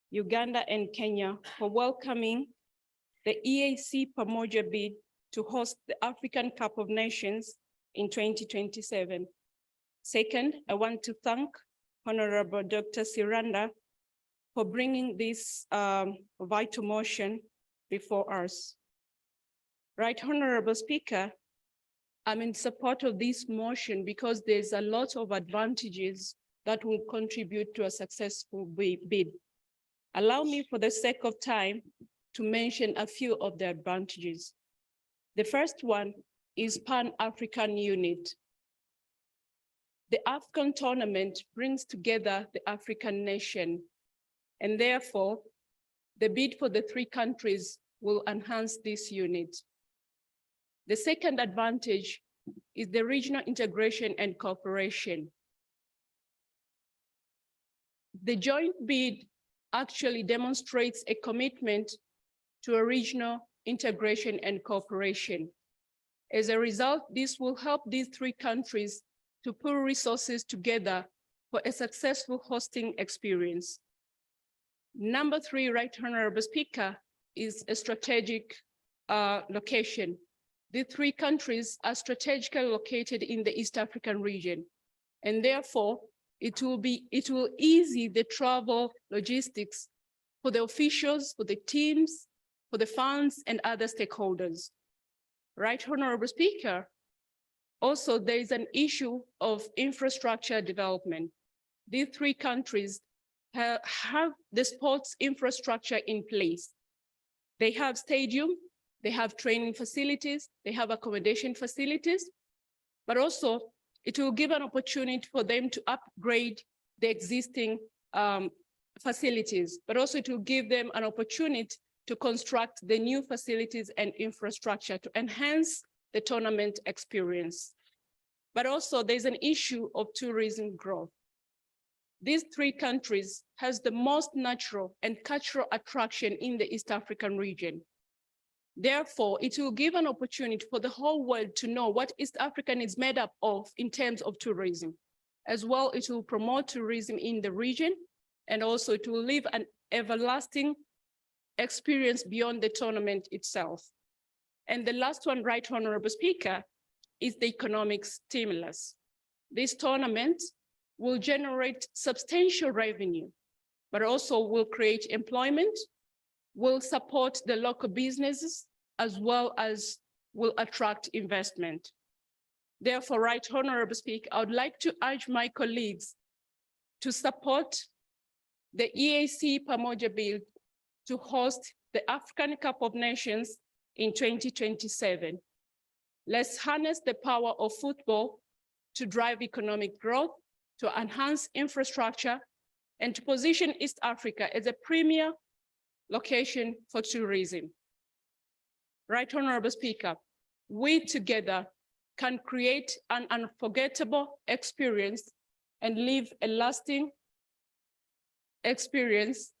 Uganda, and Kenya, for welcoming the EAC Pamoja bid to host the African Cup of Nations in 2027. Second, I want to thank Honorable Dr. Siranda for bringing this vital motion before us. Right, Honorable Speaker, I'm in support of this motion because there's a lot of advantages that will contribute to a successful bid. Allow me, for the sake of time, to mention a few of the advantages. The first one is Pan-African unit. The African tournament brings together the African nation, and therefore, the bid for the 3 countries will enhance this unit. The second advantage is the regional integration and cooperation. The joint bid actually demonstrates a commitment to a regional integration and cooperation. As a result, this will help these 3 countries to pool resources together for a successful hosting experience. Number 3, Right Honorable Speaker, is a strategic location. The 3 countries are strategically located in the East African region, and therefore it will ease the travel logistics for the officials, for the teams, for the funds, and other stakeholders. Right, Honorable Speaker, also there is an issue of infrastructure development. These 3 countries have the sports infrastructure in place. They have stadium, they have training facilities, they have accommodation facilities, but also it will give an opportunity for them to upgrade the existing facilities, but also it will give them an opportunity to construct the new facilities and infrastructure to enhance the tournament experience. But also there's an issue of tourism growth. These three countries has the most natural and cultural attraction in the East African region. Therefore, it will give an opportunity for the whole world to know what East Africa is made up of in terms of tourism. As well, it will promote tourism in the region, and also it will leave an everlasting experience beyond the tournament itself. And the last one, Right Honorable Speaker, is the economic stimulus. This tournament will generate substantial revenue, but also will create employment, will support the local businesses, as well as will attract investment. Therefore, Right Honorable Speaker, I would like to urge my colleagues to support the EAC Pamoja Bill to host the African Cup of Nations in 2027. Let's harness the power of football to drive economic growth, to enhance infrastructure, and to position East Africa as a premier location for tourism. Right Honorable Speaker, we together can create an unforgettable experience and leave a lasting experience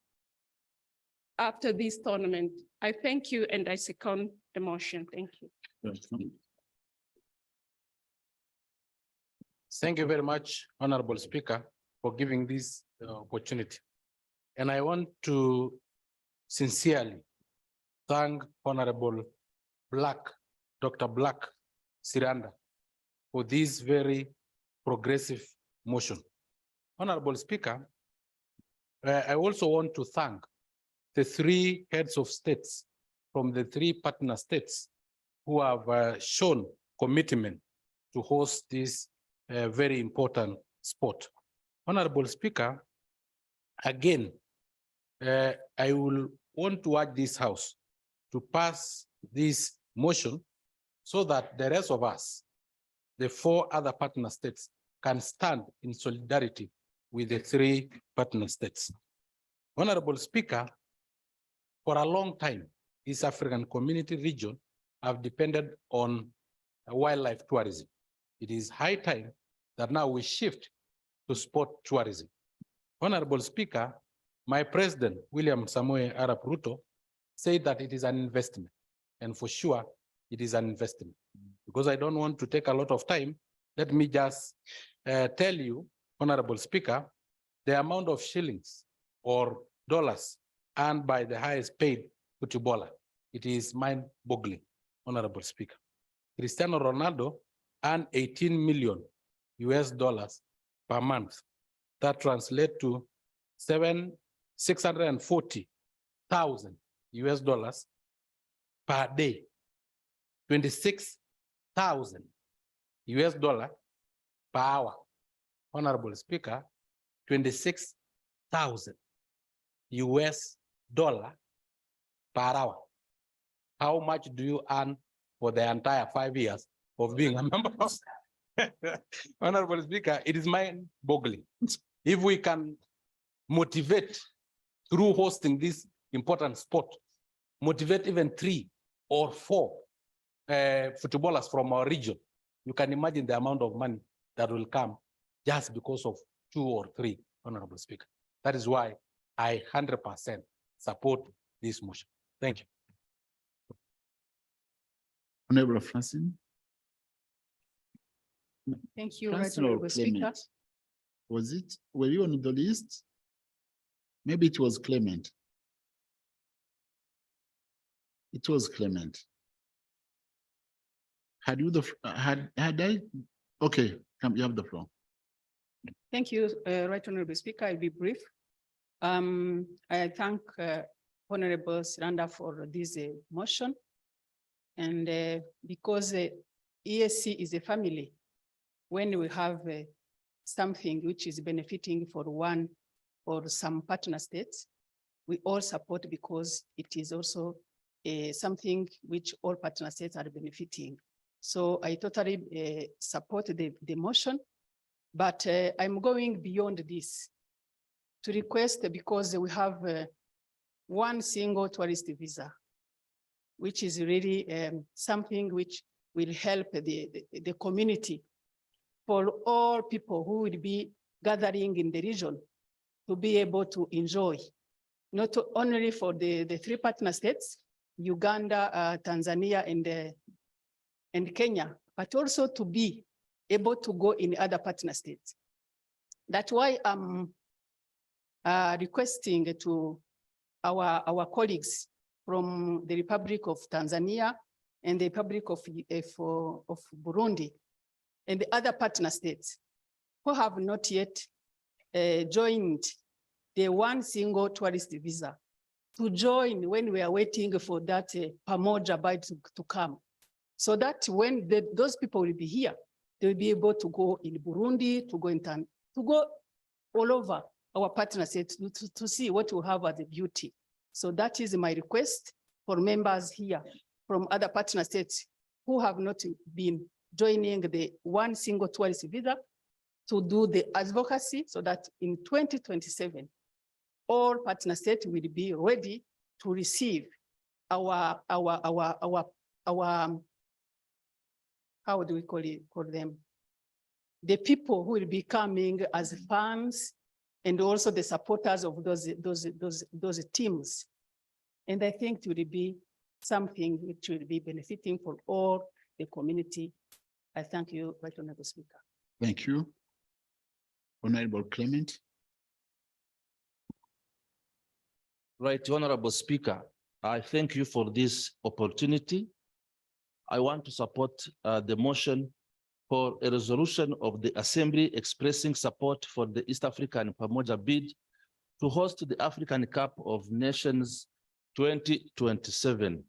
after this tournament. I thank you and I second the motion. Thank you. Thank you very much, Honorable Speaker, for giving this opportunity. And I want to sincerely thank Honorable Dr. Black Siranda for this very progressive motion. Honorable Speaker, I also want to thank the three heads of states from the three partner states who have shown commitment to host this very important sport. Honorable Speaker, again, I will want to urge this House to pass this motion so that the rest of us, the four other partner states, can stand in solidarity with the three partner states. Honorable Speaker, for a long time, East African Community region have depended on wildlife tourism. It is high time that now we shift to sport tourism. Honorable Speaker, my president, William Samoei Arap Ruto, said that it is an investment, and for sure, it is an investment. Because I don't want to take a lot of time, let me just tell you, Honorable Speaker, the amount of shillings or dollars earned by the highest paid footballer. It is mind-boggling, Honorable Speaker. Cristiano Ronaldo earned 18 million US dollars per month. That translates to 640,000 US dollars per day. 26,000 US dollar per hour. Honorable Speaker, 26,000 US dollar per hour. How much do you earn for the entire 5 years of being a member of? Honorable Speaker, it is mind-boggling. If we can motivate through hosting this important sport, motivate even 3 or 4 footballers from our region, you can imagine the amount of money that will come just because of 2 or 3, Honorable Speaker. That is why I 100% support this motion. Thank you. Honorable Francine. Thank you, Francine or Honorable Speaker. Clement? Were you on the list? Maybe it was Clement. It was Clement. Had you okay, come, you have the floor. Thank you, Right Honorable Speaker. I'll be brief. I thank Honorable Siranda for this motion. And because EAC is a family, when we have something which is benefiting for one or some partner states, we all support because it is also something which all partner states are benefiting. So I totally support the motion, but I'm going beyond this to request, because we have one single tourist visa, which is really something which will help the community for all people who will be gathering in the region to be able to enjoy, not only for the three partner states, Uganda, Tanzania, and Kenya, but also to be able to go in other partner states. That's why I'm requesting to our colleagues from the Republic of Tanzania and the Republic of Burundi and the other partner states who have not yet joined the one single tourist visa to join when we are waiting for that Pamoja bite to come. So that when those people will be here, they'll be able to go in Burundi, to go all over our partner states to see what we have as a beauty. So that is my request for members here from other partner states who have not been joining the one single tourist visa to do the advocacy so that in 2027, all partner states will be ready to receive our how do we call them? The people who will be coming as fans and also the supporters of those teams. And I think it will be something which will be benefiting for all the community. I thank you, Right Honorable Speaker. Thank you. Honorable Clement. Right, Honorable Speaker, I thank you for this opportunity. I want to support the motion for a resolution of the Assembly expressing support for the East African Pamoja bid to host the African Cup of Nations 2027.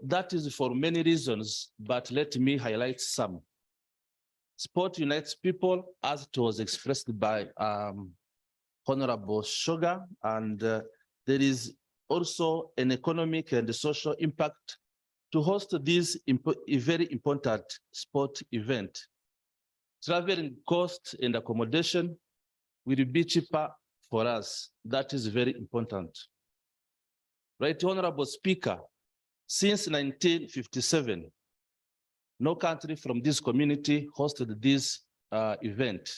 That is for many reasons, but let me highlight some. Sport unites people, as it was expressed by Honorable Sugar, and there is also an economic and social impact to host this very important sport event. Traveling cost and accommodation will be cheaper for us. That is very important. Right, Honorable Speaker, since 1957, no country from this community hosted this event.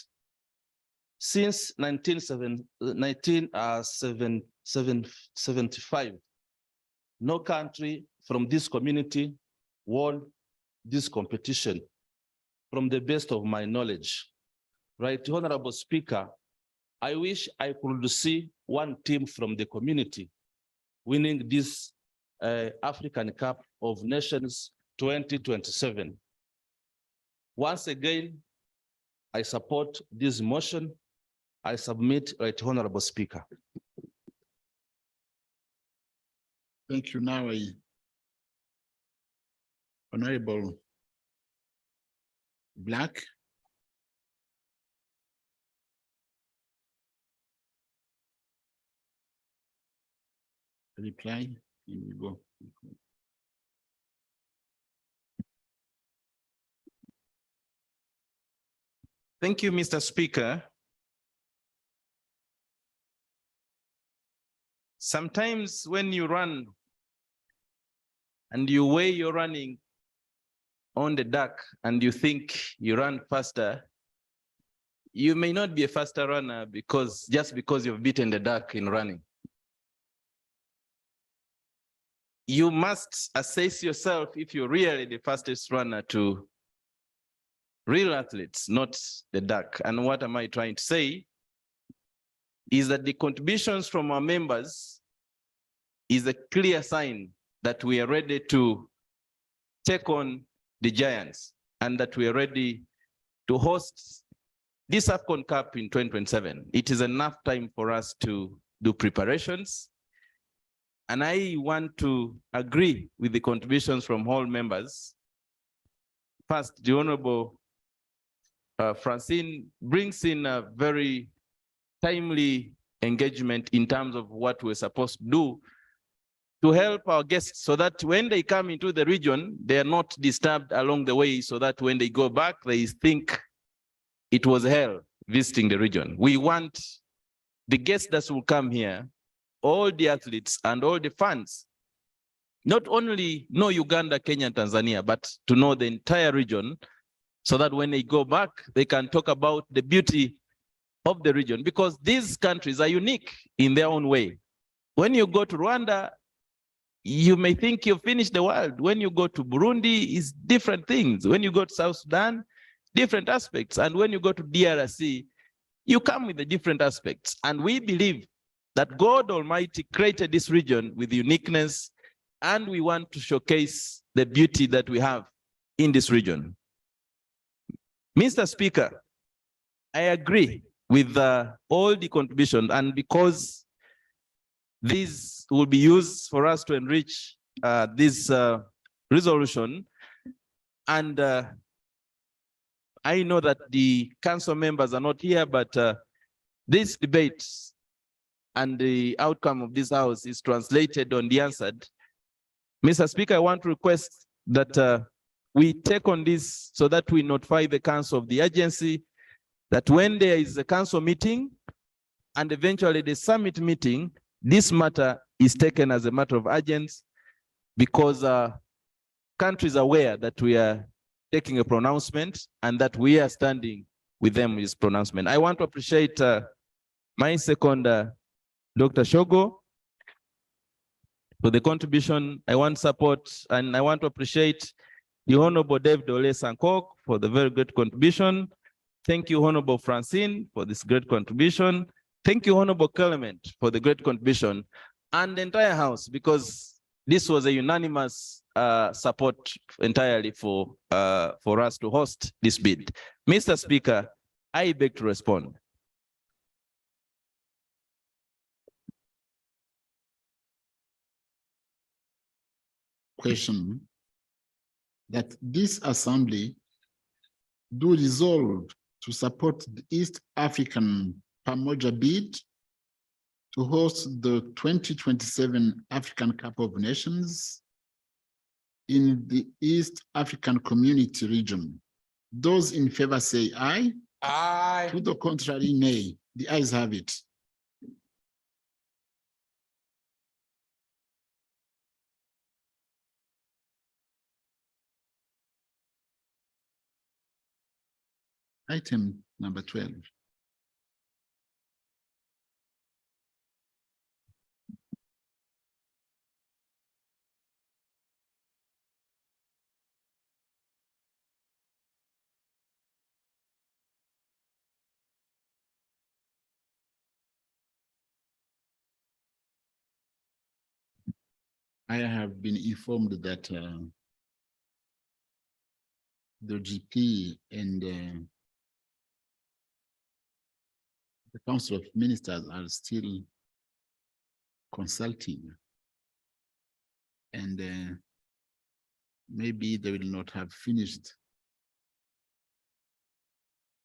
Since 1975, no country from this community won this competition, from the best of my knowledge. Right, Honorable Speaker, I wish I could see one team from the community winning this African Cup of Nations 2027. Once again, I support this motion. I submit, Right Honorable Speaker. Thank you. Now, Honorable Black. Reply, here we go. Thank you, Mr. Speaker. Sometimes when you run and you weigh your running on the dark and you think you run faster, you may not be a faster runner just because you've beaten the dark in running. You must assess yourself if you're really the fastest runner to real athletes, not the dark. And what am I trying to say is that the contributions from our members is a clear sign that we are ready to take on the giants and that we are ready to host this AFCON Cup in 2027. It is enough time for us to do preparations. And I want to agree with the contributions from all members. First, the Honorable Francine brings in a very timely engagement in terms of what we're supposed to do to help our guests so that when they come into the region, they are not disturbed along the way, so that when they go back, they think it was hell visiting the region. We want the guests that will come here all the athletes and all the fans, not only know Uganda, Kenya, and Tanzania, but to know the entire region, so that when they go back, they can talk about the beauty of the region, because these countries are unique in their own way. When you go to Rwanda, you may think you've finished the world. When you go to Burundi, it's different things. When you go to South Sudan, different aspects. And when you go to DRC, you come with the different aspects. And we believe that God Almighty created this region with uniqueness, and we want to showcase the beauty that we have in this region. Mr. Speaker, I agree with all the contributions, and because this will be used for us to enrich this resolution, and I know that the council members are not here, but this debate and the outcome of this house is translated on the answered. Mr. Speaker, I want to request that we take on this so that we notify the council of the agency that when there is a council meeting and eventually the summit meeting, this matter is taken as a matter of urgency, because countries are aware that we are taking a pronouncement and that we are standing with them with this pronouncement. I want to appreciate my second, Dr. Shogo, for the contribution. I want support, and I want to appreciate the Honorable David Ole Sankok for the very great contribution. Thank you, Honorable Francine, for this great contribution. Thank you, Honorable Clement, for the great contribution, and the entire House, because this was a unanimous support entirely for us to host this bid. Mr. Speaker, I beg to respond. Question that this assembly do resolve to support the East African Pamoja bid to host the 2027 African Cup of Nations in the East African Community region. Those in favor say aye. Aye. To the contrary, nay. The ayes have it. Item number 12. I have been informed that the GP and the Council of Ministers are still consulting, and maybe they will not have finished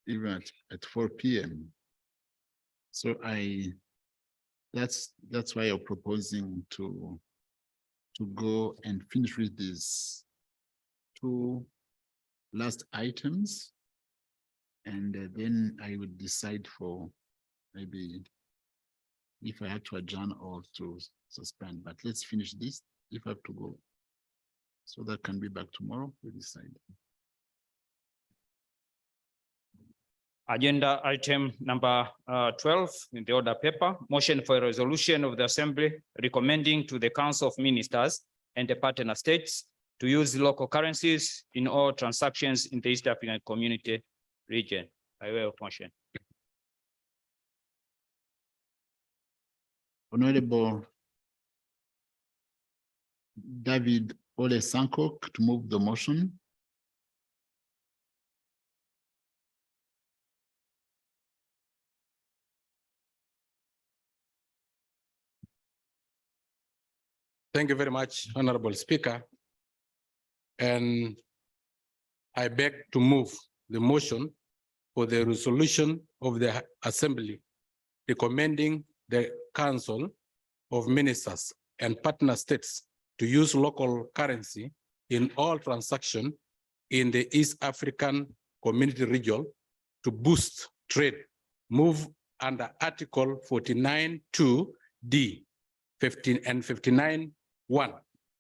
even at 4 p.m. So that's why I'm proposing to go and finish with these two last items, and then I would decide for maybe if I had to adjourn or to suspend. But let's finish this. If I have to go, so that can be back tomorrow, we decide. Agenda item number 12 in the order paper, motion for a resolution of the Assembly recommending to the Council of Ministers and the partner states to use local currencies in all transactions in the East African Community region. By way of motion. Honorable David Ole Sankok to move the motion. Thank you very much, Honorable Speaker. And I beg to move the motion for the resolution of the Assembly recommending the Council of Ministers and partner states to use local currency in all transactions in the East African Community region to boost trade, move under Article 49(2)(d) 15 and 59(1)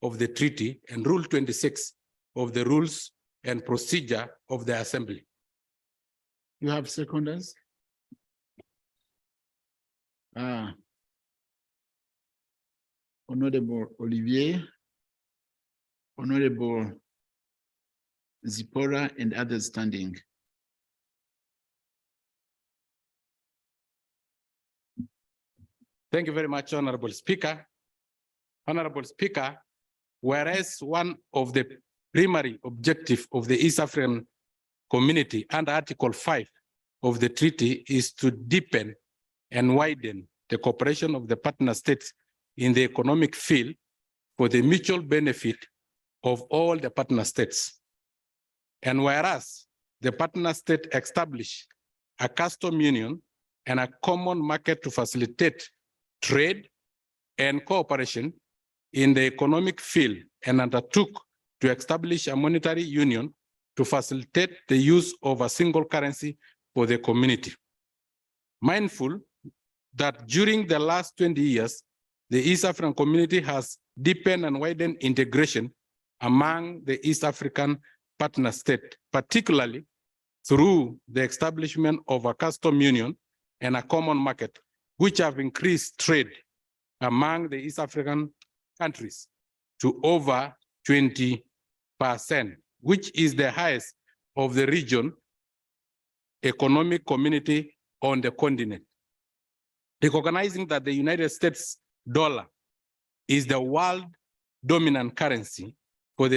of the treaty and Rule 26 of the Rules and Procedure of the Assembly. You have seconders? Honorable Olivier, Honorable Zipporah, and others standing. Thank you very much, Honorable Speaker. Honorable Speaker, whereas one of the primary objectives of the East African Community under Article 5 of the treaty is to deepen and widen the cooperation of the partner states in the economic field for the mutual benefit of all the partner states. And whereas the partner state established a custom union and a common market to facilitate trade and cooperation in the economic field and undertook to establish a monetary union to facilitate the use of a single currency for the community. Mindful that during the last 20 years, the East African Community has deepened and widened integration among the East African partner states, particularly through the establishment of a custom union and a common market, which have increased trade among the East African countries to over 20%, which is the highest of the region economic community on the continent. Recognizing that the United States dollar is the world dominant currency for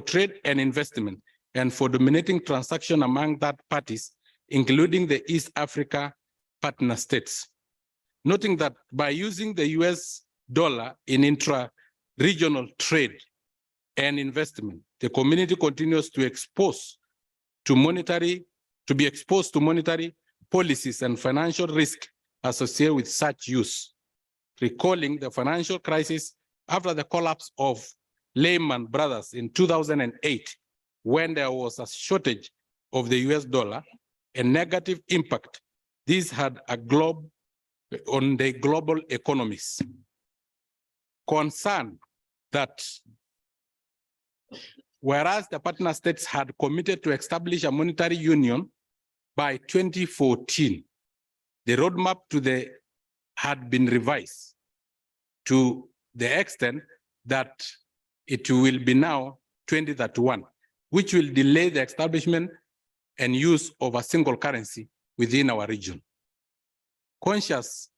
trade and investment and for dominating transaction among third parties, including the East Africa partner states. Noting that by using the US dollar in intra-regional trade and investment, the community continues to be exposed to monetary policies and financial risk associated with such use. Recalling the financial crisis after the collapse of Lehman Brothers in 2008, when there was a shortage of the US dollar, a negative impact this had on the global economies. Concern that whereas the partner states had committed to establish a monetary union by 2014, the roadmap had been revised to the extent that it will be now 2031, which will delay the establishment and use of a single currency within our region. Conscious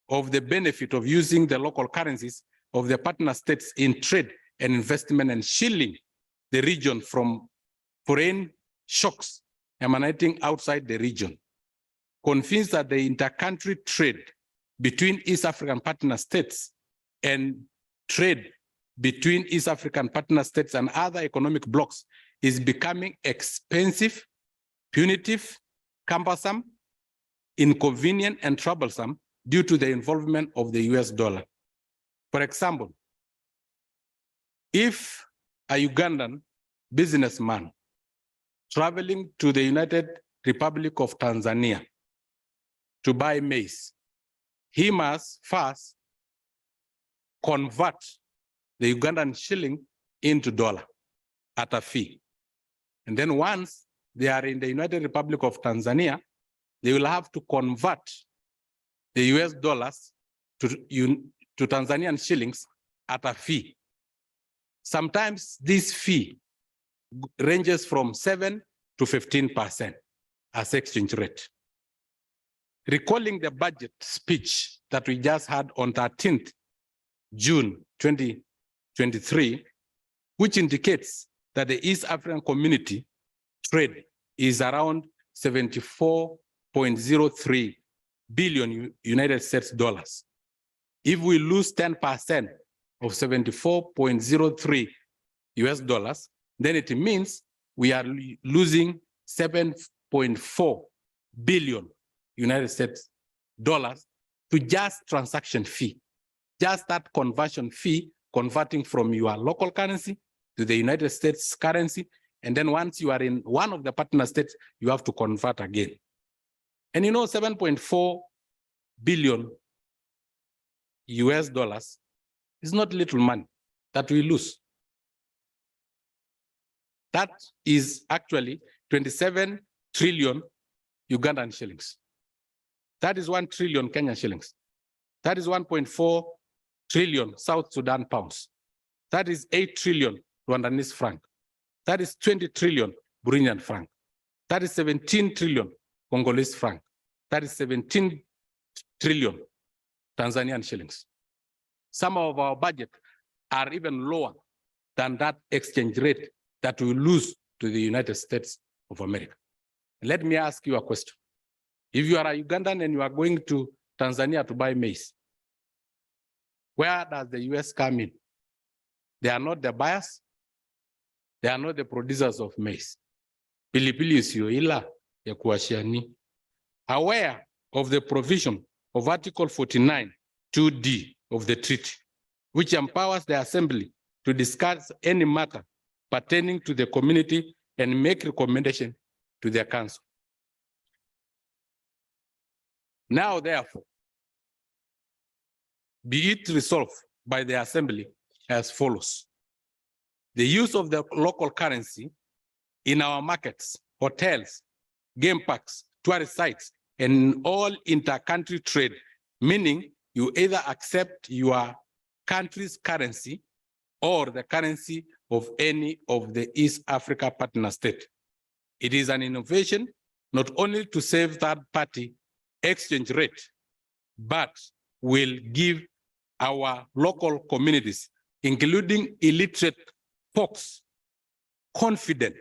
of the benefit of using the local currencies of the partner states in trade and investment and shielding the region from foreign shocks emanating outside the region. Convinced that the inter-country trade between East African partner states and trade between East African partner states and other economic blocs is becoming expensive, punitive, cumbersome, inconvenient, and troublesome due to the involvement of the US dollar. For example, if a Ugandan businessman traveling to the United Republic of Tanzania to buy maize, he must first convert the Ugandan shilling into dollar at a fee. And then once they are in the United Republic of Tanzania, they will have to convert the US dollars to Tanzanian shillings at a fee. Sometimes this fee ranges from 7 to 15% as exchange rate. Recalling the budget speech that we just had on 13th June 2023, which indicates that the East African Community trade is around 74.03 billion United States dollars. If we lose 10% of 74.03 US dollars, then it means we are losing 7.4 billion United States dollars to just transaction fee, just that conversion fee, converting from your local currency to the United States currency. And then once you are in one of the partner states, you have to convert again. And 7.4 billion US dollars is not little money that we lose. That is actually 27 trillion Ugandan shillings. That is 1 trillion Kenyan shillings. That is 1.4 trillion South Sudan pounds. That is 8 trillion Rwandanese franc. That is 20 trillion Burundian franc. That is 17 trillion Congolese franc. That is 17 trillion Tanzanian shillings. Some of our budget are even lower than that exchange rate that we lose to the United States of America. Let me ask you a question. If you are a Ugandan and you are going to Tanzania to buy maize, where does the US come in? They are not the buyers. They are not the producers of maize. Pilipili isiyo Eala ya kuashiani. Aware of the provision of Article 49, 2D of the treaty, which empowers the Assembly to discuss any matter pertaining to the community and make recommendation to the Council. Now, therefore, be it resolved by the Assembly as follows. The use of the local currency in our markets, hotels, game parks, tourist sites, and all inter-country trade, meaning you either accept your country's currency or the currency of any of the East Africa partner state. It is an innovation not only to save third-party exchange rate, but will give our local communities, including illiterate folks, confident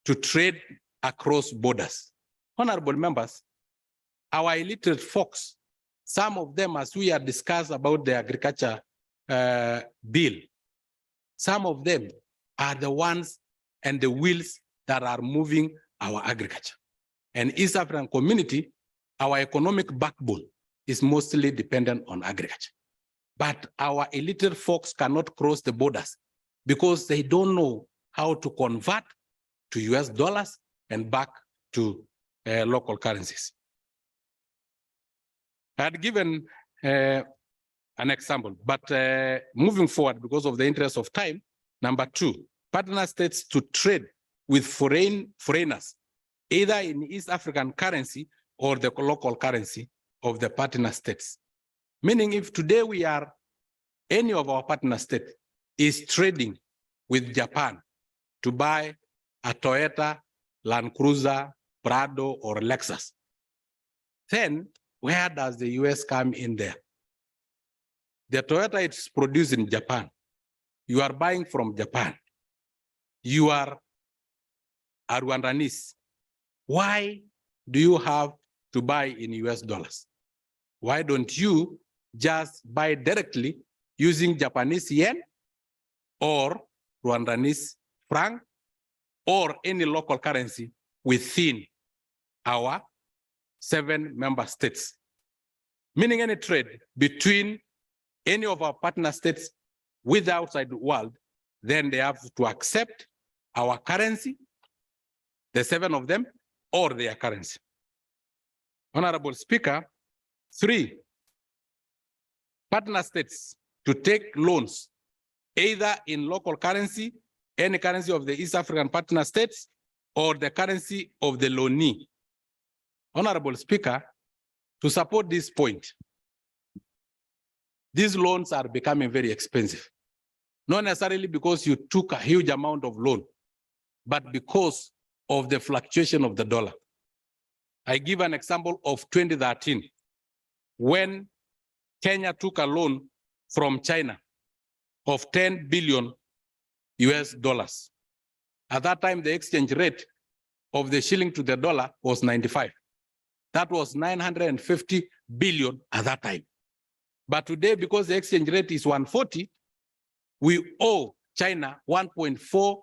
to trade across borders. Honorable members, our illiterate folks, some of them, as we have discussed about the agriculture bill, some of them are the ones and the wheels that are moving our agriculture. And East African community, our economic backbone is mostly dependent on agriculture. But our illiterate folks cannot cross the borders because they don't know how to convert to US dollars and back to local currencies. I had given an example, but moving forward, because of the interest of time, number 2, partner states to trade with foreigners, either in East African currency or the local currency of the partner states. Meaning if today we are, any of our partner states is trading with Japan to buy a Toyota, Land Cruiser, Prado, or Lexus, then where does the US come in there? The Toyota is produced in Japan. You are buying from Japan. You are a Rwandanese. Why do you have to buy in US dollars? Why don't you just buy directly using Japanese yen or Rwandanese franc or any local currency within our 7 member states? Meaning any trade between any of our partner states with the outside world, then they have to accept our currency, the 7 of them, or their currency. Honorable Speaker, 3, partner states to take loans either in local currency, any currency of the East African partner states, or the currency of the loanee. Honorable Speaker, to support this point, these loans are becoming very expensive. Not necessarily because you took a huge amount of loan, but because of the fluctuation of the dollar. I give an example of 2013, when Kenya took a loan from China of 10 billion US dollars. At that time, the exchange rate of the shilling to the dollar was 95. That was 950 billion at that time. But today, because the exchange rate is 140, we owe China 1.4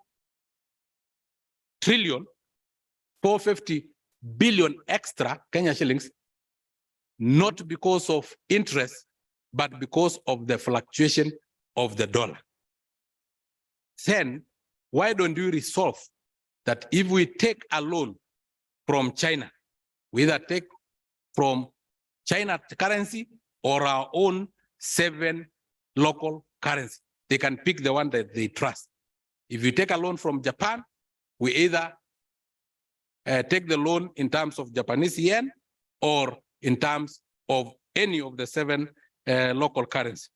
trillion, 450 billion extra Kenya shillings, not because of interest, but because of the fluctuation of the dollar. Then, why don't we resolve that if we take a loan from China, we either take from China currency or our own 7 local currency. They can pick the one that they trust. If you take a loan from Japan, we either take the loan in terms of Japanese yen or in terms of any of the 7 local currency.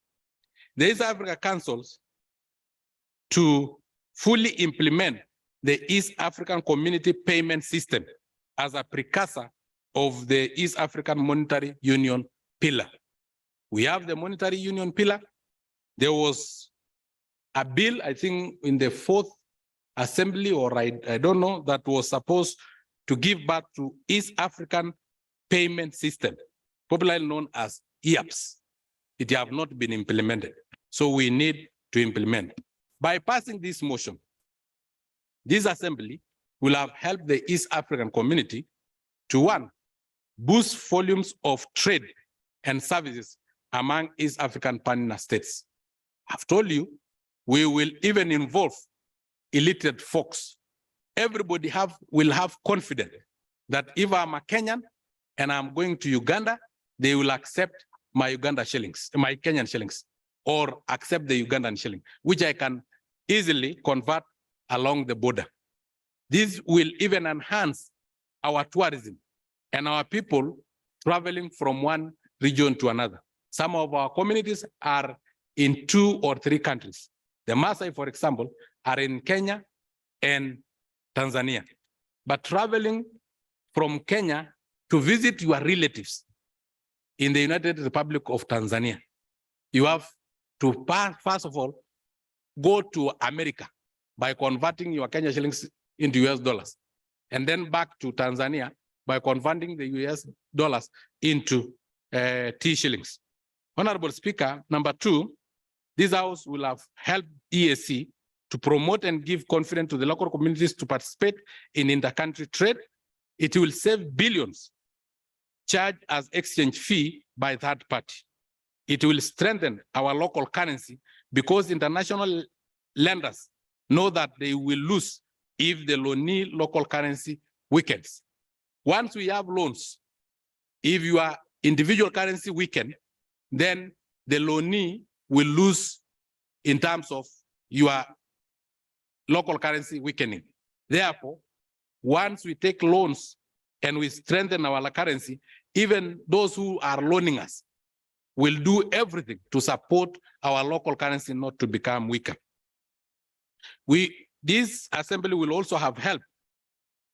The East Africa Councils to fully implement the East African Community Payment System as a precursor of the East African Monetary Union pillar. We have the Monetary Union pillar. There was a bill, I think, in the 4th Assembly, or I don't know, that was supposed to give birth to East African Payment System, popularly known as EAPS. It have not been implemented. So we need to implement. By passing this motion, this assembly will have helped the East African community to, 1, boost volumes of trade and services among East African partner states. I've told you, we will even involve illiterate folks. Everybody will have confidence that if I'm a Kenyan and I'm going to Uganda, they will accept my Uganda shillings, my Kenyan shillings, or accept the Ugandan shilling, which I can easily convert along the border. This will even enhance our tourism and our people traveling from one region to another. Some of our communities are in 2 or 3 countries. The Maasai, for example, are in Kenya and Tanzania. But traveling from Kenya to visit your relatives in the United Republic of Tanzania, you have to, first of all, go to America by converting your Kenya shillings into US dollars, and then back to Tanzania by converting the US dollars into T shillings. Honorable Speaker, number 2, this House will have helped EAC to promote and give confidence to the local communities to participate in intercountry trade. It will save billions charged as exchange fee by third party. It will strengthen our local currency because international lenders know that they will lose if the loanee local currency weakens. Once we have loans, if your individual currency weaken, then the loanee will lose in terms of your local currency weakening. Therefore, once we take loans and we strengthen our currency, even those who are loaning us will do everything to support our local currency not to become weaker. This assembly will also have helped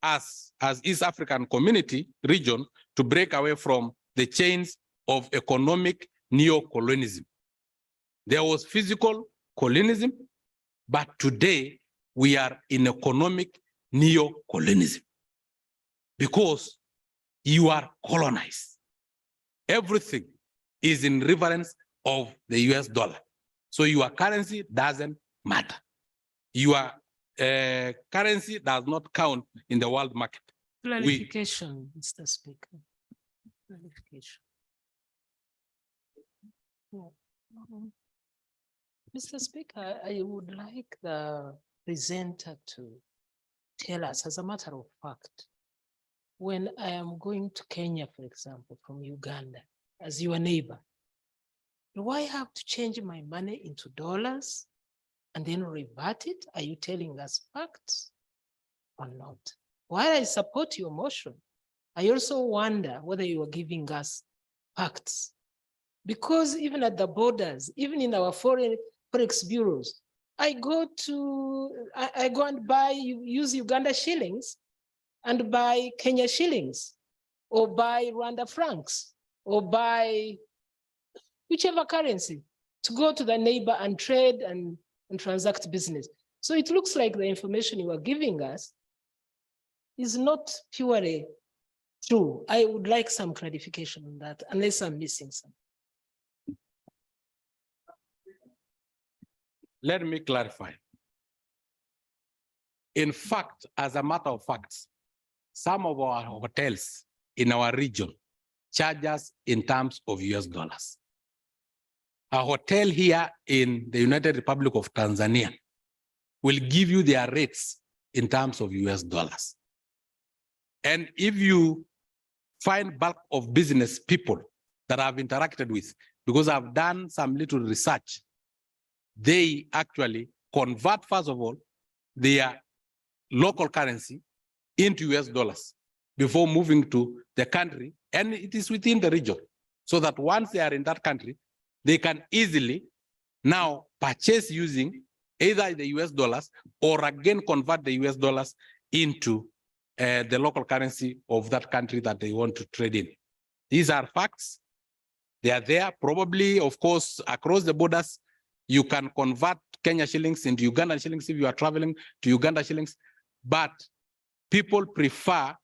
us as East African community region to break away from the chains of economic neo-colonialism. There was physical colonialism, but today we are in economic neo-colonialism because you are colonized. Everything is in reverence of the US dollar. So your currency doesn't matter. Your currency does not count in the world market. Clarification, Mr. Speaker. Clarification. Mr. Speaker, I would like the presenter to tell us, as a matter of fact, when I am going to Kenya, for example, from Uganda, as your neighbor, do I have to change my money into dollars and then revert it? Are you telling us facts or not? While I support your motion, I also wonder whether you are giving us facts. Because even at the borders, even in our foreign forex bureaus, I go and use Uganda shillings and buy Kenya shillings, or buy Rwanda francs, or buy whichever currency to go to the neighbor and trade and transact business. So it looks like the information you are giving us is not purely true. I would like some clarification on that, unless I'm missing something. Let me clarify. In fact, as a matter of fact, some of our hotels in our region charge us in terms of US dollars. A hotel here in the United Republic of Tanzania will give you their rates in terms of US dollars. And if you find bulk of business people that I've interacted with, because I've done some little research. They actually convert, first of all, their local currency into US dollars before moving to the country, and it is within the region. So that once they are in that country, they can easily now purchase using either the US dollars or again convert the US dollars into the local currency of that country that they want to trade in. These are facts. They are there. Probably, of course, across the borders, you can convert Kenya shillings into Ugandan shillings if you are traveling to Uganda shillings, but people prefer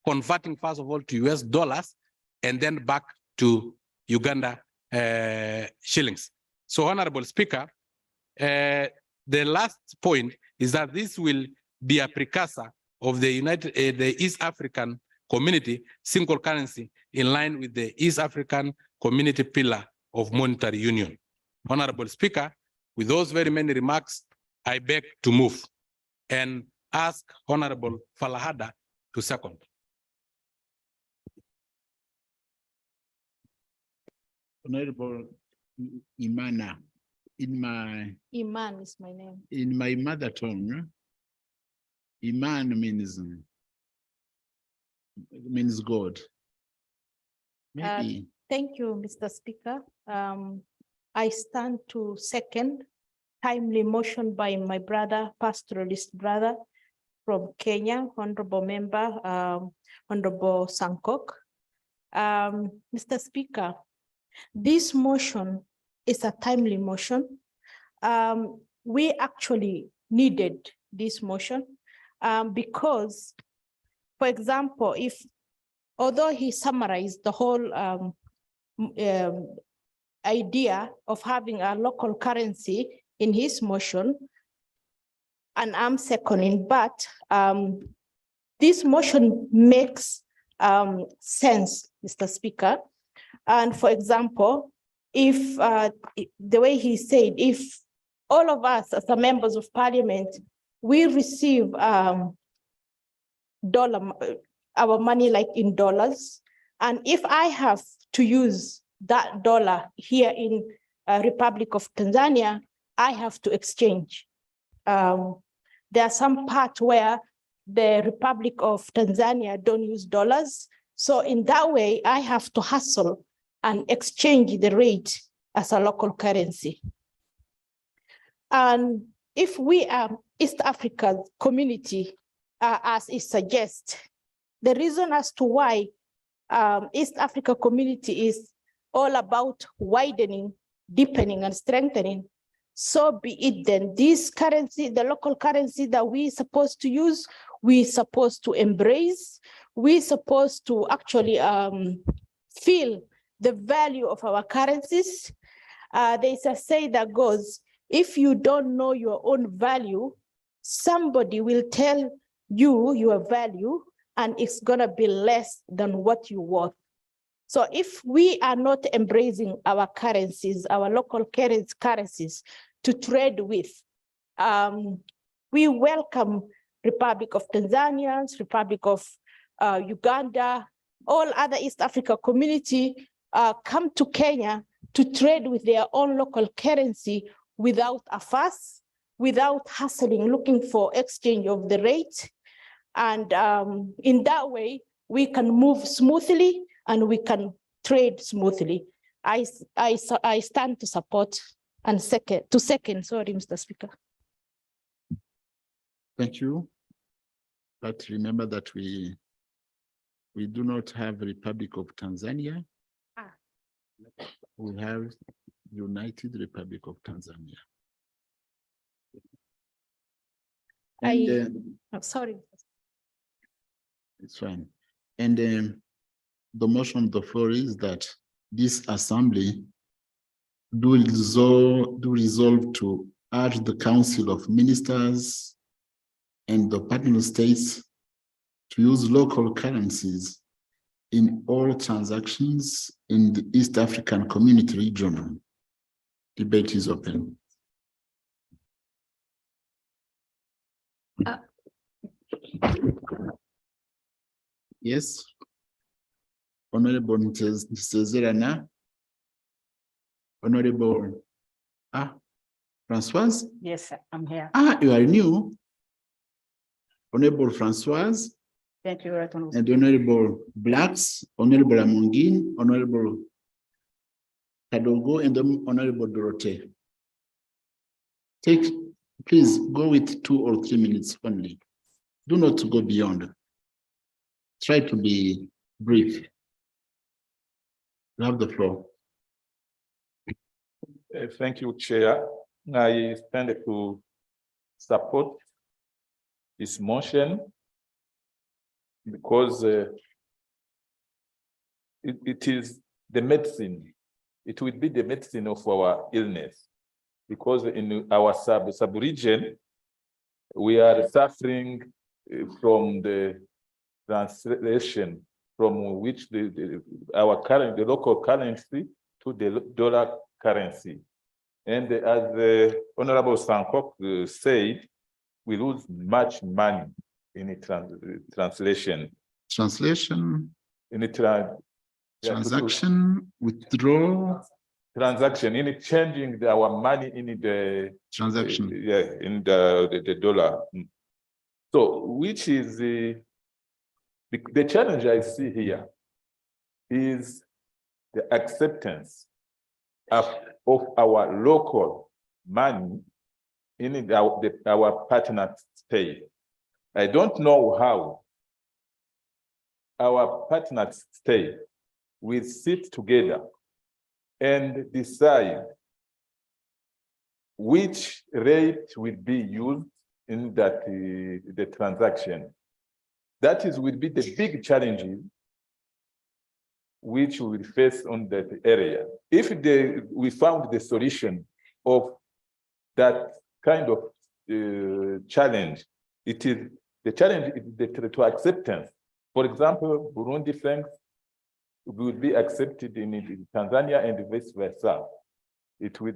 converting first of all to US dollars and then back to Uganda shillings. So, Honorable Speaker, the last point is that this will be a precursor of the the East African Community single currency in line with the East African Community pillar of monetary union. Honorable Speaker, with those very many remarks, I beg to move and ask Honorable Falahada to second. Honorable Imana, Iman is my name. in my mother tongue, Iman means God. Maybe. Thank you, Mr. Speaker. I stand to second timely motion by my brother, pastoralist brother from Kenya, Honorable Member, Honorable Sankok. Mr. Speaker, this motion is a timely motion. We actually needed this motion because, for example, although he summarized the whole idea of having a local currency in his motion, and I'm seconding, but this motion makes sense, Mr. Speaker. And for example, if the way he said, if all of us as the members of parliament, we receive our money like in dollars, and if I have to use that dollar here in Republic of Tanzania, I have to exchange. There are some parts where the Republic of Tanzania don't use dollars. So in that way, I have to hustle and exchange the rate as a local currency. And if we are East African community, as it suggests, the reason as to why East Africa community is all about widening, deepening, and strengthening, so be it then. This currency, the local currency that we supposed to use, we supposed to embrace, we supposed to actually feel the value of our currencies. There's a say that goes, if you don't know your own value, somebody will tell you your value and it's gonna be less than what you worth. So if we are not embracing our currencies, our local currencies to trade with, we welcome Republic of Tanzania, Republic of Uganda, all other East Africa community come to Kenya to trade with their own local currency without a fuss, without hustling, looking for exchange of the rate. And in that way, we can move smoothly and we can trade smoothly. I stand to support and second, sorry, Mr. Speaker. Thank you. But remember that we do not have Republic of Tanzania. We have United Republic of Tanzania. And, I'm sorry. It's fine. And the motion on the floor is that this assembly do resolve to urge the Council of Ministers and the partner states to use local currencies in all transactions in the East African Community region. Debate is open. Yes. Honorable Ntezerana. Honorable Francoise. Yes, sir, I'm here. You are new. Honorable Francoise. Thank you, Right Honorable. And Honorable Blacks, Honorable Amongin, Honorable Kadogo, and Honorable Dorothée. Please go with 2 or 3 minutes only. Do not go beyond. Try to be brief. You have the floor. Thank you, Chair. I stand to support this motion because it is the medicine. It will be the medicine of our illness, because in our sub-region, we are suffering from the translation from which the local currency to the dollar currency. And as the Honorable Sankok said, we lose much money in the translation. Translation? In the transaction, withdraw. Transaction, in changing our money in the transaction. In the dollar. So, which is the challenge I see here is the acceptance of our local money in our partner state. I don't know how our partner state will sit together and decide which rate will be used in that the transaction. That will be the big challenges which we will face on that area. If we found the solution of that kind of challenge, it is the challenge is to acceptance. For example, Burundi francs will be accepted in Tanzania and vice versa. It will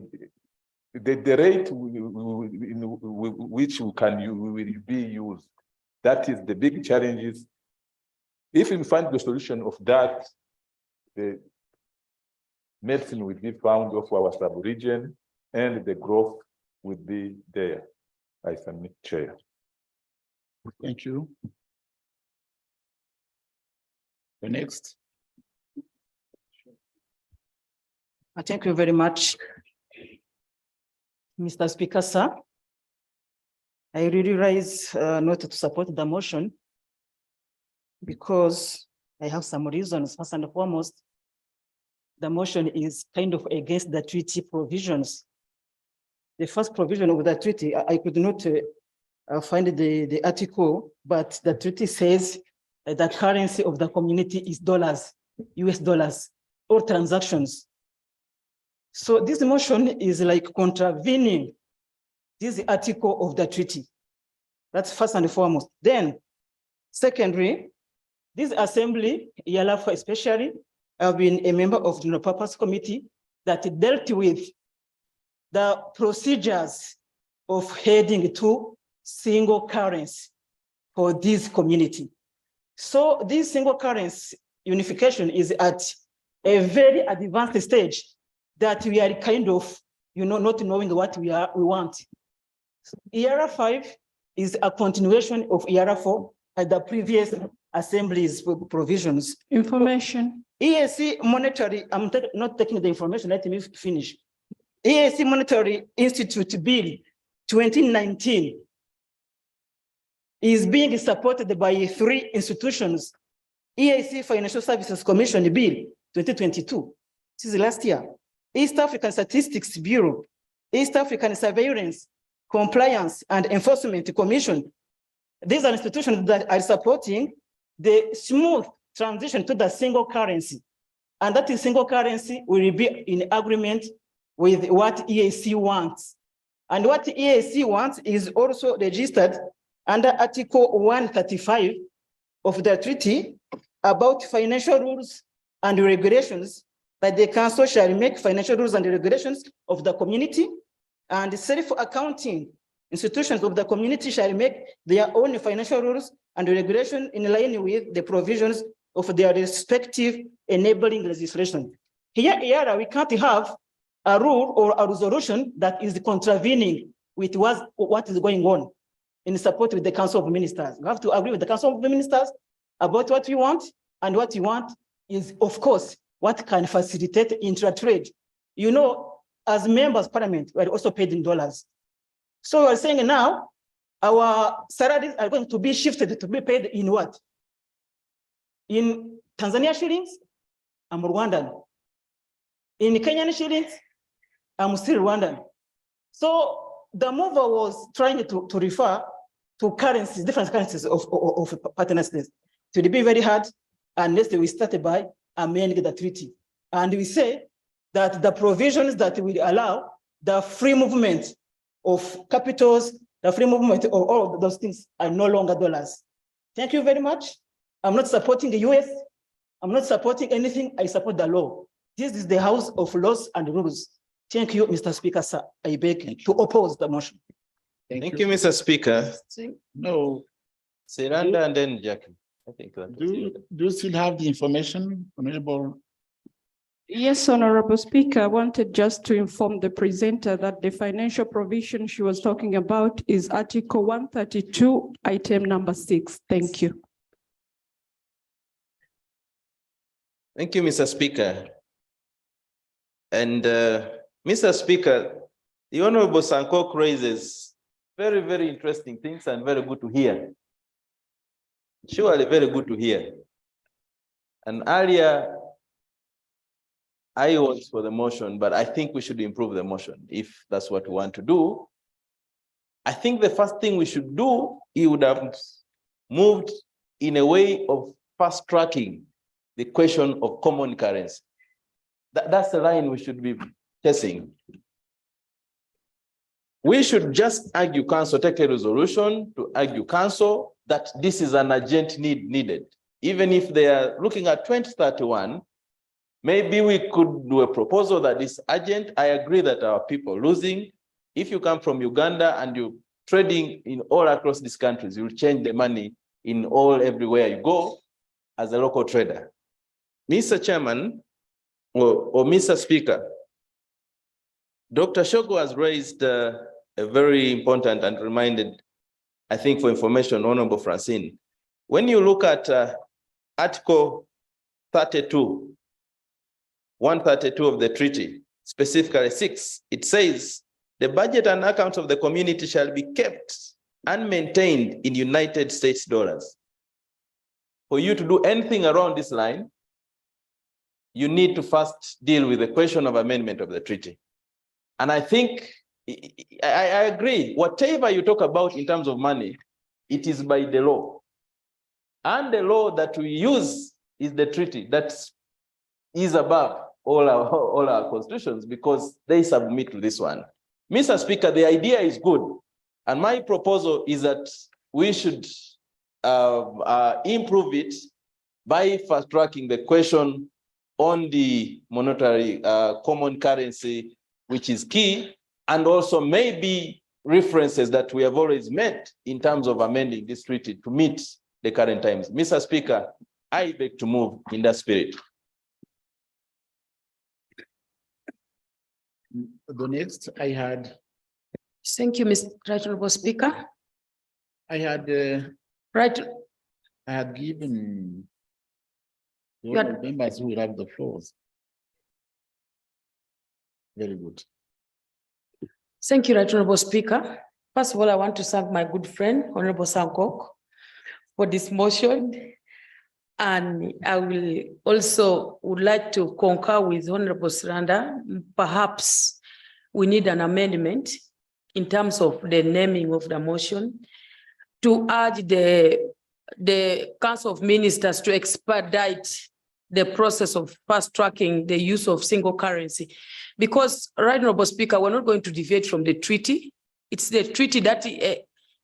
the rate which will be used. That is the big challenges. If we find the solution of that, the medicine will be found of our sub-region and the growth will be there. I submit, Chair. Thank you. The next. Thank you very much, Mr. Speaker, sir. I really raise not to support the motion because I have some reasons. First and foremost, the motion is kind of against the treaty provisions. The first provision of the treaty, I could not find the article, but the treaty says the currency of the community is dollars, US dollars, all transactions. So this motion is like contravening this article of the treaty. That's first and foremost. Then, secondly, this assembly, Eala especially, I've been a member of the general purpose committee that dealt with the procedures of heading to single currency for this community. So this single currency unification is at a very advanced stage that we are kind of, not knowing what we want. Eala 5 is a continuation of Eala 4 at the previous assembly's provisions. Information. EAC monetary, I'm not taking the information, let me finish. EAC Monetary Institute Bill 2019 is being supported by 3 institutions. EAC Financial Services Commission Bill 2022, this is last year. East African Statistics Bureau, East African Surveillance, Compliance and Enforcement Commission. These are institutions that are supporting the smooth transition to the single currency. And that is single currency will be in agreement with what EAC wants. And what EAC wants is also registered under Article 135 of the treaty about financial rules and regulations, that the council shall make financial rules and regulations of the community, and self-accounting institutions of the community shall make their own financial rules and regulation in line with the provisions of their respective enabling legislation. Here, we can't have a rule or a resolution that is contravening with what is going on in support with the Council of Ministers. You have to agree with the Council of Ministers about what we want, and what you want is, of course, what can facilitate intra-trade. You know, as members of parliament, we're also paid in dollars. So we're saying now, our salaries are going to be shifted to be paid in what? In Tanzania shillings, I'm Rwandan. In Kenyan shillings, I'm still Rwandan. So the mover was trying to refer to currencies, different currencies of partner states. So it'd be very hard unless we started by amending the treaty. And we say that the provisions that will allow the free movement of capitals, the free movement of all of those things are no longer dollars. Thank you very much. I'm not supporting the US. I'm not supporting anything. I support the law. This is the House of Laws and Rules. Thank you, Mr. Speaker, sir. I beg to oppose the motion. Thank you, Mr. Speaker. No. Seranda and then Jackie. I think that Do you still have the information, Honorable? Yes, Honorable Speaker, I wanted just to inform the presenter that the financial provision she was talking about is Article 132, item number 6. Thank you. Thank you, Mr. Speaker. And Mr. Speaker, the Honorable Sankok raises very, very interesting things and very good to hear. Surely very good to hear. And earlier, I was for the motion, but I think we should improve the motion if that's what we want to do. I think the first thing we should do, he would have moved in a way of fast tracking the question of common currency. That's the line we should be chasing. We should just argue council, take a resolution to argue council that this is an urgent need needed. Even if they are looking at 2031, maybe we could do a proposal that is urgent. I agree that our people are losing. If you come from Uganda and you're trading in all across these countries, you'll change the money in everywhere you go as a local trader. Mr. Chairman, or Mr. Speaker, Dr. Shogo has raised a very important and reminded, I think for information, Honorable Francine. When you look at Article 32, 132 of the treaty, specifically 6, it says, the budget and accounts of the community shall be kept and maintained in United States dollars. For you to do anything around this line, you need to first deal with the question of amendment of the treaty. And I think, I agree, whatever you talk about in terms of money, it is by the law. And the law that we use is the treaty that is above all our constitutions because they submit to this one. Mr. Speaker, the idea is good. And my proposal is that we should improve it by fast tracking the question on the monetary common currency, which is key, and also maybe references that we have always made in terms of amending this treaty to meet the current times. Mr. Speaker, I beg to move in that spirit. The next I had. Thank you, Mr. Honorable Speaker. I had right. I had given You had- the members who will have the floors. Very good. Thank you, Right Honorable Speaker. First of all, I want to thank my good friend, Honorable Sankok, for this motion. And I will also would like to concur with Honorable Seranda. Perhaps we need an amendment in terms of the naming of the motion to urge the Council of Ministers to expedite the process of fast tracking the use of single currency. Because, Right Honorable Speaker, we're not going to deviate from the treaty. It's the treaty that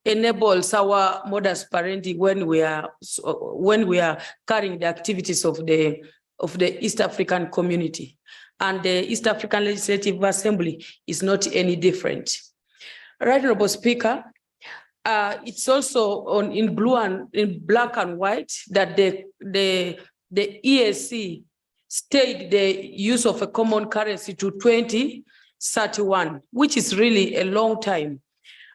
enables our modus operandi when we are carrying the activities of the East African community. And the East African Legislative Assembly is not any different. Right Honorable Speaker, it's also in black and white that the EAC stayed the use of a common currency to 2031, which is really a long time.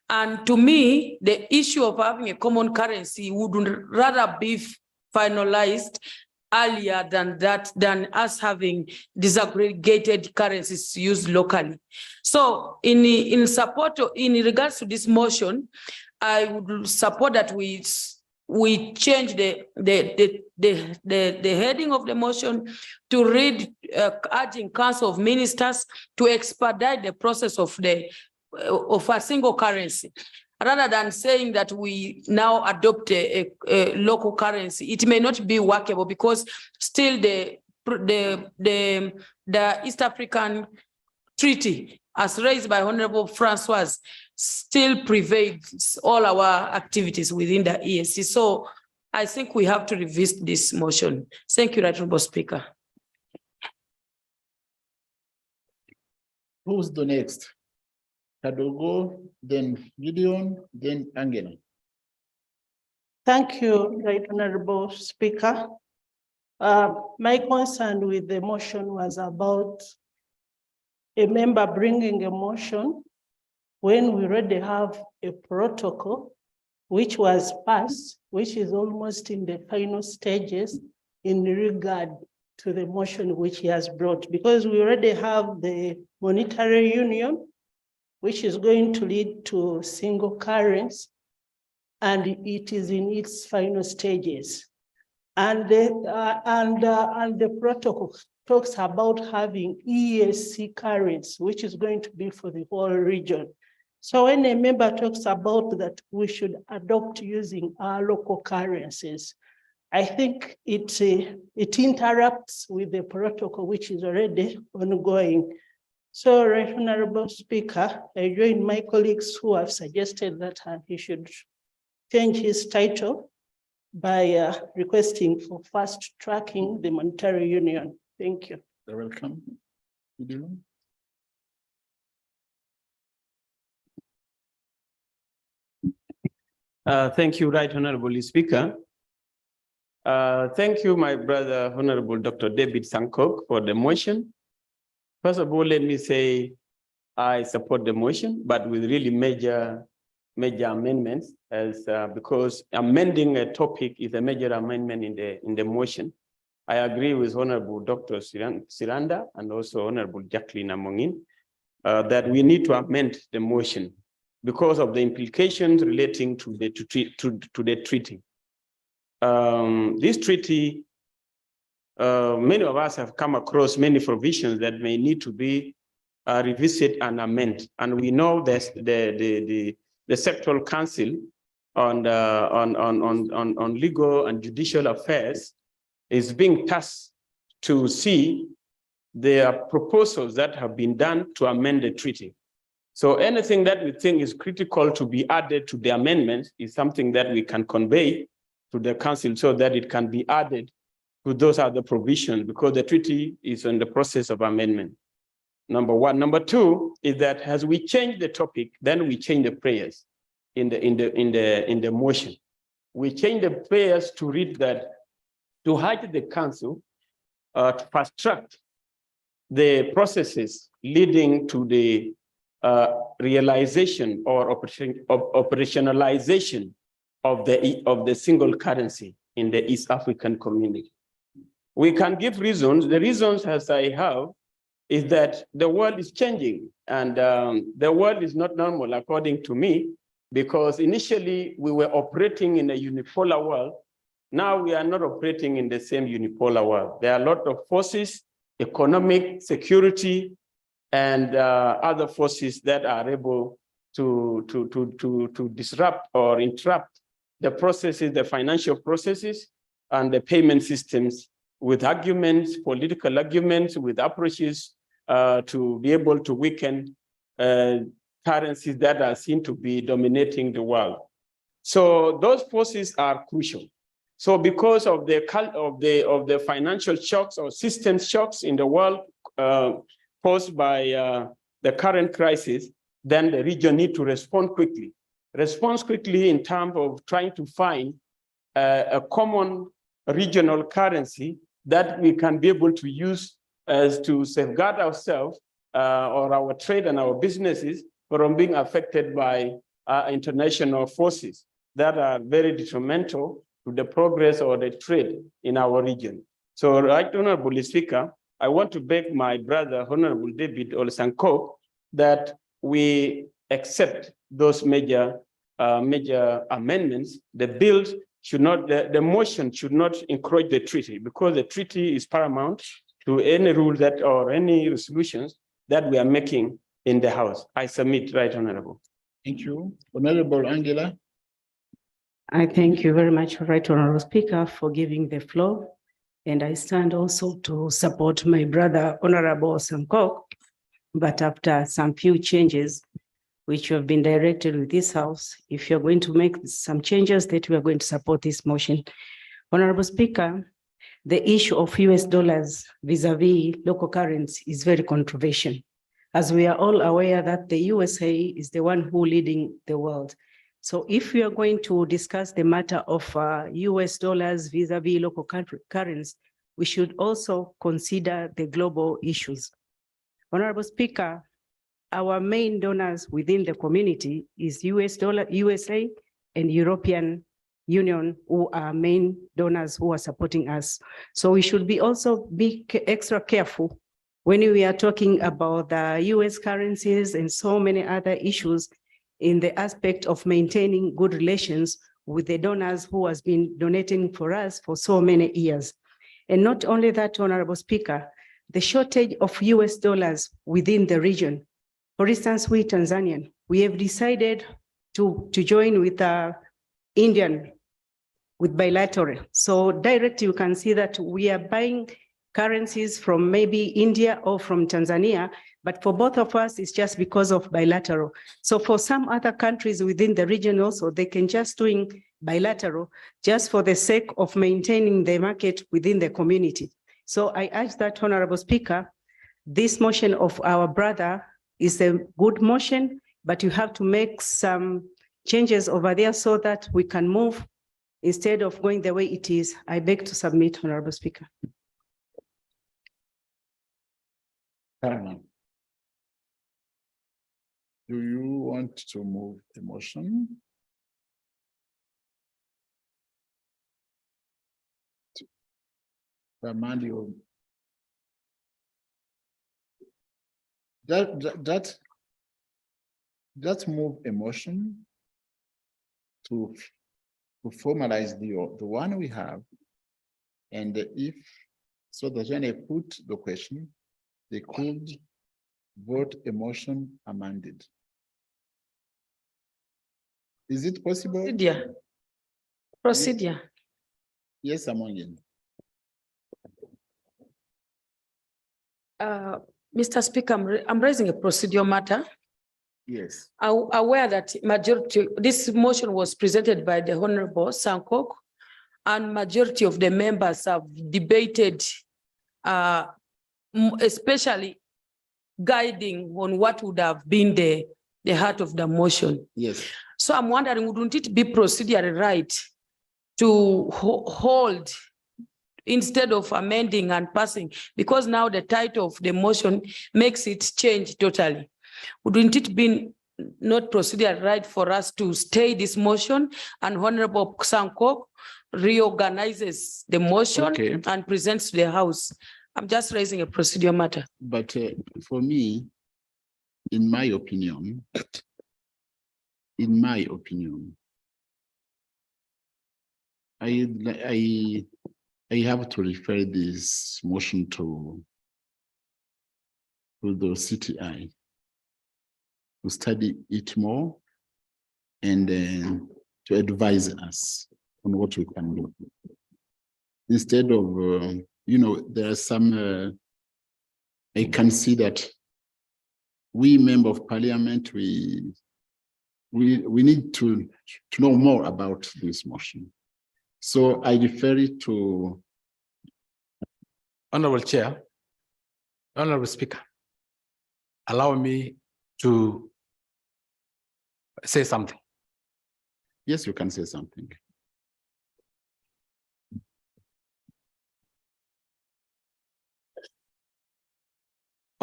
And to me, the issue of having a common currency would rather be finalized earlier than us having disaggregated currencies used locally. So in support, in regards to this motion, I would support that we change the heading of the motion to read urging Council of Ministers to expedite the process of a single currency, rather than saying that we now adopt a local currency. It may not be workable because still the East African Treaty, as raised by Honorable Francois, still prevails all our activities within the EAC. So I think we have to revisit this motion. Thank you, Right Honorable Speaker. Who's the next? Kadogo, then Gideon, then Angela. Thank you, Right Honorable Speaker. My concern with the motion was about a member bringing a motion when we already have a protocol which was passed, which is almost in the final stages in regard to the motion which he has brought, because we already have the monetary union, which is going to lead to single currency, and it is in its final stages. And the protocol talks about having EAC currency, which is going to be for the whole region. So when a member talks about that we should adopt using our local currencies, I think it interrupts with the protocol which is already ongoing. So, Right Honorable Speaker, I join my colleagues who have suggested that he should change his title by requesting for fast tracking the monetary union. Thank you. You're welcome. Thank you, Right Honorable Speaker. Thank you, my brother, Honorable Dr. David Sankok, for the motion. First of all, let me say I support the motion, but with really major amendments, as because amending a topic is a major amendment in the motion. I agree with Honorable Dr. Siranda and also Honorable Jacqueline Amongin that we need to amend the motion because of the implications relating to the treaty. This treaty, many of us have come across many provisions that may need to be revisited and amended. And we know that the sectoral council on legal and judicial affairs is being tasked to see the proposals that have been done to amend the treaty. So anything that we think is critical to be added to the amendment is something that we can convey to the council so that it can be added to those other provisions, because the treaty is in the process of amendment. Number one. Number two is that as we change the topic, then we change the prayers in the motion. We change the prayers to read that to urge the council to fast track the processes leading to the realization or operationalization of the single currency in the East African community. We can give reasons. The reasons, as I have, is that the world is changing, and the world is not normal, according to me, because initially we were operating in a unipolar world. Now we are not operating in the same unipolar world. There are a lot of forces, economic, security, and other forces that are able to disrupt or interrupt the processes, the financial processes, and the payment systems with arguments, political arguments, with approaches to be able to weaken currencies that are seen to be dominating the world. So those forces are crucial. So because of the financial shocks or system shocks in the world posed by the current crisis, then the region need to respond quickly. Respond quickly in terms of trying to find a common regional currency that we can be able to use as to safeguard ourselves or our trade and our businesses from being affected by international forces that are very detrimental to the progress or the trade in our region. So, Right Honorable Speaker, I want to beg my brother, Honorable David Olsankok, that we accept those major amendments. The bill should not, the motion should not encourage the treaty, because the treaty is paramount to any rule that or any resolutions that we are making in the House. I submit, Right Honorable. Thank you. Honorable Angela. I thank you very much, Right Honorable Speaker, for giving the floor. And I stand also to support my brother, Honorable Sankok. But after some few changes, which have been directed with this House, if you're going to make some changes, that we are going to support this motion. Honorable Speaker, the issue of US dollars vis-a-vis local currency is very controversial. As we are all aware that the USA is the one who leading the world. So if we are going to discuss the matter of US dollars vis-a-vis local currency, we should also consider the global issues. Honorable Speaker, our main donors within the community is USA and European Union, who are main donors who are supporting us. So we should be also be extra careful when we are talking about the US currencies and so many other issues in the aspect of maintaining good relations with the donors who has been donating for us for so many years. And not only that, Honorable Speaker, the shortage of US dollars within the region. For instance, we Tanzanian, we have decided to join with Indian with bilateral. So direct, you can see that we are buying currencies from maybe India or from Tanzania, but for both of us, it's just because of bilateral. So for some other countries within the region also, they can just doing bilateral just for the sake of maintaining the market within the community. So I urge that, Honorable Speaker, this motion of our brother is a good motion, but you have to make some changes over there so that we can move instead of going the way it is. I beg to submit, Honorable Speaker. Do you want to move the motion? Just move a motion to formalize the one we have, and if so that when I put the question, they could vote a motion amended. Is it possible? Procedure. Yes, Amongin. Mr. Speaker, I'm raising a procedural matter. Yes. Aware that majority, this motion was presented by the Honorable Sankok, and majority of the members have debated, especially guiding on what would have been the heart of the motion. Yes. So I'm wondering, wouldn't it be procedurally right to hold instead of amending and passing, because now the title of the motion makes it change totally? Wouldn't it be not procedure right for us to stay this motion and Honorable Sanko reorganizes the motion and presents to the House? I'm just raising a procedural matter. But for me, in my opinion, I have to refer this motion to the CTI to study it more and to advise us on what we can do. Instead of, there are some, I can see that we member of parliament, we need to know more about this motion. So I refer it to Honorable Chair, Honorable Speaker, allow me to say something. Yes, you can say something.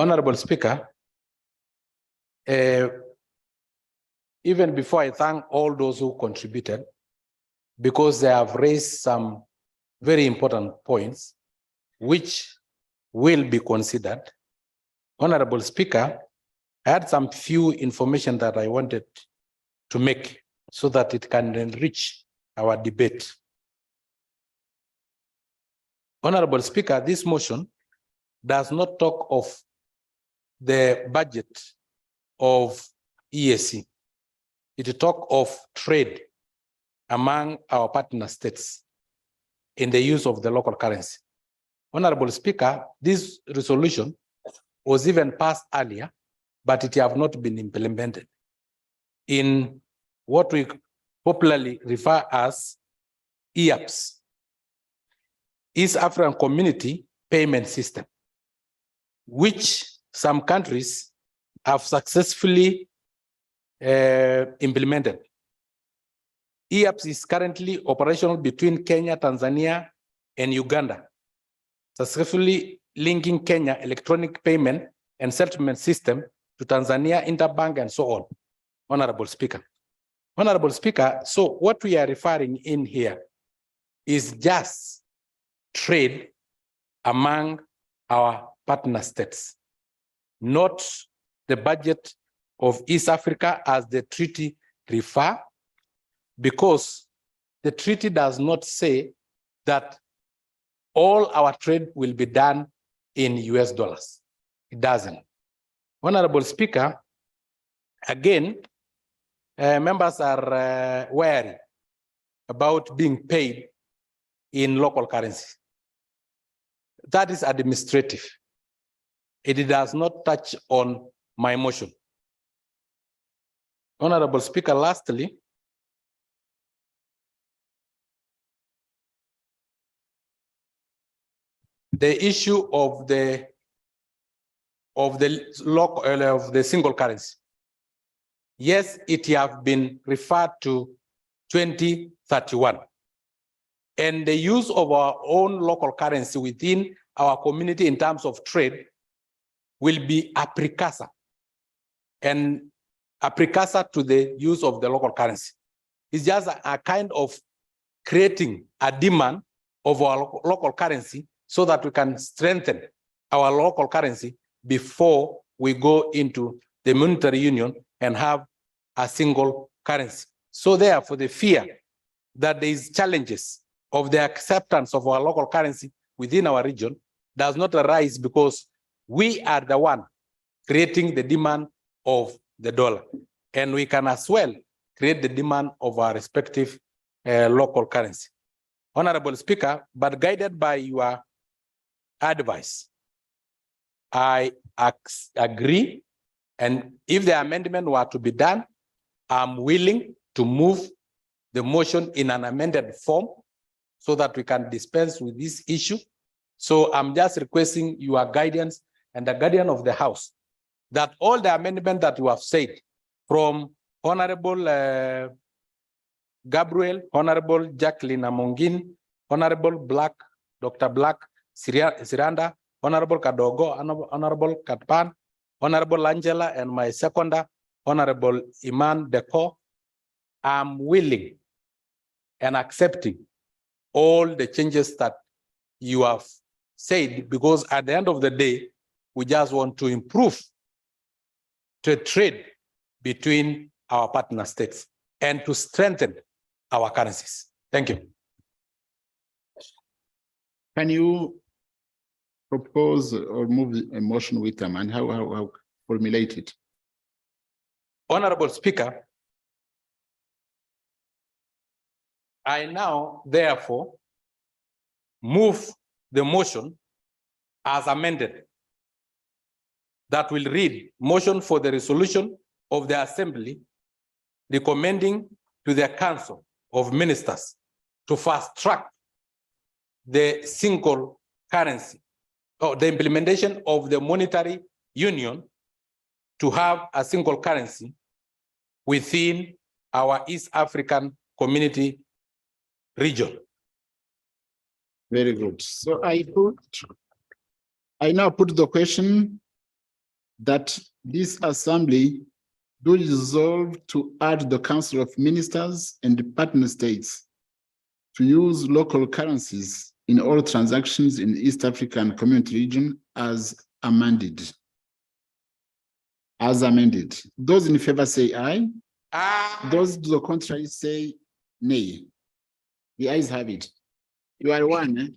Honorable Speaker, even before I thank all those who contributed, because they have raised some very important points, which will be considered. Honorable Speaker, I had some few information that I wanted to make so that it can enrich our debate. Honorable Speaker, this motion does not talk of the budget of EAC. It talks of trade among our partner states in the use of the local currency. Honorable Speaker, this resolution was even passed earlier, but it have not been implemented in what we popularly refer as EAPS, East African Community Payment System, which some countries have successfully implemented. EAPS is currently operational between Kenya, Tanzania, and Uganda, successfully linking Kenya electronic payment and settlement system to Tanzania interbank and so on. Honorable Speaker. Honorable Speaker, so what we are referring in here is just trade among our partner states, not the budget of East Africa as the treaty refer, because the treaty does not say that all our trade will be done in US dollars. It doesn't. Honorable Speaker, again, members are wary about being paid in local currency. That is administrative. It does not touch on my motion. Honorable Speaker, lastly, the issue of the single currency. Yes, it have been referred to 2031. And the use of our own local currency within our community in terms of trade will be a precursor, and a precursor to the use of the local currency. It's just a kind of creating a demand of our local currency so that we can strengthen our local currency before we go into the monetary union and have a single currency. So therefore, the fear that there is challenges of the acceptance of our local currency within our region does not arise, because we are the one creating the demand of the dollar. And we can as well create the demand of our respective local currency. Honorable Speaker, but guided by your advice, I agree. And if the amendment were to be done, I'm willing to move the motion in an amended form so that we can dispense with this issue. So I'm just requesting your guidance and the guardian of the House that all the amendments that you have said, from Honorable Gabriel, Honorable Jacqueline Amongin, Honorable Black, Dr. Black, Siranda, Honorable Kadogo, Honorable Katpan, Honorable Angela, and my seconder, Honorable Iman Deko, I'm willing and accepting all the changes that you have said, because at the end of the day, we just want to improve the trade between our partner states and to strengthen our currencies. Thank you. Can you propose or move a motion with them, and how formulate it? Honorable Speaker, I now therefore move the motion as amended, that will read: motion for the resolution of the Assembly recommending to the Council of Ministers to fast track the single currency, or the implementation of the monetary union to have a single currency within our East African Community region. Very good. So I now put the question that this assembly do resolve to urge the Council of Ministers and the partner states to use local currencies in all transactions in East African Community region as amended. As amended. Those in favor say aye. Aye. Those to the contrary say nay. The ayes have it. You are one, eh?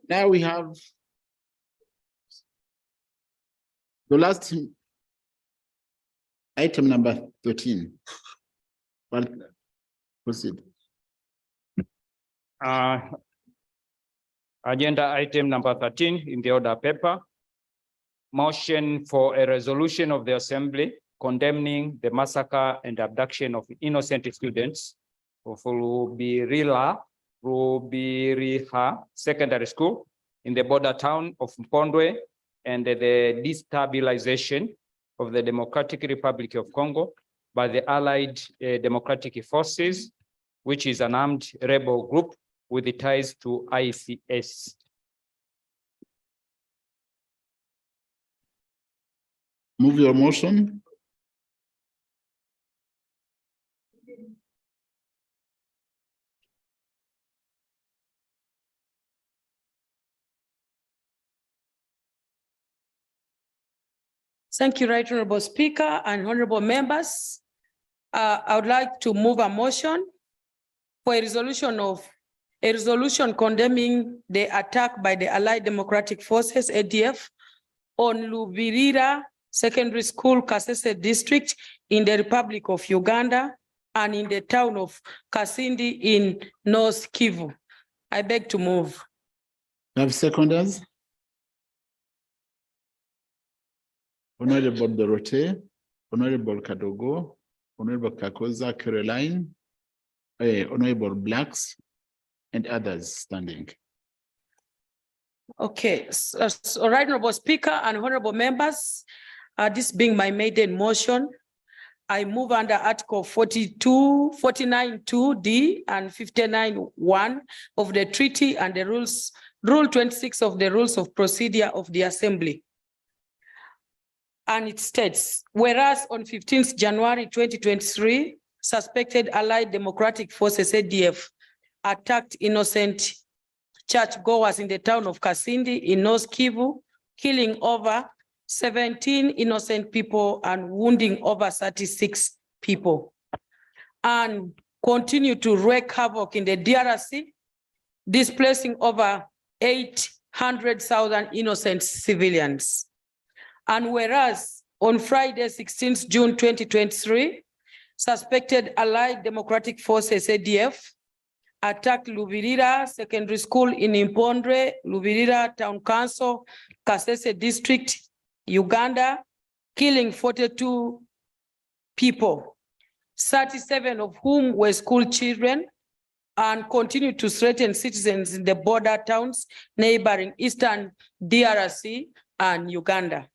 Now we have the last item number 13. Well, proceed. Agenda item number 13 in the order paper. Motion for a resolution of the Assembly condemning the massacre and abduction of innocent students of Lubiriha Secondary School in the border town of Mpondwe and the destabilization of the Democratic Republic of Congo by the Allied Democratic Forces, which is an armed rebel group with the ties to ICS. Move your motion. Thank you, Right Honorable Speaker and honorable members. I would like to move a motion for a resolution condemning the attack by the Allied Democratic Forces, ADF, on Lubiriha Secondary School, Kasese District in the Republic of Uganda and in the town of Kasindi in North Kivu. I beg to move. Have seconders? Honorable Dorothée, Honorable Kadogo, Honorable Kakoza Caroline, Honorable Blacks, and others standing. Okay, so Right Honorable Speaker and honorable members, this being my maiden motion, I move under Article 49(2)(d) and 59(1) of the treaty and the rules, Rule 26 of the Rules of Procedure of the Assembly. And it states, whereas on 15th January 2023, suspected Allied Democratic Forces, ADF, attacked innocent churchgoers in the town of Kasindi in North Kivu, killing over 17 innocent people and wounding over 36 people, and continue to wreak havoc in the DRC, displacing over 800,000 innocent civilians. And whereas on Friday, 16th June 2023, suspected Allied Democratic Forces, ADF, attacked Lubiriha Secondary School in Mpondwe, Lubiriha Town Council, Kasese District, Uganda, killing 42 people, 37 of whom were school children, and continue to threaten citizens in the border towns neighboring Eastern DRC and Uganda.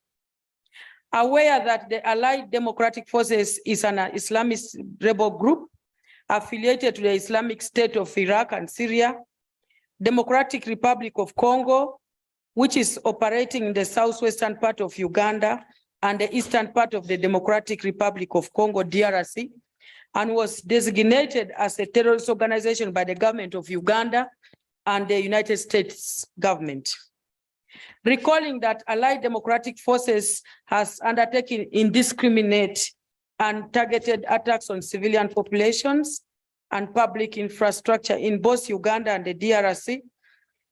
Aware that the Allied Democratic Forces is an Islamist rebel group affiliated to the Islamic State of Iraq and Syria, Democratic Republic of Congo, which is operating in the southwestern part of Uganda and the eastern part of the Democratic Republic of Congo, DRC, and was designated as a terrorist organization by the government of Uganda and the United States government. Recalling that Allied Democratic Forces has undertaken indiscriminate and targeted attacks on civilian populations and public infrastructure in both Uganda and the DRC,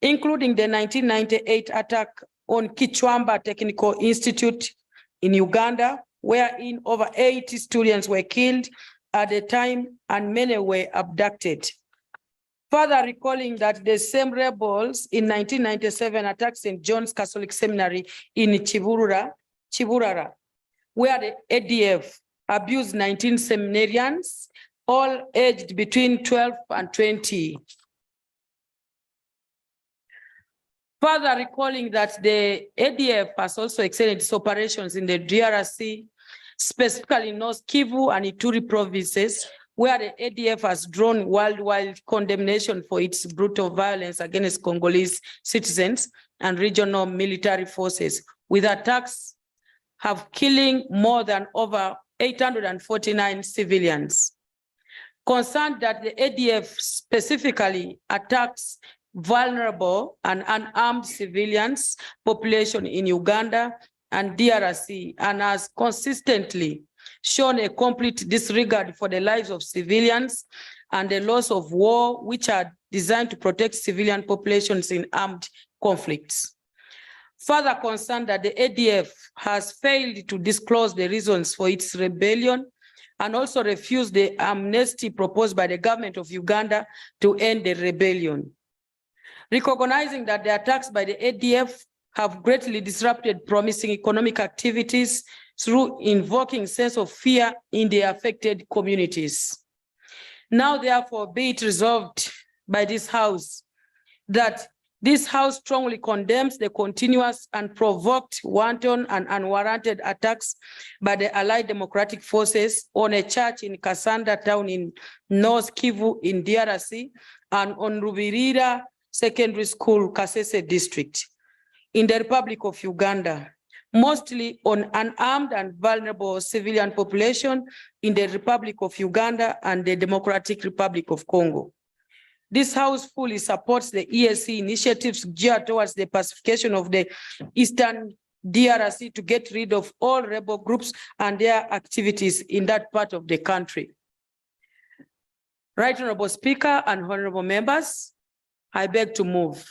including the 1998 attack on Kichwamba Technical Institute in Uganda, wherein over 80 students were killed at the time and many were abducted. Further recalling that the same rebels in 1997 attacked St. John's Catholic Seminary in Chiburara, where the ADF abused 19 seminarians, all aged between 12 and 20. Further recalling that the ADF has also extended its operations in the DRC, specifically North Kivu and Ituri provinces, where the ADF has drawn worldwide condemnation for its brutal violence against Congolese citizens and regional military forces, with attacks have killing more than over 849 civilians. Concerned that the ADF specifically attacks vulnerable and unarmed civilians population in Uganda and DRC, and has consistently shown a complete disregard for the lives of civilians and the laws of war, which are designed to protect civilian populations in armed conflicts. Further concerned that the ADF has failed to disclose the reasons for its rebellion and also refused the amnesty proposed by the government of Uganda to end the rebellion. Recognizing that the attacks by the ADF have greatly disrupted promising economic activities through invoking sense of fear in the affected communities. Now, therefore, be it resolved by this House that this House strongly condemns the continuous and provoked wanton and unwarranted attacks by the Allied Democratic Forces on a church in Kasanda town in North Kivu in DRC and on Rubirira Secondary School, Kasese district in the Republic of Uganda, mostly on unarmed and vulnerable civilian population in the Republic of Uganda and the Democratic Republic of Congo. This House fully supports the EAC initiatives geared towards the pacification of the Eastern DRC to get rid of all rebel groups and their activities in that part of the country. Right Honorable Speaker and honorable members, I beg to move.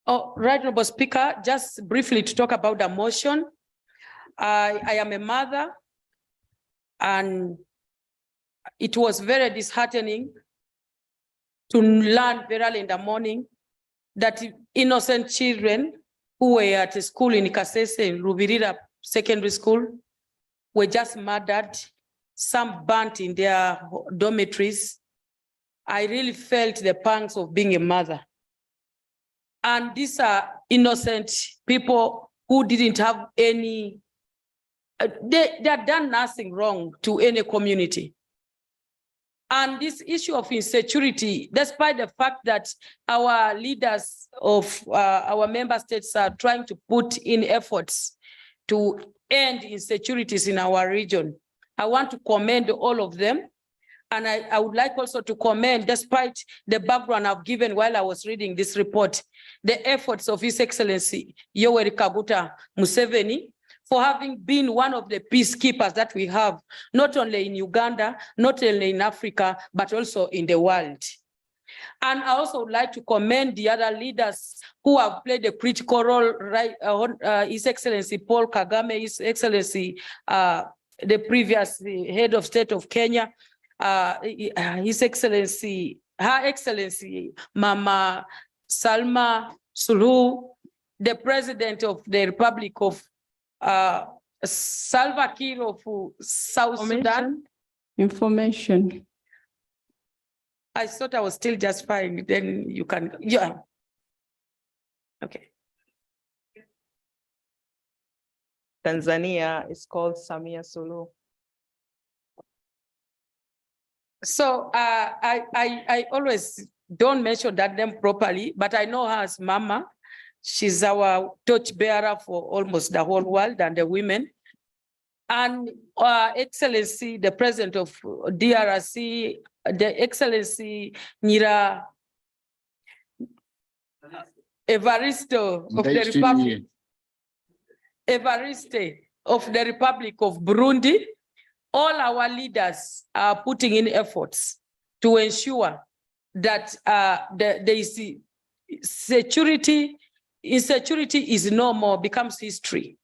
Oh, Right Honorable Speaker, just briefly to talk about the motion. I am a mother, and it was very disheartening to learn very early in the morning that innocent children who were at a school in Kasese, in Rubirira Secondary School, were just murdered, some burnt in their dormitories. I really felt the pangs of being a mother. And these are innocent people who didn't have any, they had done nothing wrong to any community. And this issue of insecurity, despite the fact that our leaders of our member states are trying to put in efforts to end insecurities in our region, I want to commend all of them. And I would like also to commend, despite the background I've given while I was reading this report, the efforts of His Excellency Yoweri Kaguta Museveni for having been one of the peacekeepers that we have, not only in Uganda, not only in Africa, but also in the world. And I also would like to commend the other leaders who have played a critical role, right? His Excellency Paul Kagame, His Excellency, the previous head of state of Kenya, His Excellency, Her Excellency, Mama Salma Suluhu, the President of the Republic of Salva Kiir of South Sudan. Information. I thought I was still just fine. Then you can, yeah. Okay. Tanzania is called Samia Suluhu. So I always don't mention that name properly, but I know her as Mama. She's our torchbearer for almost the whole world and the women. And Excellency, the President of DRC, the Excellency Nira Evaristo of the Republic, Evariste of the Republic of Burundi. All our leaders are putting in efforts to ensure that there is security. Insecurity is no more, becomes history.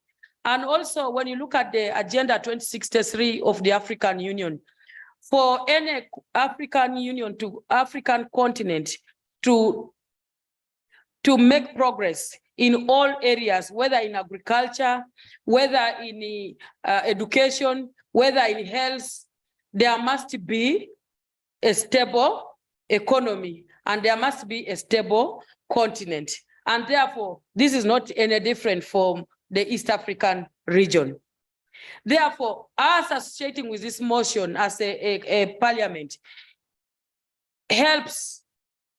And also, when you look at the Agenda 2063 of the African Union, for any African Union to African continent to make progress in all areas, whether in agriculture, whether in education, whether in health, there must be a stable economy and there must be a stable continent. And therefore, this is not any different from the East African region. Therefore, us associating with this motion as a parliament helps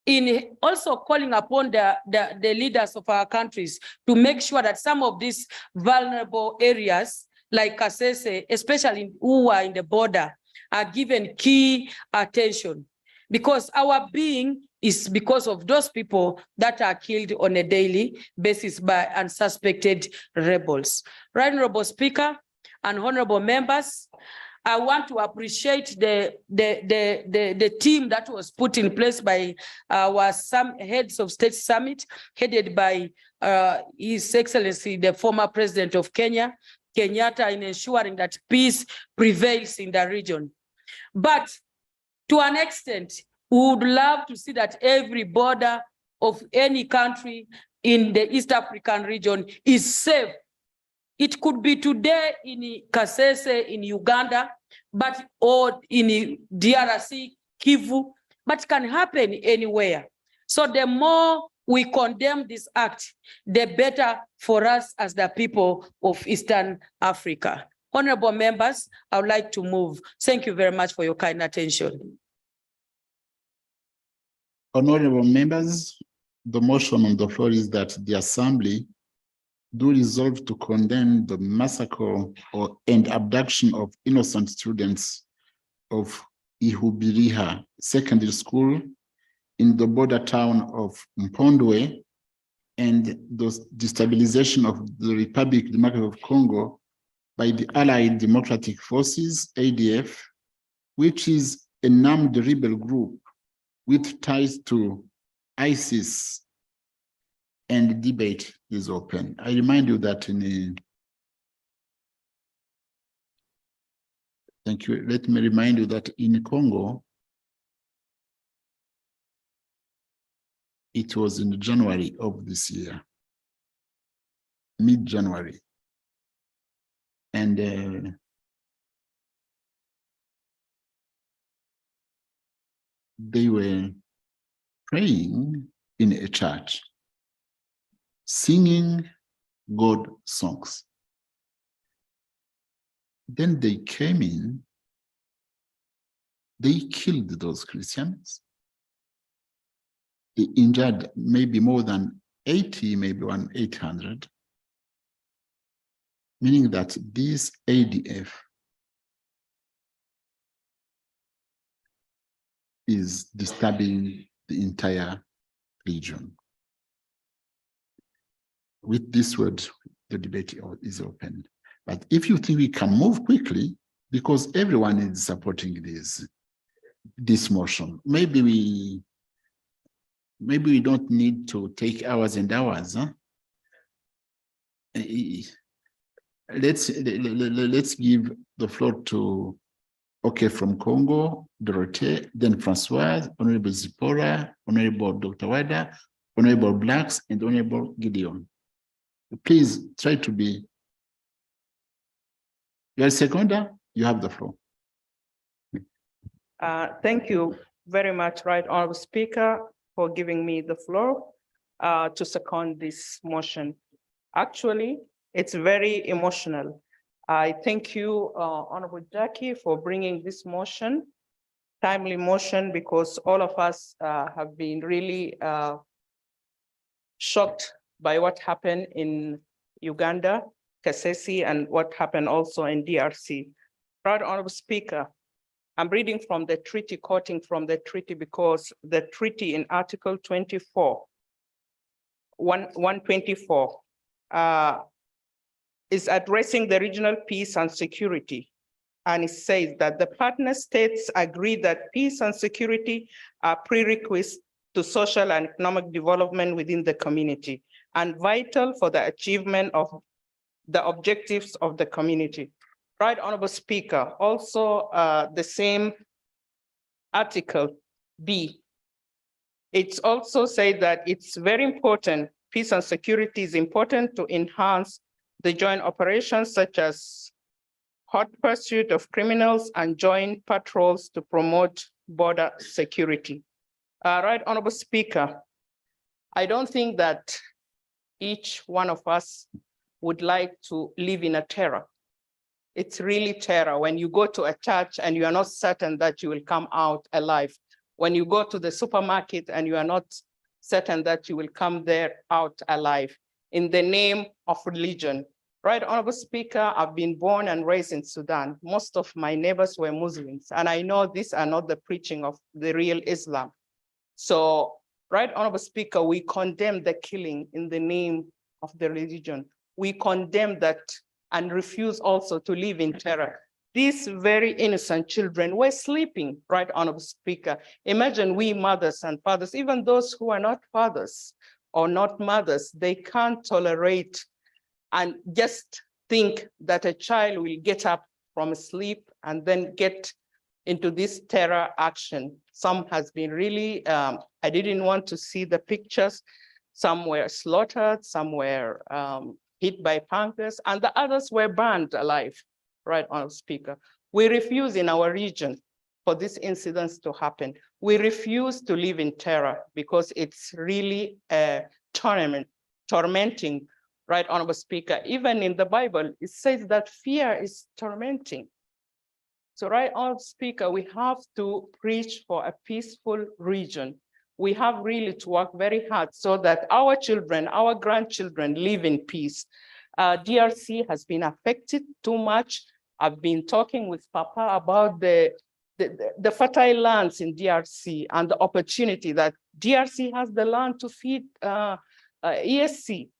in also calling upon the leaders of our countries to make sure that some of these vulnerable areas like Kasese, especially who are in the border, are given key attention, because our being is because of those people that are killed on a daily basis by unsuspected rebels. Right, Honorable Speaker and honorable members, I want to appreciate the team that was put in place by our heads of state summit, headed by His Excellency, the former president of Kenya, Kenyatta, in ensuring that peace prevails in the region. But to an extent, we would love to see that every border of any country in the East African region is safe. It could be today in Kasese, in Uganda, or in DRC, Kivu, but can happen anywhere. So the more we condemn this act, the better for us as the people of Eastern Africa. Honorable members, I would like to move. Thank you very much for your kind attention. Honorable members, the motion on the floor is that the Assembly do resolve to condemn the massacre and abduction of innocent students of Ihubiriha Secondary School in the border town of Mpondwe and the destabilization of the Republic Democratic of Congo by the Allied Democratic Forces, ADF, which is an armed rebel group with ties to ISIS, and debate is open. I remind you that thank you. Let me remind you that in Congo, it was in January of this year, mid-January. And they were praying in a church, singing God songs. Then they came in, they killed those Christians. They injured maybe more than 80, maybe 800, meaning that this ADF is disturbing the entire region. With this word, the debate is open. But if you think we can move quickly, because everyone is supporting this motion, maybe we don't need to take hours and hours. Huh? Let's give the floor to from Congo, Dorothée, then Francoise, Honorable Zipporah, Honorable Dr. Wada, Honorable Blacks, and Honorable Gideon. Please try to be. You are seconder, you have the floor. Thank you very much, Right Honorable Speaker, for giving me the floor to second this motion. Actually, it's very emotional. I thank you, Honorable Jackie, for bringing this motion, timely motion, because all of us have been really shocked by what happened in Uganda, Kasese, and what happened also in DRC. Right Honorable Speaker, I'm reading from the treaty, quoting from the treaty, because the treaty in Article 24, 124, is addressing the regional peace and security. And it says that the partner states agree that peace and security are prerequisites to social and economic development within the community and vital for the achievement of the objectives of the community. Right Honorable Speaker, also the same Article B, it's also said that it's very important, peace and security is important to enhance the joint operations such as hot pursuit of criminals and joint patrols to promote border security. Right Honorable Speaker, I don't think that each one of us would like to live in a terror, It's really terror when you go to a church and you are not certain that you will come out alive. When you go to the supermarket and you are not certain that you will come there out alive in the name of religion. Right, Honorable Speaker, I've been born and raised in Sudan. Most of my neighbors were Muslims, and I know these are not the preaching of the real Islam. So, right, Honorable Speaker, we condemn the killing in the name of the religion. We condemn that and refuse also to live in terror. These very innocent children were sleeping, right, Honorable Speaker. Imagine we mothers and fathers, even those who are not fathers or not mothers, they can't tolerate and just think that a child will get up from sleep and then get into this terror action. Some has been really, I didn't want to see the pictures. Some were slaughtered, some were hit by punkers, and the others were burned alive, right, Honorable Speaker. We refuse in our region for these incidents to happen. We refuse to live in terror because it's really tormenting, right, Honorable Speaker. Even in the Bible, it says that fear is tormenting. So, right, Honorable Speaker, we have to preach for a peaceful region. We have really to work very hard so that our children, our grandchildren live in peace. DRC has been affected too much. I've been talking with Papa about the fertile lands in DRC and the opportunity that DRC has the land to feed ESC.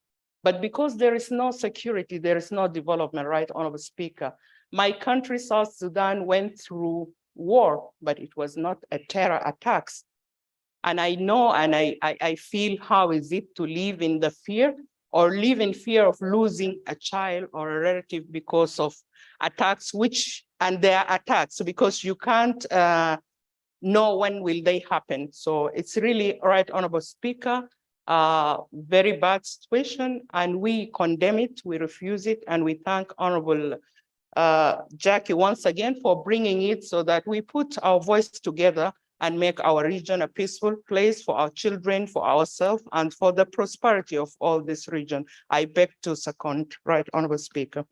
But because there is no security, there is no development, right, Honorable Speaker. My country, South Sudan, went through war, but it was not a terror attacks. And I know and I feel how is it to live in the fear or live in fear of losing a child or a relative because of attacks, and they are attacks because you can't know when will they happen. So it's really, right, Honorable Speaker, very bad situation, and we condemn it, we refuse it, and we thank Honorable Jackie once again for bringing it so that we put our voice together and make our region a peaceful place for our children, for ourselves, and for the prosperity of all this region. I beg to second, right, Honorable Speaker.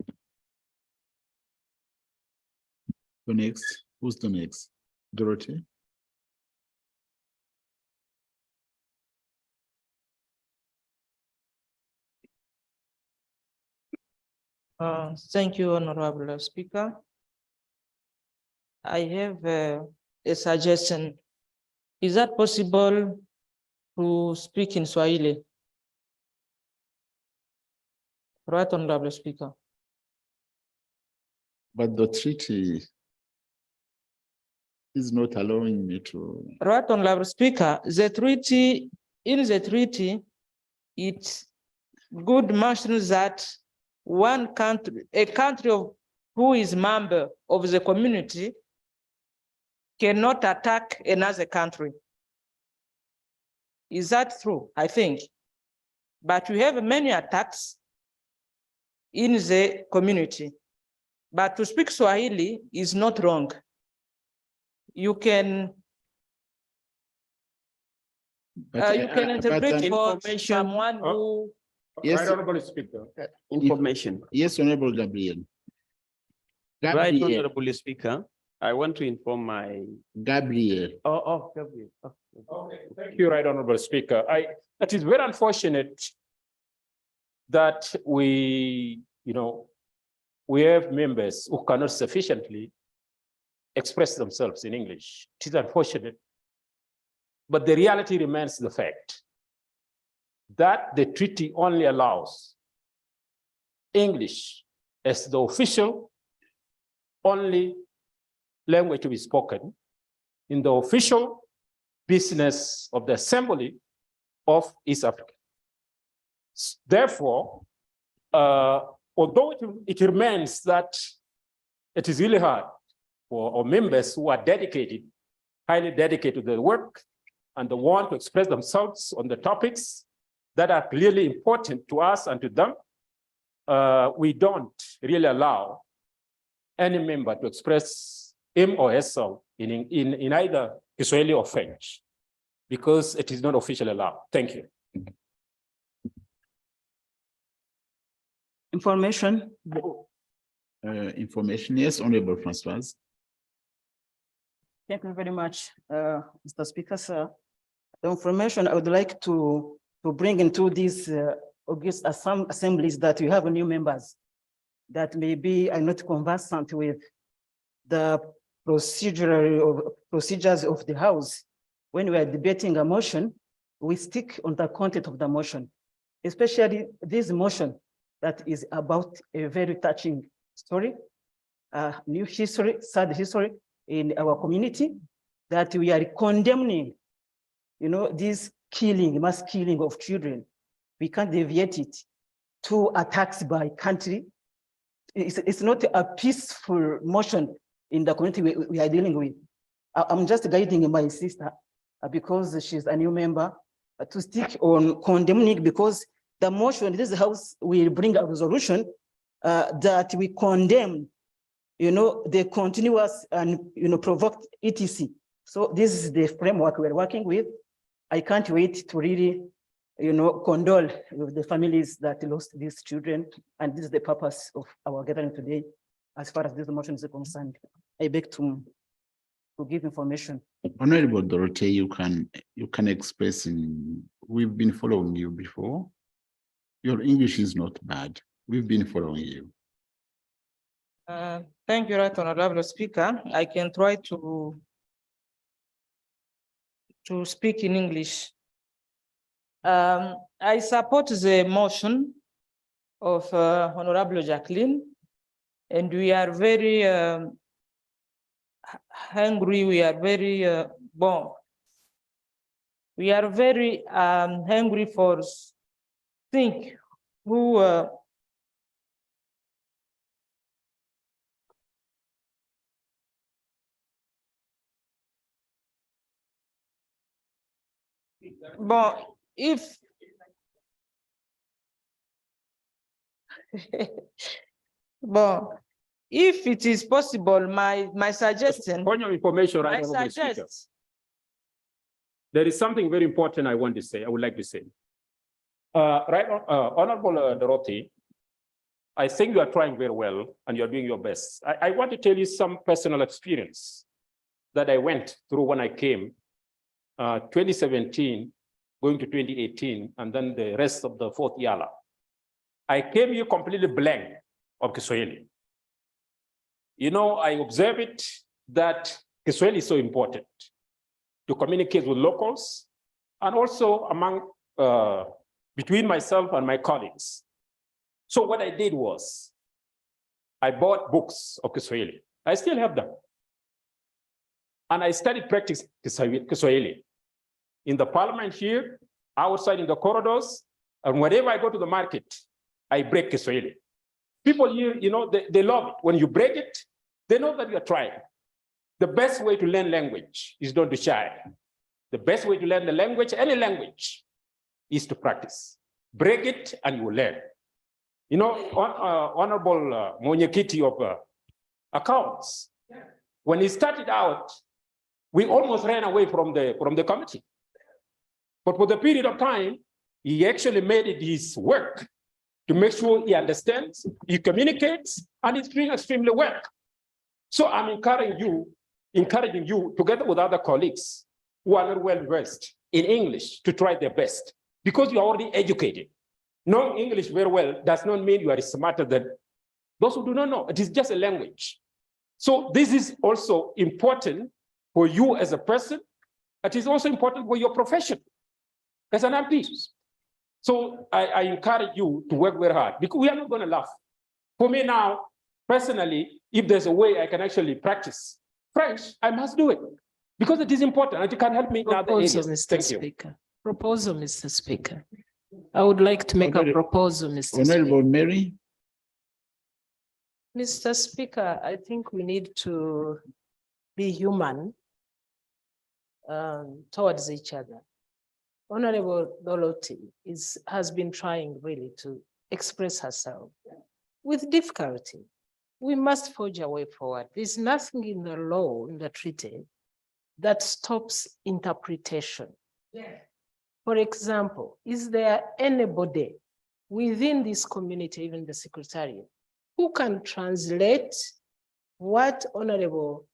The next, who's the next? Dorothy? Thank you, Honorable Speaker. I have a suggestion. Is that possible to speak in Swahili? Right, Honorable Speaker. But the treaty is not allowing me to. Right, Honorable Speaker, the treaty, in the treaty, it good mentions that one country, a country who is member of the community cannot attack another country. Is that true? I think. But we have many attacks in the community. But to speak Swahili is not wrong. You can interpret for someone who. Yes, Right, Honorable Speaker. Information. Yes, Honorable Gabriel. Right, Gabriel. Honorable Speaker. I want to inform my. Gabriel. Gabriel. Okay, thank you, Right Honorable Speaker. It is very unfortunate that we have members who cannot sufficiently express themselves in English. It is unfortunate, but the reality remains the fact that the treaty only allows English as the official only language to be spoken in the official business of the Assembly of East Africa. Therefore, although it remains that it is really hard for our members who are dedicated, highly dedicated to the work, and they want to express themselves on the topics that are clearly important to us and to them, we don't really allow any member to express him or herself in either Kiswahili or French, because it is not officially allowed. Thank you. Information. information. Yes, Honorable Francois. Thank you very much, Mr. Speaker, sir. The information I would like to bring into these August assemblies that we have new members that maybe are not conversant with the procedures of the House. When we are debating a motion, we stick on the content of the motion, especially this motion that is about a very touching story, new history, sad history in our community, that we are condemning, this killing, mass killing of children. We can't deviate it to attacks by country. It's not a peaceful motion in the community we are dealing with. I'm just guiding my sister because she's a new member to stick on condemning, because the motion, this House will bring a resolution that we condemn, the continuous and, provoked etc. So this is the framework we're working with. I can't wait to really, condole with the families that lost these children. And this is the purpose of our gathering today, as far as this motion is concerned. I beg to give information. Honorable Dorothy, you can express we've been following you before. Your English is not bad. We've been following you. Thank you, Right Honorable Speaker. I can try to speak in English. I support the motion of Honorable Jacqueline, and we are very hungry. We are very we are very hungry for think who if if it is possible, my suggestion. Point of information, right? I suggest. There is something very important I want to say. I would like to say, Honorable Dorothy, I think you are trying very well and you are doing your best. I want to tell you some personal experience that I went through when I came 2017, going to 2018, and then the rest of the fourth Eala. I came here completely blank of Kiswahili. I observe it that Kiswahili is so important to communicate with locals and also among, between myself and my colleagues. So what I did was, I bought books of Kiswahili. I still have them. And I started practicing Kiswahili in the parliament here, outside in the corridors, and whenever I go to the market, I break Kiswahili. People here, they love it. When you break it, they know that you're trying. The best way to learn language is not to shy. The best way to learn the language, any language, is to practice. Break it and you will learn. Honorable Mwenyekiti of Accounts, when he started out, we almost ran away from the committee. But for the period of time, he actually made it his work to make sure he understands, he communicates, and he's doing extremely well. So I'm encouraging you together with other colleagues who are not well versed in English to try their best, because you are already educated. Knowing English very well does not mean you are smarter than those who do not know. It is just a language. So this is also important for you as a person. It is also important for your profession as an MP. So I encourage you to work very hard, because we are not going to laugh. For me now, personally, if there's a way I can actually practice French, I must do it, because it is important and it can help me in other areas. Mr. Speaker. Proposal, Mr. Speaker. I would like to make a proposal, Mr. Honorable Speaker. Mary. Mr. Speaker, I think we need to be human towards each other. Honorable Dorothy has been trying really to express herself with difficulty. We must forge a way forward. There's nothing in the law, in the treaty, that stops interpretation. Yeah. For example, is there anybody within this community, even the secretariat, who can translate what Honorable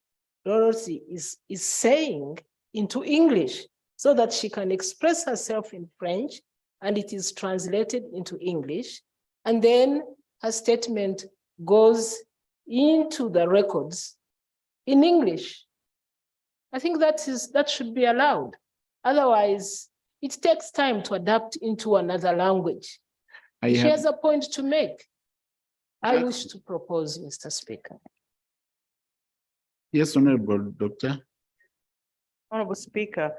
Dorothy is saying into English so that she can express herself in French and it is translated into English. And then her statement goes into the records in English. I think that should be allowed. Otherwise, it takes time to adapt into another language. She has a point to make. I wish to propose, Mr. Speaker. Yes, Honorable Doctor. Honorable Speaker,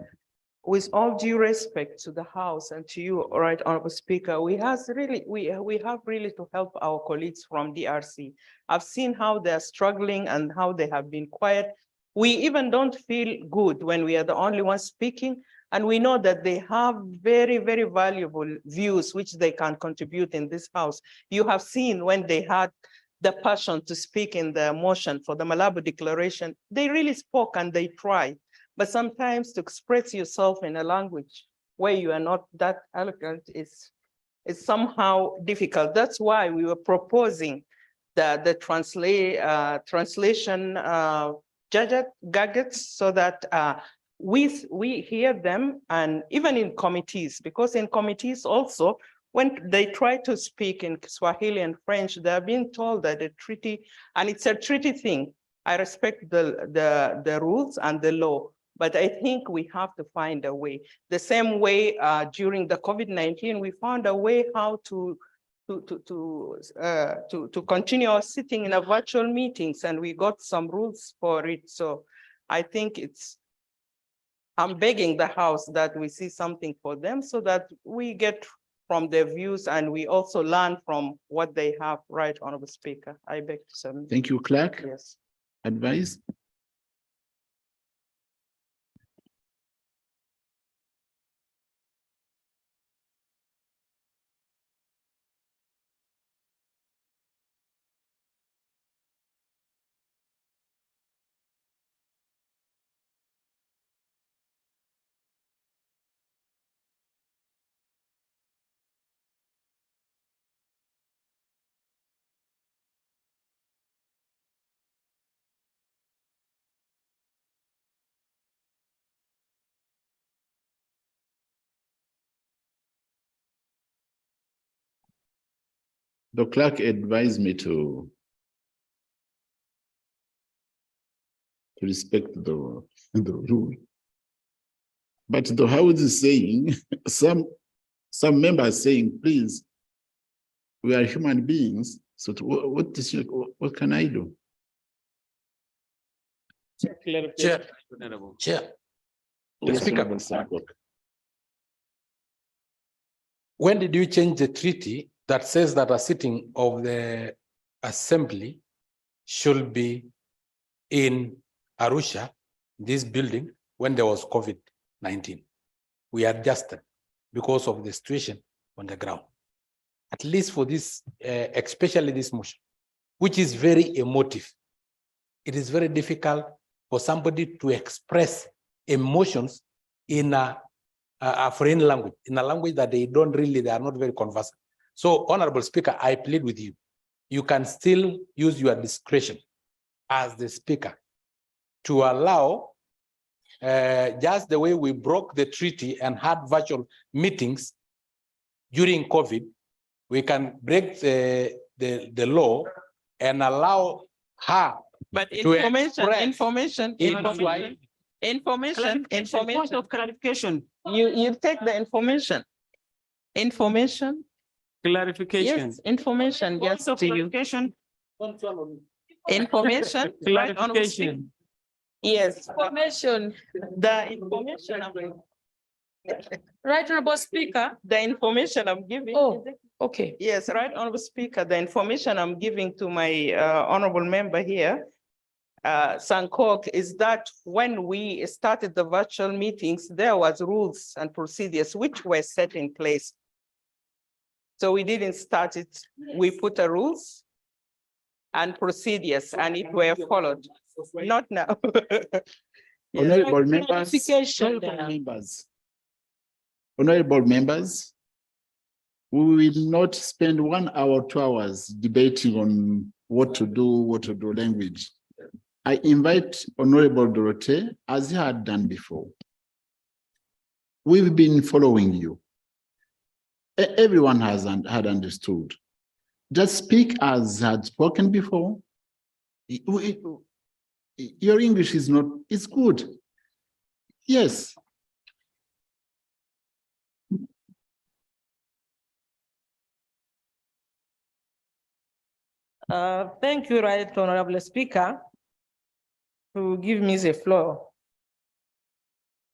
with all due respect to the House and to you, right, Honorable Speaker, we have really to help our colleagues from DRC. I've seen how they're struggling and how they have been quiet. We even don't feel good when we are the only ones speaking, and we know that they have very, very valuable views which they can contribute in this House. You have seen when they had the passion to speak in the motion for the Malabo Declaration, they really spoke and they tried. But sometimes to express yourself in a language where you are not that eloquent is somehow difficult. That's why we were proposing the translation gadgets so that we hear them, and even in committees, because in committees also, when they try to speak in Swahili and French, they're being told that the treaty, and it's a treaty thing. I respect the rules and the law, but I think we have to find a way. The same way during the COVID-19, we found a way how to continue our sitting in a virtual meetings, and we got some rules for it. So I think I'm begging the House that we see something for them so that we get from their views and we also learn from what they have. Right, Honorable Speaker, I beg to submit. Thank you, Clerk. Yes. Advice? The clerk advised me to respect the rule. But the House is saying, some members saying, please, we are human beings. So what can I do? Chair. Yes, Speaker. When did you change the treaty that says that a sitting of the assembly should be in Arusha, this building, when there was COVID-19? We adjusted because of the situation on the ground. At least for this, especially this motion, which is very emotive. It is very difficult for somebody to express emotions in a foreign language, in a language that they are not very conversant. So, Honorable Speaker, I plead with you. You can still use your discretion as the Speaker to allow, just the way we broke the treaty and had virtual meetings during COVID, we can break the law and allow her but information of clarification. You take the information. Clarification. Yes, information gets to you. Information. Clarification. Yes. Information. The information. Right, Honorable Speaker. The information I'm giving. Oh, okay. Yes, right, Honorable Speaker. The information I'm giving to my honorable member here, Sankok, is that when we started the virtual meetings, there was rules and procedures which were set in place. So we didn't start it. We put the rules and procedures and it were followed. Not now. Honorable members, we will not spend 1 hour, 2 hours debating on what to do language. I invite Honorable Dorothée, as he had done before. We've been following you. Everyone had understood. Just speak as had spoken before. Your English is not, it's good. Yes. Thank you, Right Honorable Speaker, to give me the floor.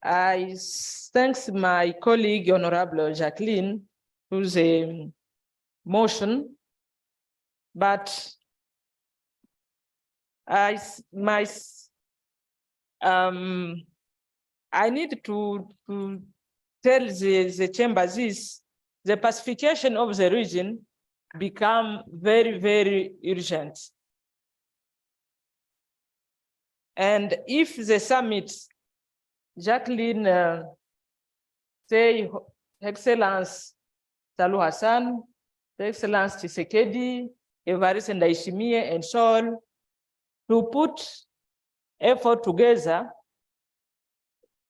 I thanks my colleague, Honorable Jacqueline, who's a motion, but I need to tell the chamber this, the pacification of the region become very, very urgent. And if the summit, Jacqueline say, Excellence Salu Hassan, Excellence Tshisekedi, Evariste Ndayishimiye, and so on, to put effort together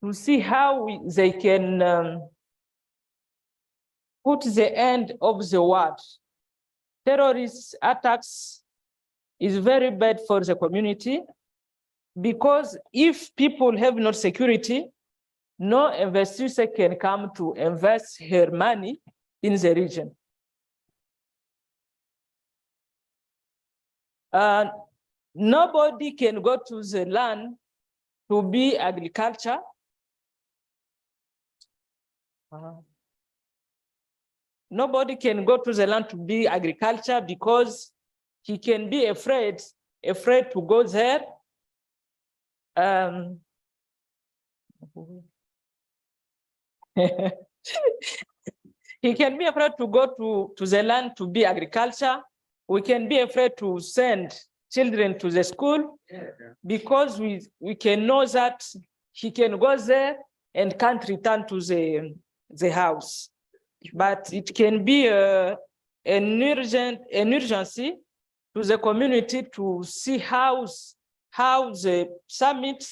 to see how they can put the end of the war. Terrorist attacks is very bad for the community, because if people have no security, no investor can come to invest her money in the region. Nobody can go to the land to be agriculture. Nobody can go to the land to be agriculture because he can be afraid to go there. He can be afraid to go to the land to be agriculture. We can be afraid to send children to the school because we can know that he can go there and can't return to the house. But it can be an urgency to the community to see how the summit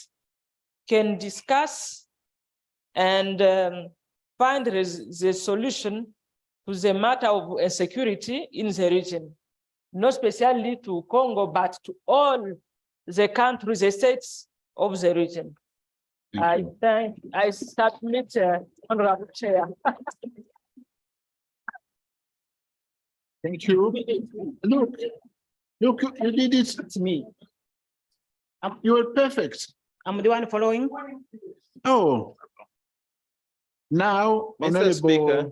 can discuss and find the solution to the matter of insecurity in the region, not specially to Congo, but to all the countries, the states of the region. I submit, Honorable Chair. Thank you. Look, you did it to me. You were perfect. I'm the one following. Oh. Now, Mr. Speaker.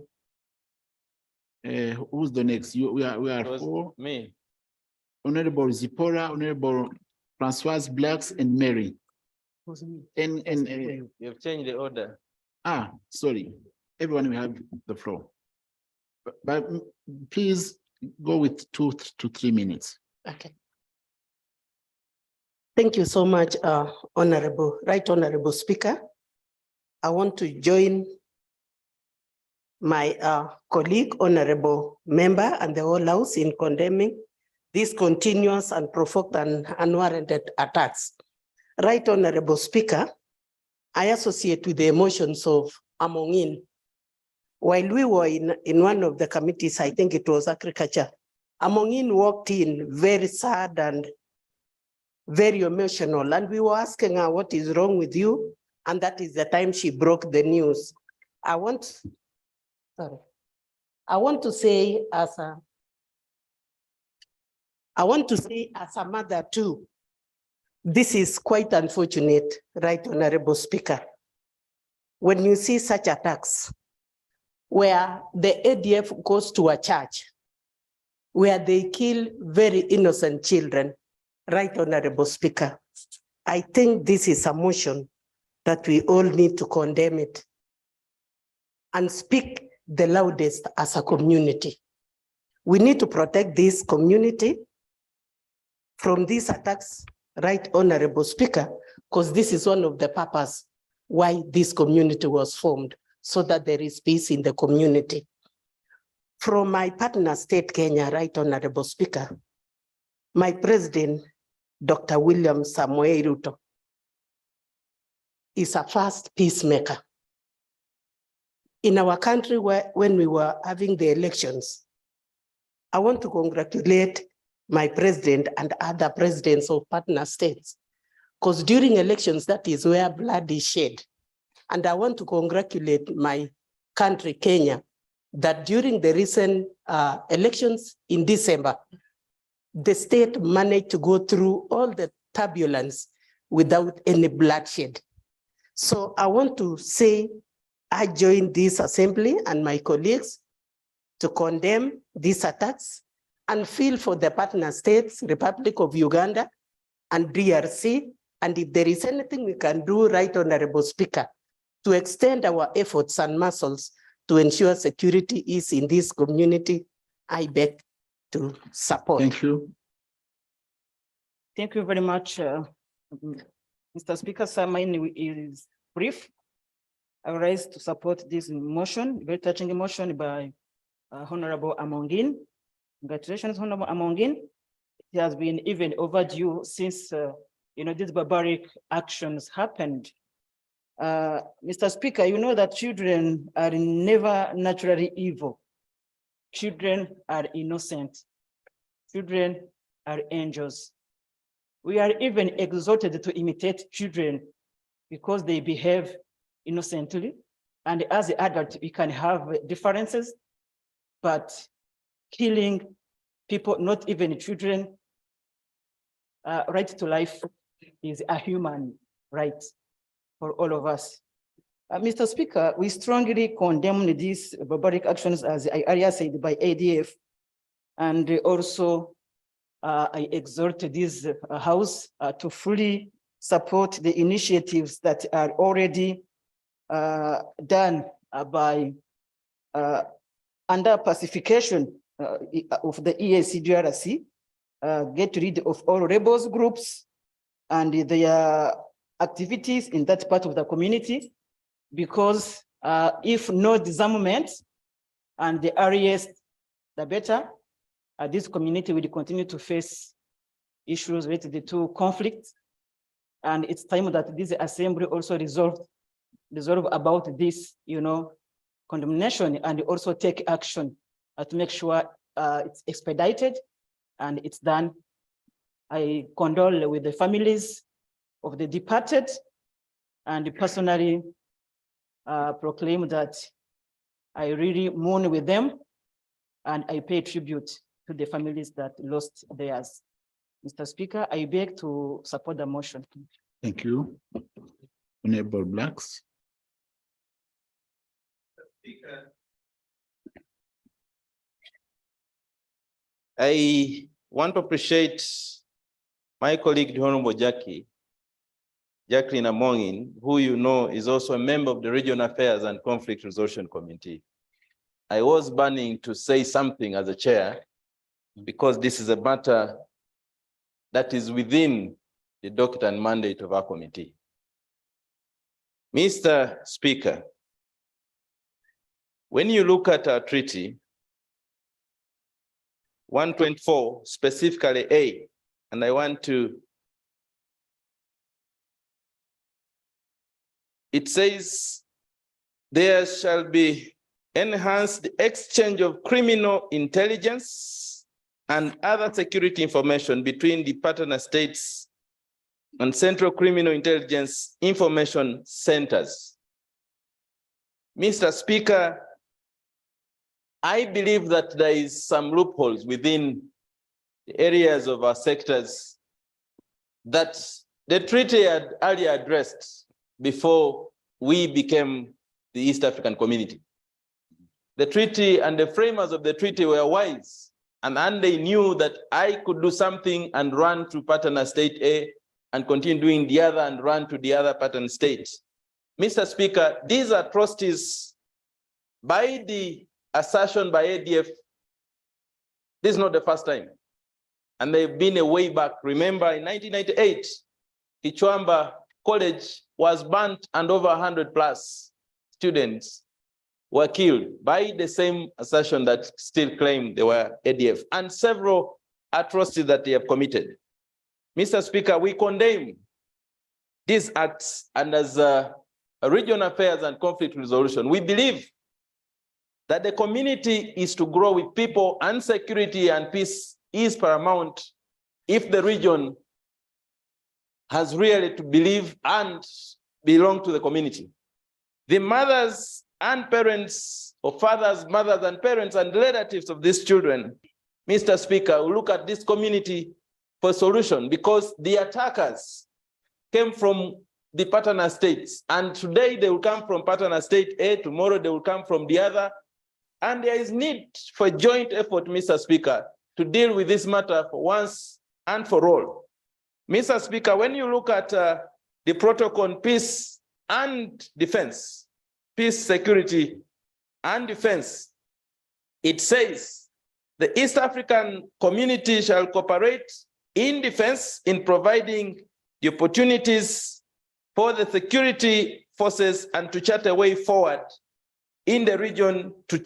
Who's the next? We are four. Me. Honorable Zipporah, Honorable Francoise Blacks, and Mary. And You've changed the order. Sorry. Everyone will have the floor. But please go with 2 to 3 minutes. Okay. Thank you so much, Right Honorable Speaker. I want to join my colleague, Honorable Member, and the whole House in condemning these continuous and provoked and unwarranted attacks. Right Honorable Speaker, I associate with the emotions of Amongin. While we were in one of the committees, I think it was agriculture, Amongin walked in very sad and very emotional, and we were asking her, what is wrong with you? And that is the time she broke the news. I want to say as a mother too, this is quite unfortunate, Right Honorable Speaker. When you see such attacks, where the ADF goes to a church, where they kill very innocent children, Right Honorable Speaker, I think this is a motion that we all need to condemn it and speak the loudest as a community. We need to protect this community from these attacks, Right Honorable Speaker, because this is one of the purposes why this community was formed, so that there is peace in the community. From my partner state, Kenya, Right Honorable Speaker, my president, Dr. William Samoei Ruto, is a fast peacemaker. In our country, when we were having the elections, I want to congratulate my president and other presidents of partner states, because during elections, that is where blood is shed. And I want to congratulate my country, Kenya, that during the recent elections in December, the state managed to go through all the turbulence without any bloodshed. So I want to say, I joined this assembly and my colleagues to condemn these attacks and feel for the partner states, Republic of Uganda and DRC. And if there is anything we can do, Right Honorable Speaker, to extend our efforts and muscles to ensure security is in this community, I beg to support. Thank you. Thank you very much, Mr. Speaker. Sir, mine is brief. I rise to support this motion, very touching motion by Honorable Amongin. Congratulations, Honorable Amongin. It has been even overdue since these barbaric actions happened. Mr. Speaker, you know that children are never naturally evil. Children are innocent. Children are angels. We are even exhorted to imitate children because they behave innocently. And as adults, we can have differences, but killing people, not even children, right to life is a human right for all of us. Mr. Speaker, we strongly condemn these barbaric actions, as I earlier said, by ADF. And also, I exhort this House to fully support the initiatives that are already done by under pacification of the EAC-DRC, get rid of all rebels groups and their activities in that part of the community, because if no disarmament and the earliest, the better, this community will continue to face issues related to conflict. And it's time that this assembly also resolve about this, condemnation, and also take action to make sure it's expedited and it's done. I condole with the families of the departed and personally proclaim that I really mourn with them and I pay tribute to the families that lost theirs. Mr. Speaker, I beg to support the motion. Thank you. Honorable Blacks. I want to appreciate my colleague, the Honorable Jacqueline Amongin, who you know is also a member of the Regional Affairs and Conflict Resolution Committee. I was burning to say something as a chair because this is a matter that is within the docket and mandate of our committee. Mr. Speaker, when you look at our treaty, 124, specifically A, and I want to, it says, there shall be enhanced exchange of criminal intelligence and other security information between the partner states and Central Criminal Intelligence Information Centers. Mr. Speaker, I believe that there is some loopholes within the areas of our sectors that the treaty had earlier addressed before we became the East African Community. The treaty and the framers of the treaty were wise, and they knew that I could do something and run to partner state A and continue doing the other and run to the other partner state. Mr. Speaker, these atrocities by the assertion by ADF, this is not the first time. And they've been a way back. Remember in 1998, Kichwamba College was burnt and over 100+ students were killed by the same assertion that still claimed they were ADF. And several atrocities that they have committed. Mr. Speaker, we condemn these acts, and as a regional affairs and conflict resolution, we believe that the community is to grow with people, and security and peace is paramount if the region has really to believe and belong to the community. The mothers and parents, or fathers, mothers and parents and relatives of these children, Mr. Speaker, will look at this community for a solution, because the attackers came from the partner states, and today they will come from partner state A, tomorrow they will come from the other. And there is need for joint effort, Mr. Speaker, to deal with this matter for once and for all. Mr. Speaker, when you look at the protocol on peace and defense, peace, security, and defense, it says the East African community shall cooperate in defense in providing the opportunities for the security forces and to chart a way forward in the region to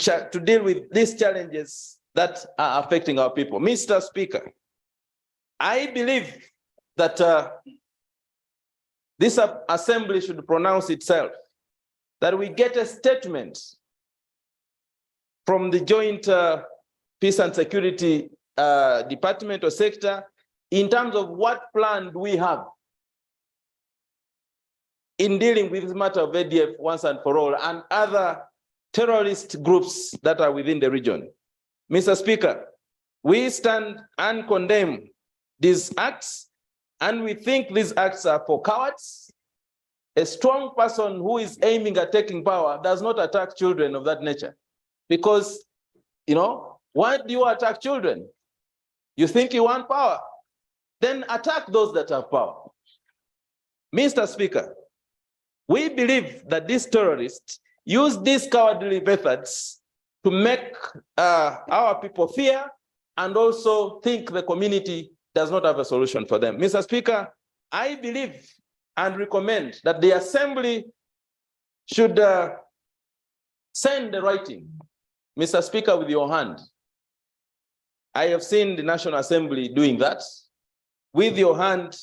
deal with these challenges that are affecting our people. Mr. Speaker, I believe that this assembly should pronounce itself, that we get a statement from the joint peace and security department or sector in terms of what plan we have in dealing with this matter of ADF once and for all, and other terrorist groups that are within the region. Mr. Speaker, we stand and condemn these acts, and we think these acts are for cowards. A strong person who is aiming at taking power does not attack children of that nature. Because, you know, why do you attack children? You think you want power? Then attack those that have power. Mr. Speaker, we believe that these terrorists use these cowardly methods to make our people fear and also think the community does not have a solution for them. Mr. Speaker, I believe and recommend that the Assembly should send the writing. Mr. Speaker, with your hand. I have seen the National Assembly doing that. With your hand,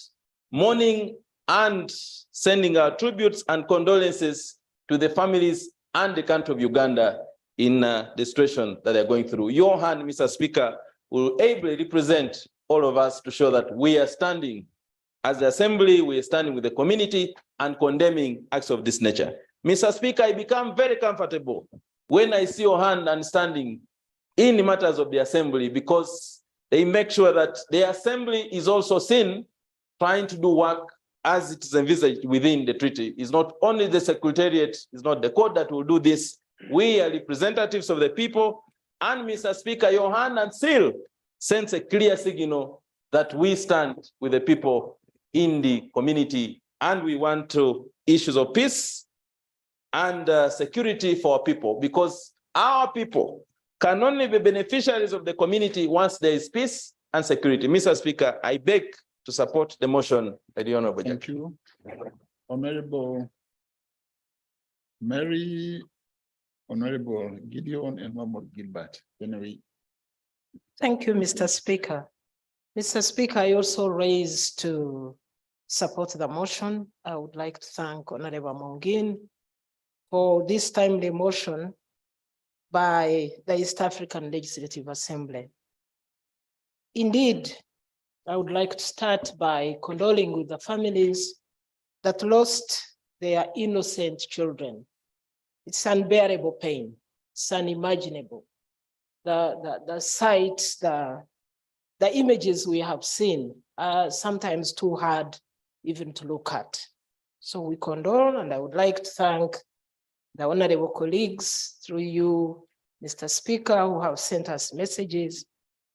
mourning and sending our tributes and condolences to the families and the country of Uganda in the situation that they're going through. Your hand, Mr. Speaker, will ably represent all of us to show that we are standing as the Assembly, we are standing with the community and condemning acts of this nature. Mr. Speaker, I become very comfortable when I see your hand and standing in the matters of the Assembly, because they make sure that the Assembly is also seen trying to do work as it is envisaged within the treaty. It's not only the Secretariat, it's not the court that will do this. We are representatives of the people, and Mr. Speaker, your hand and seal sends a clear signal that we stand with the people in the community, and we want to issues of peace and security for our people, because our people can only be beneficiaries of the community once there is peace and security. Mr. Speaker, I beg to support the motion by the Honorable Judge. Thank you. Honorable Mary, Honorable Gideon, and Honorable Gilbert. Plenary. Thank you, Mr. Speaker. Mr. Speaker, I also raised to support the motion. I would like to thank Honorable Mongin for this timely motion by the East African Legislative Assembly. Indeed, I would like to start by condoling with the families that lost their innocent children. It's unbearable pain. It's unimaginable. The sights, the images we have seen are sometimes too hard even to look at. So we condole, and I would like to thank the honorable colleagues through you, Mr. Speaker, who have sent us messages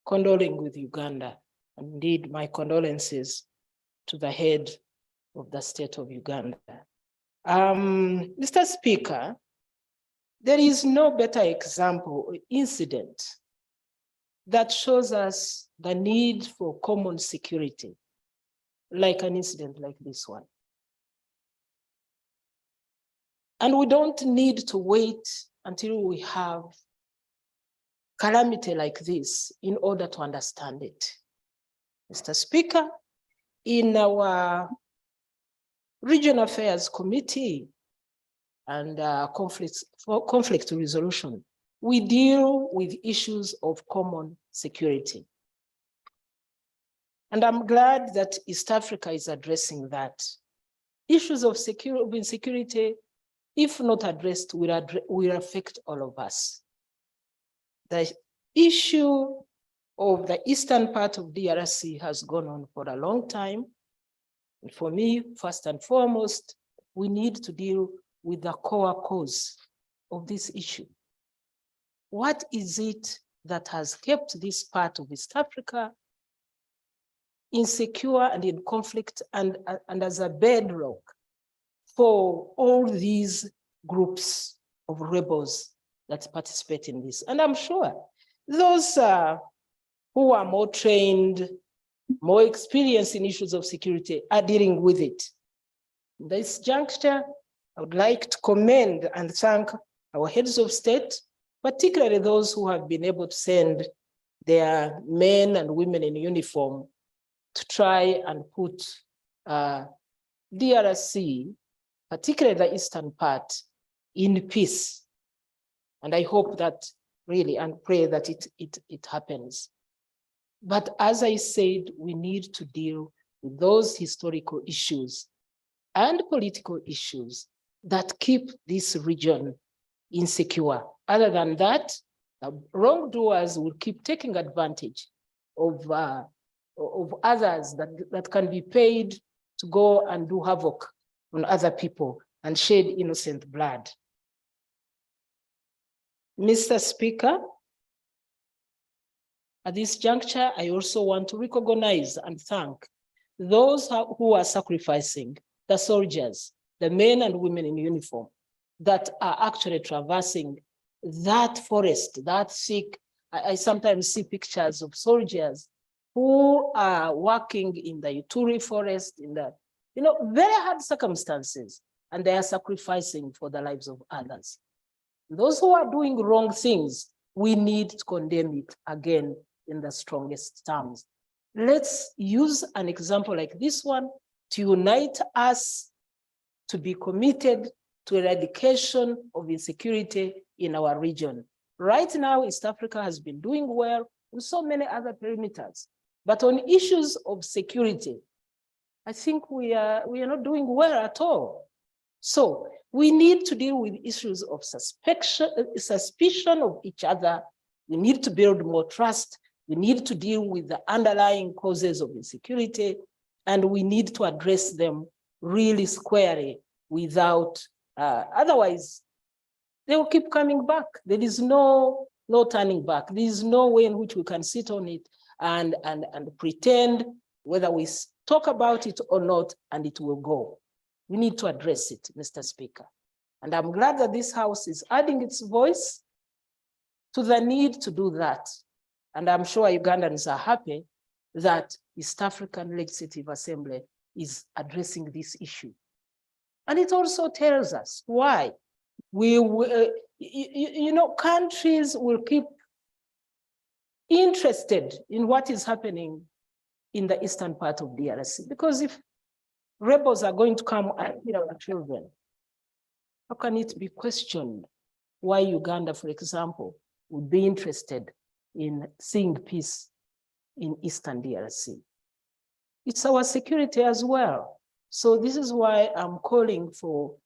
condoling with Uganda. Indeed, my condolences to the head of the state of Uganda. Mr. Speaker, there is no better example or incident that shows us the need for common security, like an incident like this one. And we don't need to wait until we have calamity like this in order to understand it. Mr. Speaker, in our Regional Affairs Committee and conflict resolution, we deal with issues of common security. And I'm glad that East Africa is addressing that. Issues of insecurity, if not addressed, will affect all of us. The issue of the eastern part of DRC has gone on for a long time. And for me, first and foremost, we need to deal with the core cause of this issue. What is it that has kept this part of East Africa insecure and in conflict and as a bedrock for all these groups of rebels that participate in this? And I'm sure those who are more trained, more experienced in issues of security are dealing with it. In this juncture, I would like to commend and thank our heads of state, particularly those who have been able to send their men and women in uniform to try and put DRC, particularly the eastern part, in peace. And I hope that really and pray that it happens. But as I said, we need to deal with those historical issues and political issues that keep this region insecure. Other than that, wrongdoers will keep taking advantage of others that can be paid to go and do havoc on other people and shed innocent blood. Mr. Speaker, at this juncture, I also want to recognize and thank those who are sacrificing, the soldiers, the men and women in uniform that are actually traversing that forest, that thick. I sometimes see pictures of soldiers who are working in the Ituri forest, in the, very hard circumstances, and they are sacrificing for the lives of others. Those who are doing wrong things, we need to condemn it again in the strongest terms. Let's use an example like this one to unite us to be committed to eradication of insecurity in our region. Right now, East Africa has been doing well with so many other perimeters, but on issues of security, I think we are not doing well at all. So we need to deal with issues of suspicion of each other. We need to build more trust. We need to deal with the underlying causes of insecurity, and we need to address them really squarely without, otherwise they will keep coming back. There is no turning back. There is no way in which we can sit on it and pretend whether we talk about it or not, and it will go. We need to address it, Mr. Speaker. And I'm glad that this House is adding its voice to the need to do that. And I'm sure Ugandans are happy that East African Legislative Assembly is addressing this issue. And it also tells us why we will, countries will keep interested in what is happening in the eastern part of DRC. Because if rebels are going to come and kill our children, how can it be questioned why Uganda, for example, would be interested in seeing peace in eastern DRC? It's our security as well. So this is why I'm calling for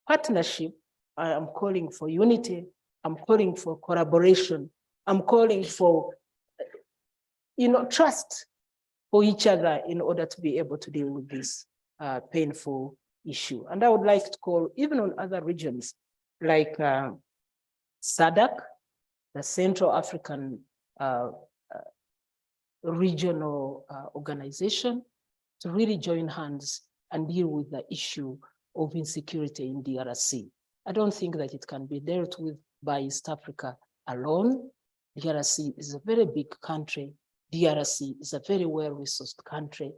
partnership. I am calling for unity. I'm calling for collaboration. I'm calling for, trust for each other in order to be able to deal with this painful issue. And I would like to call even on other regions like SADC, the Central African Regional Organization, to really join hands and deal with the issue of insecurity in DRC. I don't think that it can be dealt with by East Africa alone. DRC is a very big country. DRC is a very well-resourced country.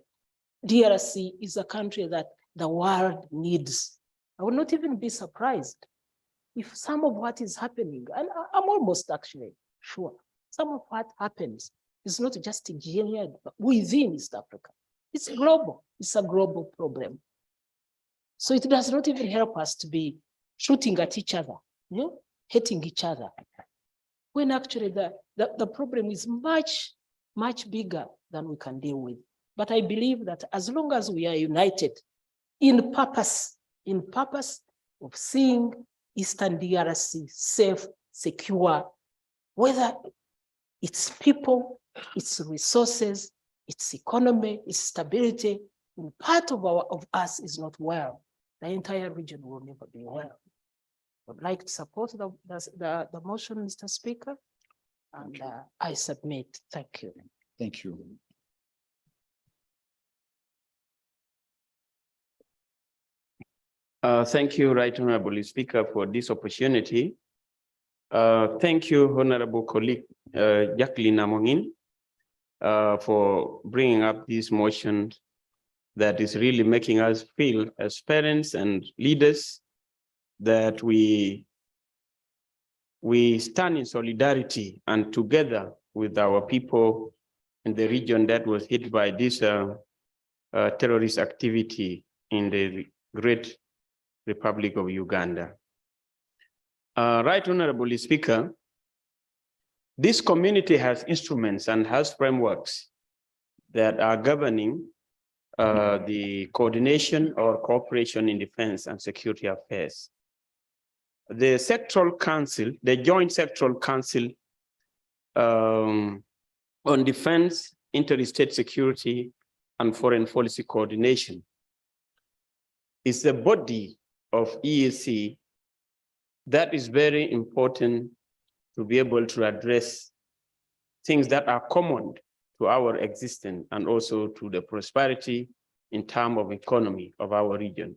DRC is a country that the world needs. I would not even be surprised if some of what is happening, and I'm almost actually sure, some of what happens It's not just here, but within East Africa. It's global. It's a global problem. So it does not even help us to be shooting at each other, hating each other. When actually the problem is much, much bigger than we can deal with. But I believe that as long as we are united in purpose of seeing Eastern DRC safe, secure, whether its people, its resources, its economy, its stability, when part of us is not well, the entire region will never be well. I would like to support the motion, Mr. Speaker, and I submit. Thank you. Thank you. Thank you, Right Honorable Speaker, for this opportunity. Thank you, Honorable colleague Jacqueline Amongin, for bringing up this motion that is really making us feel as parents and leaders that we stand in solidarity and together with our people in the region that was hit by this terrorist activity in the great Republic of Uganda. Right Honorable Speaker, this community has instruments and has frameworks that are governing the coordination or cooperation in defense and security affairs. The sectoral council, the joint sectoral council on defense, interstate security, and foreign policy coordination is the body of EAC that is very important to be able to address things that are common to our existence and also to the prosperity in terms of economy of our region.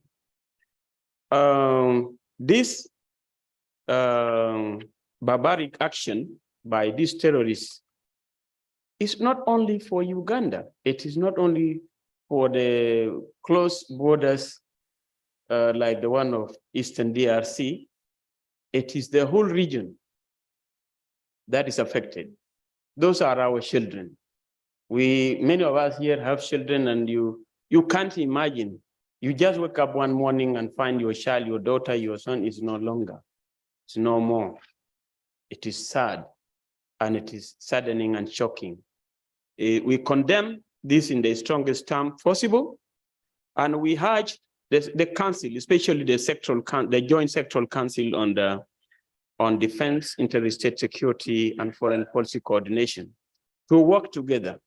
This barbaric action by these terrorists is not only for Uganda. It is not only for the close borders like the one of Eastern DRC. It is the whole region that is affected. Those are our children. Many of us here have children, and you can't imagine. You just wake up one morning and find your child, your daughter, your son is no longer. It's no more. It is sad, and it is saddening and shocking. We condemn this in the strongest term possible, and we urge the council, especially the joint sectoral council on defense, interstate security, and foreign policy coordination, to work together.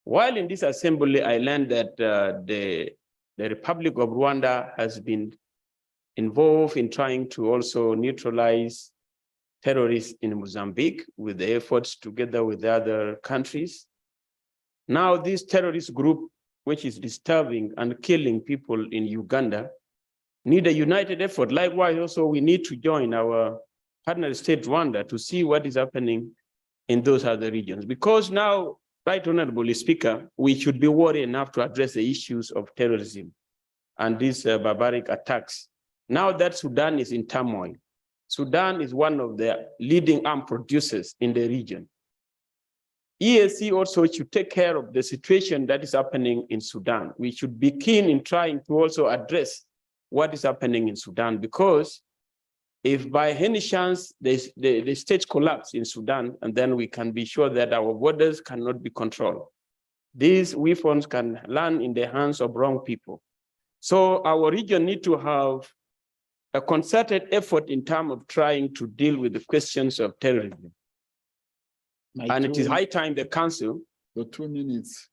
While in this assembly, I learned that the Republic of Rwanda has been involved in trying to also neutralize terrorists in Mozambique with the efforts together with the other countries. Now this terrorist group, which is disturbing and killing people in Uganda, need a united effort. Likewise, also we need to join our partner state Rwanda to see what is happening in those other regions. Because now, Right Honorable Speaker, we should be worried enough to address the issues of terrorism and these barbaric attacks. Now that Sudan is in turmoil, Sudan is one of the leading arms producers in the region. EAC also should take care of the situation that is happening in Sudan. We should be keen in trying to also address what is happening in Sudan, because if by any chance the state collapse in Sudan, and then we can be sure that our borders cannot be controlled. These weapons can land in the hands of wrong people. So our region need to have a concerted effort in terms of trying to deal with the questions of terrorism. And it is high time the council. For 2 minutes,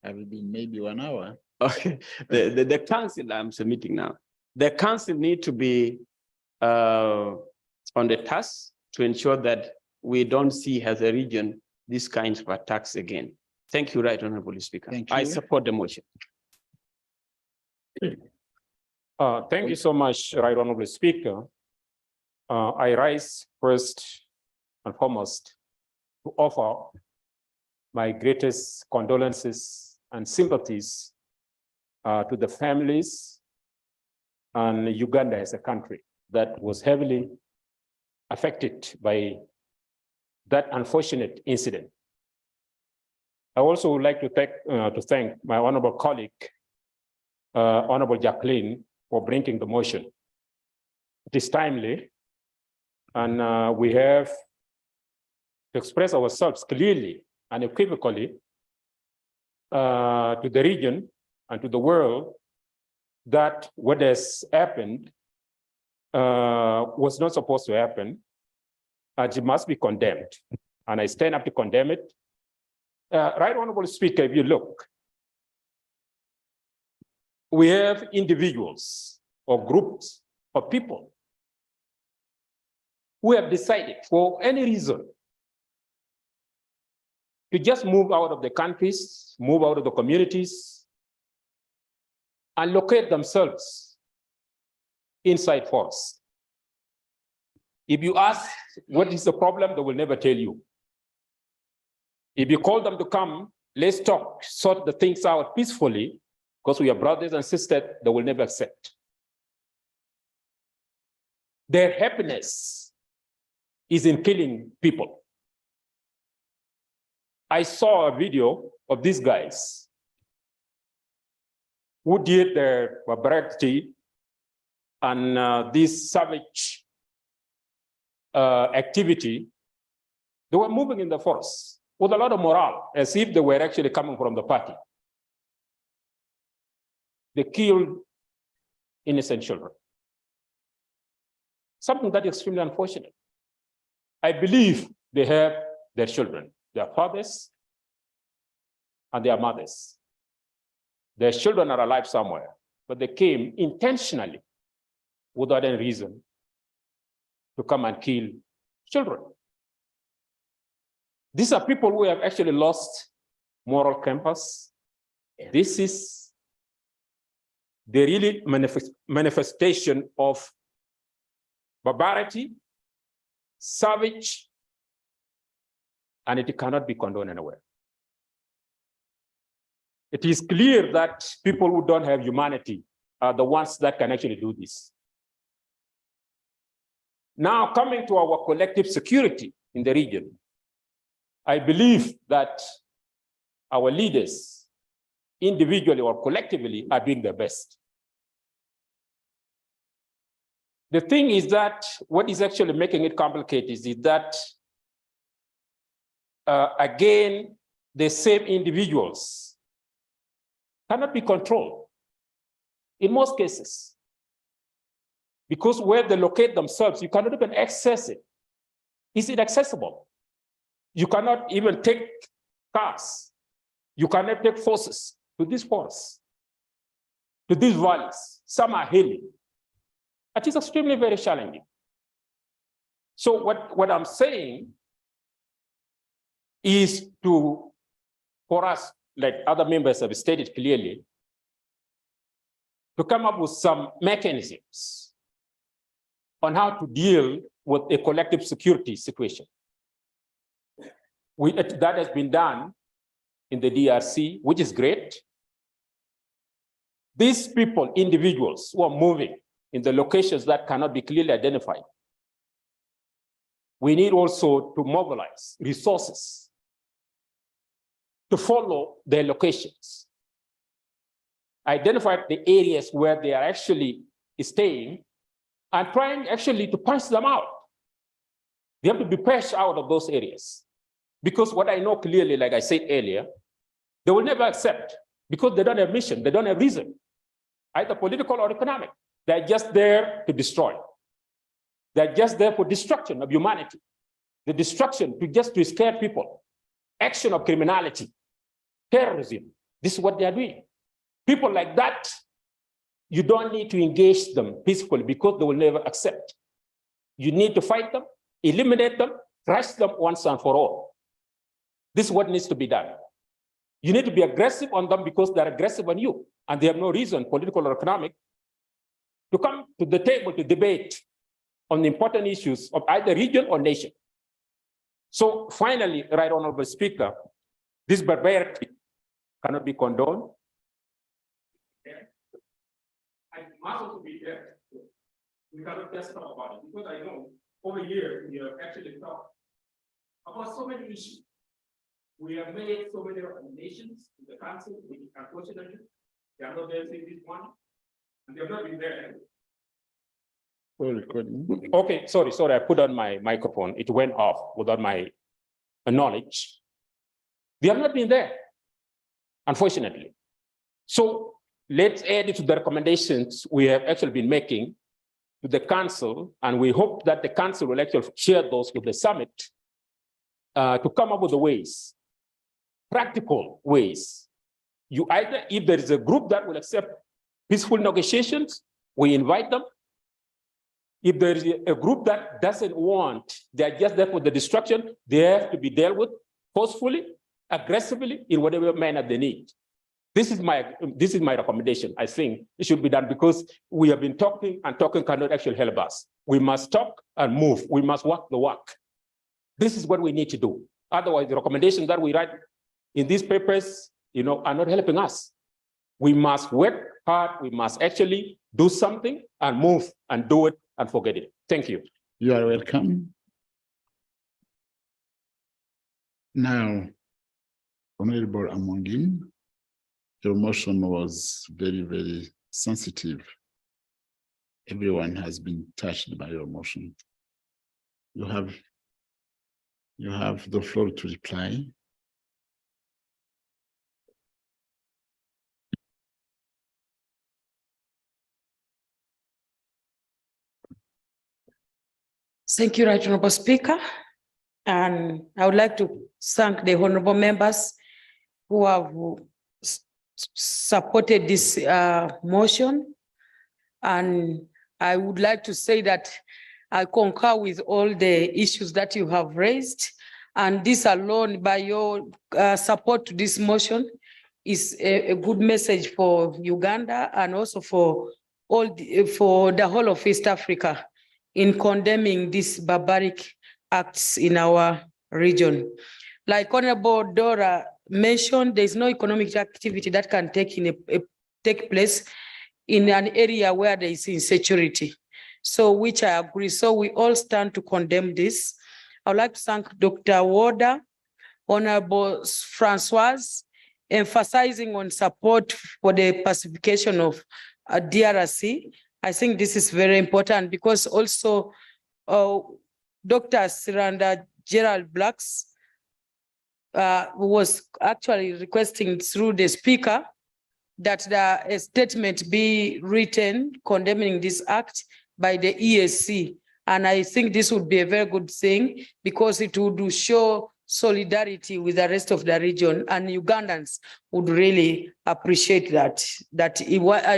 I will be maybe 1 hour. Okay, the council I'm submitting now. The council need to be on the task to ensure that we don't see as a region these kinds of attacks again. Thank you, Right Honorable Speaker. Thank you. I support the motion. Thank you so much, Right Honorable Speaker. I rise first and foremost to offer my greatest condolences and sympathies to the families and Uganda as a country that was heavily affected by that unfortunate incident I also would like to thank my honorable colleague, Honorable Jacqueline, for bringing the motion. It is timely, and we have to express ourselves clearly and equivocally to the region and to the world that what has happened was not supposed to happen, and it must be condemned. And I stand up to condemn it. Right Honorable Speaker, if you look, we have individuals or groups of people who have decided for any reason to just move out of the countries, move out of the communities, and locate themselves inside forests. If you ask what is the problem, they will never tell you. If you call them to come, let's talk, sort the things out peacefully, because we are brothers and sisters, they will never accept. Their happiness is in killing people. I saw a video of these guys who did their barbarity and this savage activity. They were moving in the forest with a lot of morale, as if they were actually coming from the party. They killed innocent children. Something that is extremely unfortunate. I believe they have their children, their fathers and their mothers. Their children are alive somewhere, but they came intentionally without any reason to come and kill children. These are people who have actually lost moral compass. This is the really manifestation of barbarity, savage, and it cannot be condoned anywhere. It is clear that people who don't have humanity are the ones that can actually do this. Now, coming to our collective security in the region, I believe that our leaders, individually or collectively, are doing their best. The thing is that what is actually making it complicated is that, again, the same individuals cannot be controlled in most cases, because where they locate themselves, you cannot even access it. It's inaccessible. You cannot even take cars. You cannot take forces to these forests, to these valleys. Some are hilly. It is extremely very challenging. So what I'm saying is for us, like other members have stated clearly, to come up with some mechanisms on how to deal with a collective security situation. That has been done in the DRC, which is great. These people, individuals who are moving in the locations that cannot be clearly identified, we need also to mobilize resources to follow their locations, identify the areas where they are actually staying, and trying actually to punch them out. They have to be pushed out of those areas. Because what I know clearly, like I said earlier, they will never accept, because they don't have mission, they don't have reason, either political or economic. They're just there to destroy. They're just there for destruction of humanity. The destruction to scare people. Action of criminality, terrorism. This is what they are doing. People like that, you don't need to engage them peacefully, because they will never accept. You need to fight them, eliminate them, crush them once and for all. This is what needs to be done. You need to be aggressive on them because they're aggressive on you, and they have no reason, political or economic, to come to the table to debate on the important issues of either region or nation. So finally, Right Honorable Speaker, this barbarity cannot be condoned. I must also be there. We cannot just talk about it, because I know over here we have actually talked about so many issues. We have made so many recommendations to the council, which unfortunately, they are not there saying this one, and they have not been there. Okay, sorry, I put on my microphone. It went off without my knowledge. They have not been there, unfortunately. So let's add it to the recommendations we have actually been making to the council, and we hope that the council will actually share those with the summit to come up with the ways, practical ways. You either, if there is a group that will accept peaceful negotiations, we invite them. If there is a group that doesn't want, they're just there for the destruction, they have to be dealt with forcefully, aggressively, in whatever manner they need. This is my recommendation. I think it should be done because we have been talking, and talking cannot actually help us. We must talk and move. We must walk the walk. This is what we need to do. Otherwise, the recommendations that we write in these papers, are not helping us. We must work hard. We must actually do something and move and do it and forget it. Thank you. You are welcome. Now, Honorable Amongin, your motion was very, very sensitive. Everyone has been touched by your motion. You have the floor to reply. Thank you, Right Honorable Speaker. And I would like to thank the honorable members who have supported this motion. And I would like to say that I concur with all the issues that you have raised. And this alone, by your support to this motion, is a good message for Uganda and also for the whole of East Africa in condemning these barbaric acts in our region. Like Honorable Dora mentioned, there is no economic activity that can take place in an area where there is insecurity. So, which I agree. So we all stand to condemn this. I would like to thank Dr. Warder, Honorable Francoise, emphasizing on support for the pacification of DRC. I think this is very important because also Dr. Siranda Gerald Blacks was actually requesting through the speaker that a statement be written condemning this act by the EAC. And I think this would be a very good thing because it would show solidarity with the rest of the region, and Ugandans would really appreciate that at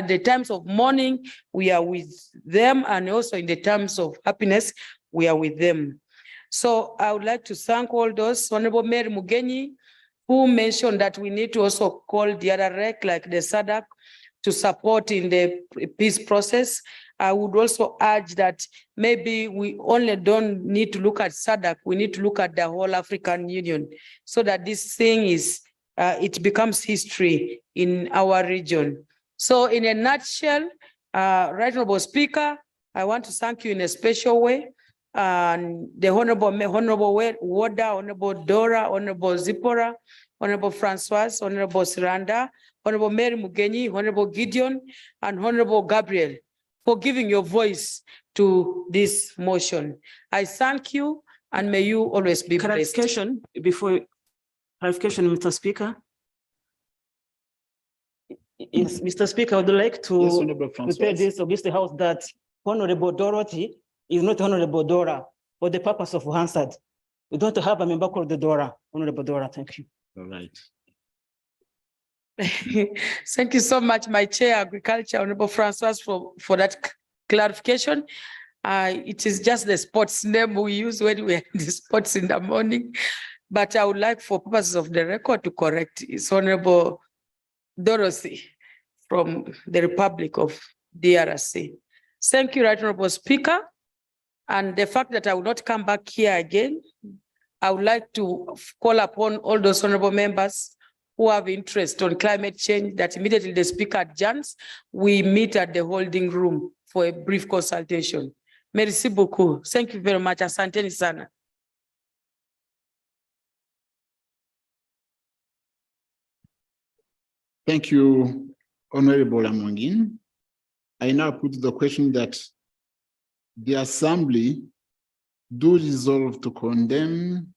the times of mourning, we are with them, and also in the times of happiness, we are with them. So I would like to thank all those, Honorable Mary Mugenyi, who mentioned that we need to also call the other REC, like the SADC, to support in the peace process. I would also urge that maybe we only don't need to look at SADC, we need to look at the whole African Union so that this thing is, it becomes history in our region. So in a nutshell, Right Honorable Speaker, I want to thank you in a special way. And the Honorable Warder, Honorable Dora, Honorable Zipporah, Honorable Francoise, Honorable Siranda, Honorable Mary Mugenyi, Honorable Gideon, and Honorable Gabriel for giving your voice to this motion. I thank you, and may you always be blessed. Clarification, Mr. Speaker. Yes, Mr. Speaker, I would like to prepare this against the House that Honorable Dorothy is not Honorable Dora for the purpose of Hansard. We don't have a member called the Dora, Honorable Dora. Thank you. All right. Thank you so much, my Chair, Agriculture, Honorable Francois, for that clarification. It is just the sports name we use when we are in the sports in the morning. But I would like, for purposes of the record, to correct it's Honorable Dorothy from the Republic of DRC. Thank you, Right Honorable Speaker. And the fact that I will not come back here again, I would like to call upon all those honorable members who have interest on climate change that immediately the Speaker adjourns, we meet at the holding room for a brief consultation. Merci beaucoup. Thank you very much. Asanteni sana. Thank you, Honorable Amongin. I now put the question that the Assembly do resolve to condemn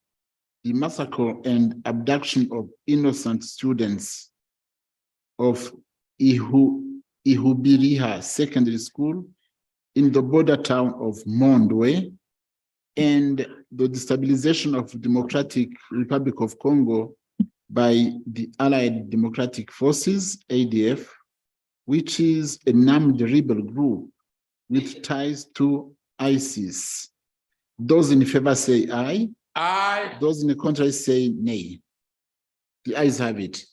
the massacre and abduction of innocent students of Ihubiriha Secondary School in the border town of Mondwe and the destabilization of Democratic Republic of Congo by the Allied Democratic Forces, ADF, which is a armed rebel group with ties to ISIS. Those in favor say aye. Aye. Those in the contrary say nay. The ayes have it.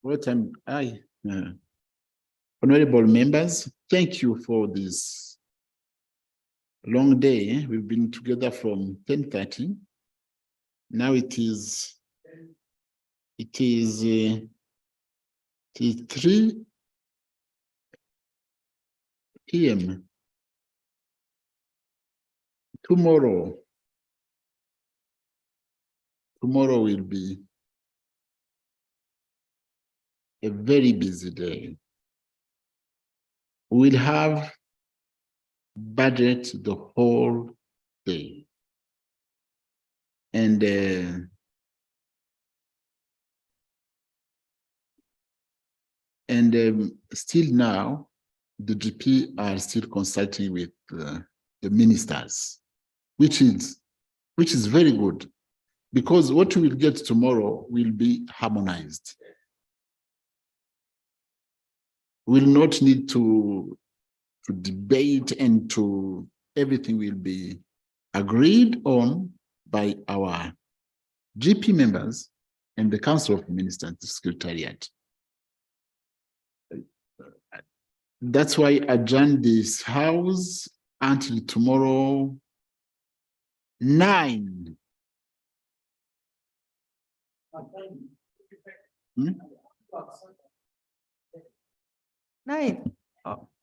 What time? Aye. Honorable members, thank you for this long day. We've been together from 10:30. Now it is 3 p.m. Tomorrow will be a very busy day. We'll have budget the whole day. And still now, the GP are still consulting with the ministers, which is very good, because what we will get tomorrow will be harmonized. We'll not need to debate, and everything will be agreed on by our GP members and the Council of Ministers, the Secretariat. That's why I adjourn this House until tomorrow, 9.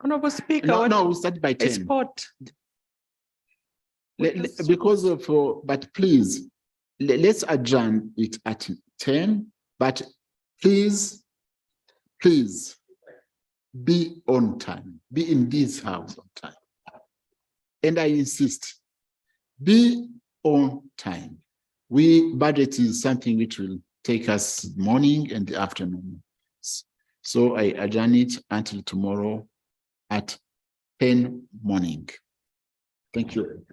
Honorable Speaker. No, we start by 10. Because of, but please, let's adjourn it at 10, but please be on time, be in this house on time. And I insist, be on time. Budget is something which will take us morning and the afternoon. So I adjourn it until tomorrow at 10 morning. Thank you.